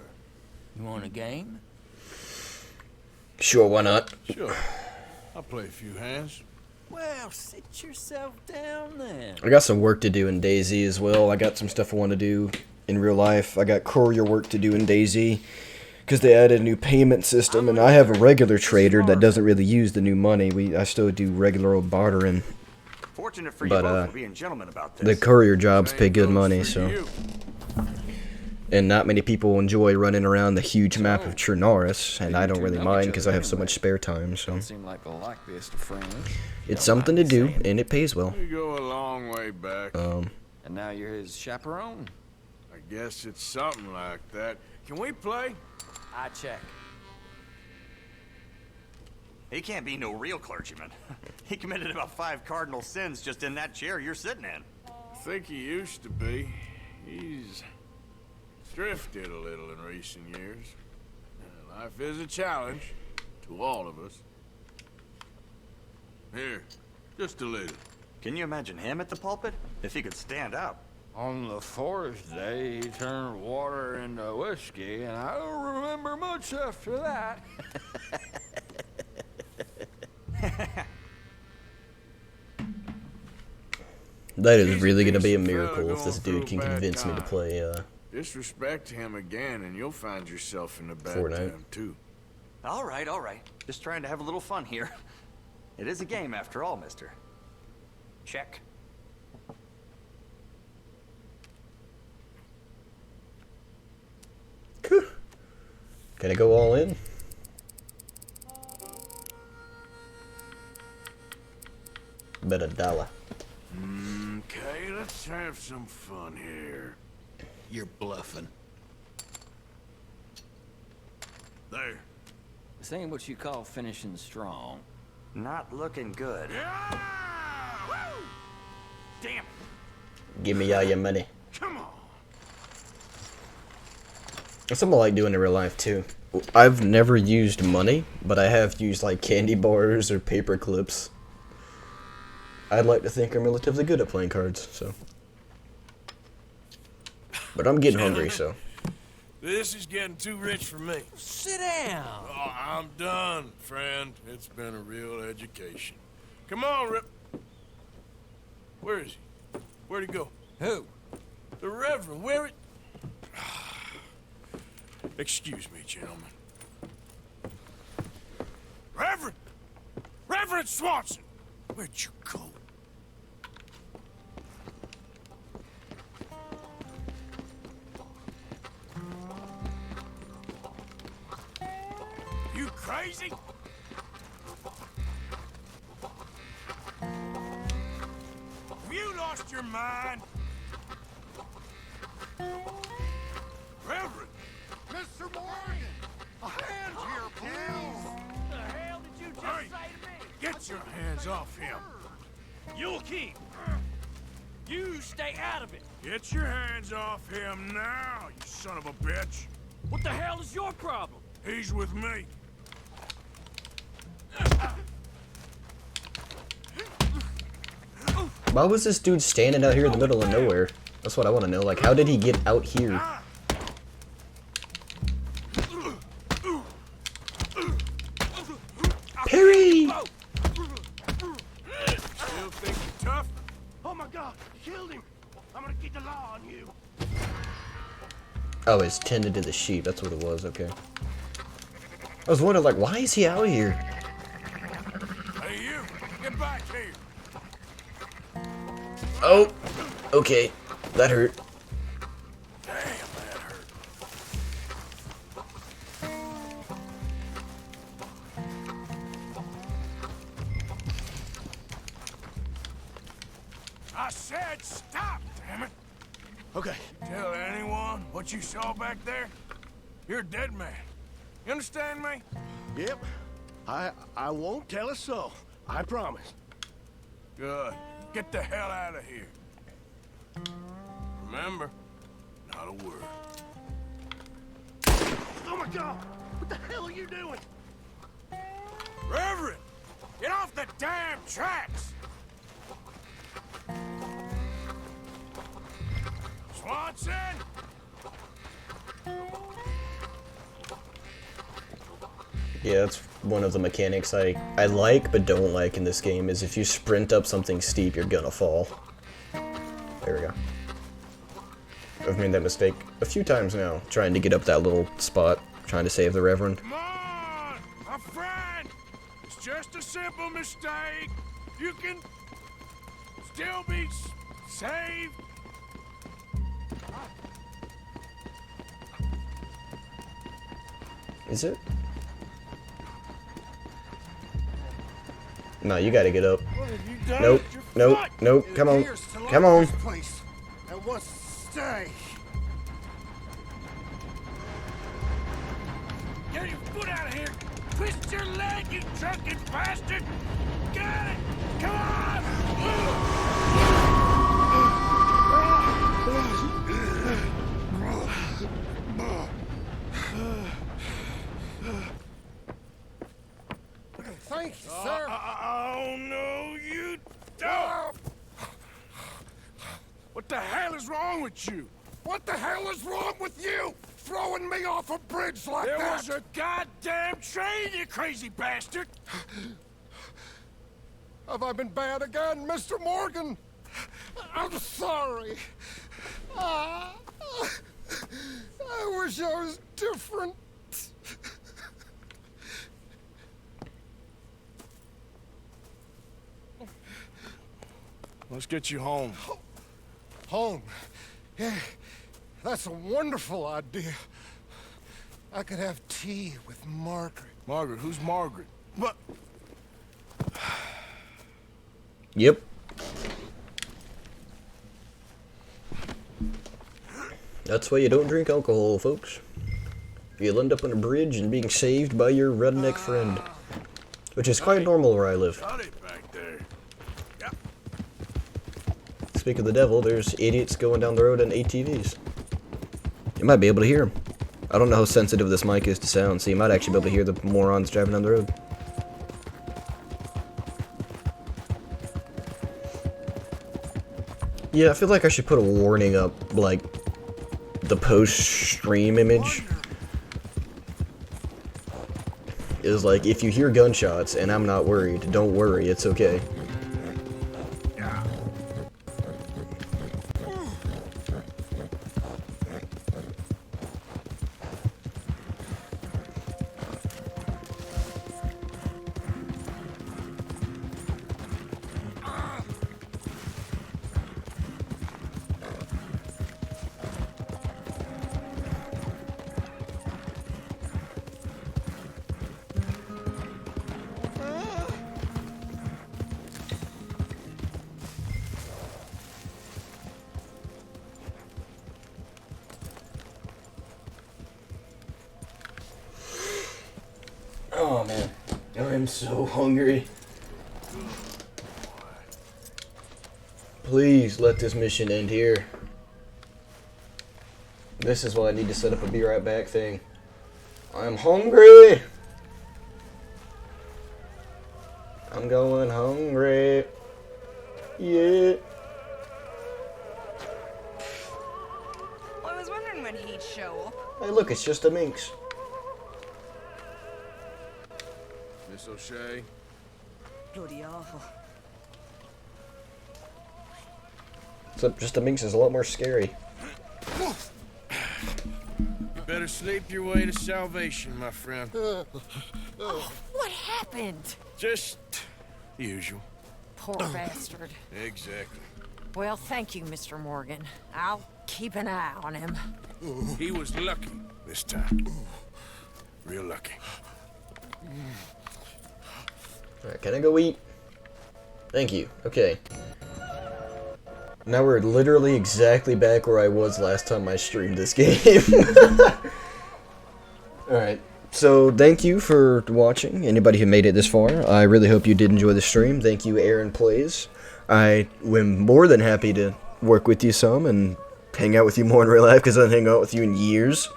You want a game? Sure, why not? Sure. I'll play a few hands. Well, sit yourself down then. I got some work to do in DayZ as well. I got some stuff I want to do in real life. I got courier work to do in DayZ because they added a new payment system, and I have a regular trader that doesn't really use the new money. I still do regular old bartering. Fortunate for you But both for being gentlemen about this. the courier jobs pay good money, so. And not many people enjoy running around the huge map of Chernarus, and I don't really mind because I have so much spare time, so. Seem like the likeliest of friends. It's something to do, and it pays well. We go a long way back. And now you're his chaperone. I guess it's something like that. Can we play? I check. He can't be no real clergyman. He committed about 5 cardinal sins just in that chair you're sitting in. I think he used to be. He's drifted a little in recent years. Life is a challenge to all of us. Here, just a little. Can you imagine him at the pulpit? If he could stand up. On the 4th day, he turned water into whiskey, and I don't remember much after that. That is really gonna be a miracle if this dude can convince me to play, Disrespect him again, and you'll find yourself in a bad Fortnite. Um, time, too. All right, all right. Just trying to have a little fun here. It is a game after all, mister. Check. Gonna go all in? Bet $1. Okay, let's have some fun here. You're bluffing. There. This ain't what you call finishing strong. Not looking good. Damn. Give me all your money. Come on. That's something I like doing in real life too. I've never used money, but I have used like candy bars or paper clips. I'd like to think I'm relatively good at playing cards, so. But I'm getting hungry, so. This is getting too rich for me. Sit down. Oh, I'm done, friend. It's been a real education. Come on, Rip. Where is he? Where'd he go? Who? The Reverend. Where it? Excuse me, gentlemen. Reverend! Reverend Swanson! Where'd you go? You crazy? Have you lost your mind? Reverend! Mr. Morgan! A hand here, please! What the hell did you just Hey, say to me? get your hands off him! You'll keep. You stay out of it. Get your hands off him now, you son of a bitch! What the hell is your problem? He's with me. Why was this dude standing out here in the middle of nowhere? That's what I want to know. Like, how did he get out here? Perry! Still think you're tough? Oh my God! You killed him! I'm gonna get the law on you. Oh, it's tended to the sheep. That's what it was. Okay. I was wondering, like, why is he out here? Hey, you! Get back here! Oh, okay. That hurt. Damn, that hurt. I said stop, damn it! Okay. Tell anyone what you saw back there? You're a dead man. You understand me? Yep. I won't tell a soul. I promise. Good. Get the hell out of here. Remember, not a word. Oh my God! What the hell are you doing? Reverend! Get off the damn tracks! Swanson! Yeah, that's one of the mechanics I like but don't like in this game, is if you sprint up something steep, you're gonna fall. There we go. I've made that mistake a few times now, trying to get up that little spot, trying to save the Reverend. Come on! My friend! It's just a simple mistake. You can... still be saved? Is it? No, you gotta get up. Nope, nope, nope, come on. Come on. And what's stay? Get your foot out of here! Twist your leg, you drunken bastard! Got it! Come on! Thank you, sir. Oh, no, you don't! What the hell is wrong with you? What the hell is wrong with you? Throwing me off a bridge like There that? was a goddamn train, you crazy bastard! Have I been bad again, Mr. Morgan? I'm sorry. I wish I was different. Let's get you home. Home? Yeah, that's a wonderful idea. I could have tea with Margaret. Margaret? Who's Margaret? But... Yep. That's why you don't drink alcohol, folks. You'll end up on a bridge and being saved by your redneck friend. Which is quite normal where I live. Back there. Speak of the devil, there's idiots going down the road in ATVs. You might be able to hear them. I don't know how sensitive this mic is to sound, so you might actually be able to hear the morons driving down the road. Yeah, I feel like I should put a warning up, like, the post-stream image. Is like, if you hear gunshots and I'm not worried, don't worry, it's okay. Oh man, I'm so hungry. Please let this mission end here. This is why I need to set up a be right back thing. I'm hungry! I'm going hungry. Yeah. I was wondering when he'd show up. Hey look, it's just a minx. Miss O'Shea? Bloody awful. Except just a minx is a lot more scary. You better sleep your way to salvation, my friend. Oh, what happened? Just the usual. Poor bastard. Exactly. Well, thank you, Mr. Morgan. I'll keep an eye on him. He was lucky this time. Real lucky. Alright, can I go eat? Thank you. Okay. Now we're literally exactly back where I was last time I streamed this game. Alright, so thank you for watching, anybody who made it this far. I really hope you did enjoy the stream. Thank you, Aaron Plays. I am more than happy to work with you some and hang out with you more in real life, because I haven't hung out with you in years.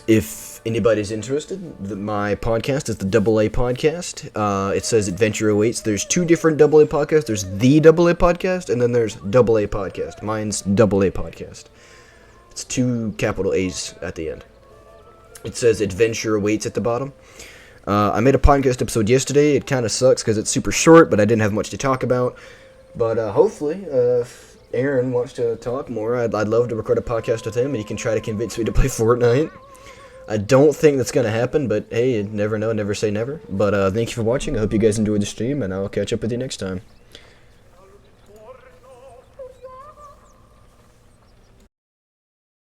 If anybody's interested, my podcast is the AA Podcast. It says Adventure Awaits. There's two different AA podcasts. There's the AA Podcast, and then there's AA Podcast. Mine's AA Podcast. It's two capital A's at the end. It says Adventure Awaits at the bottom. I made a podcast episode yesterday. It kind of sucks because it's super short, but I didn't have much to talk about. But hopefully, if Aaron wants to talk more, I'd love to record a podcast with him, and he can try to convince me to play Fortnite. I don't think that's going to happen, but hey, you never know, never say never. But thank you for watching. I hope you guys enjoyed the stream, and I'll catch up with you next time.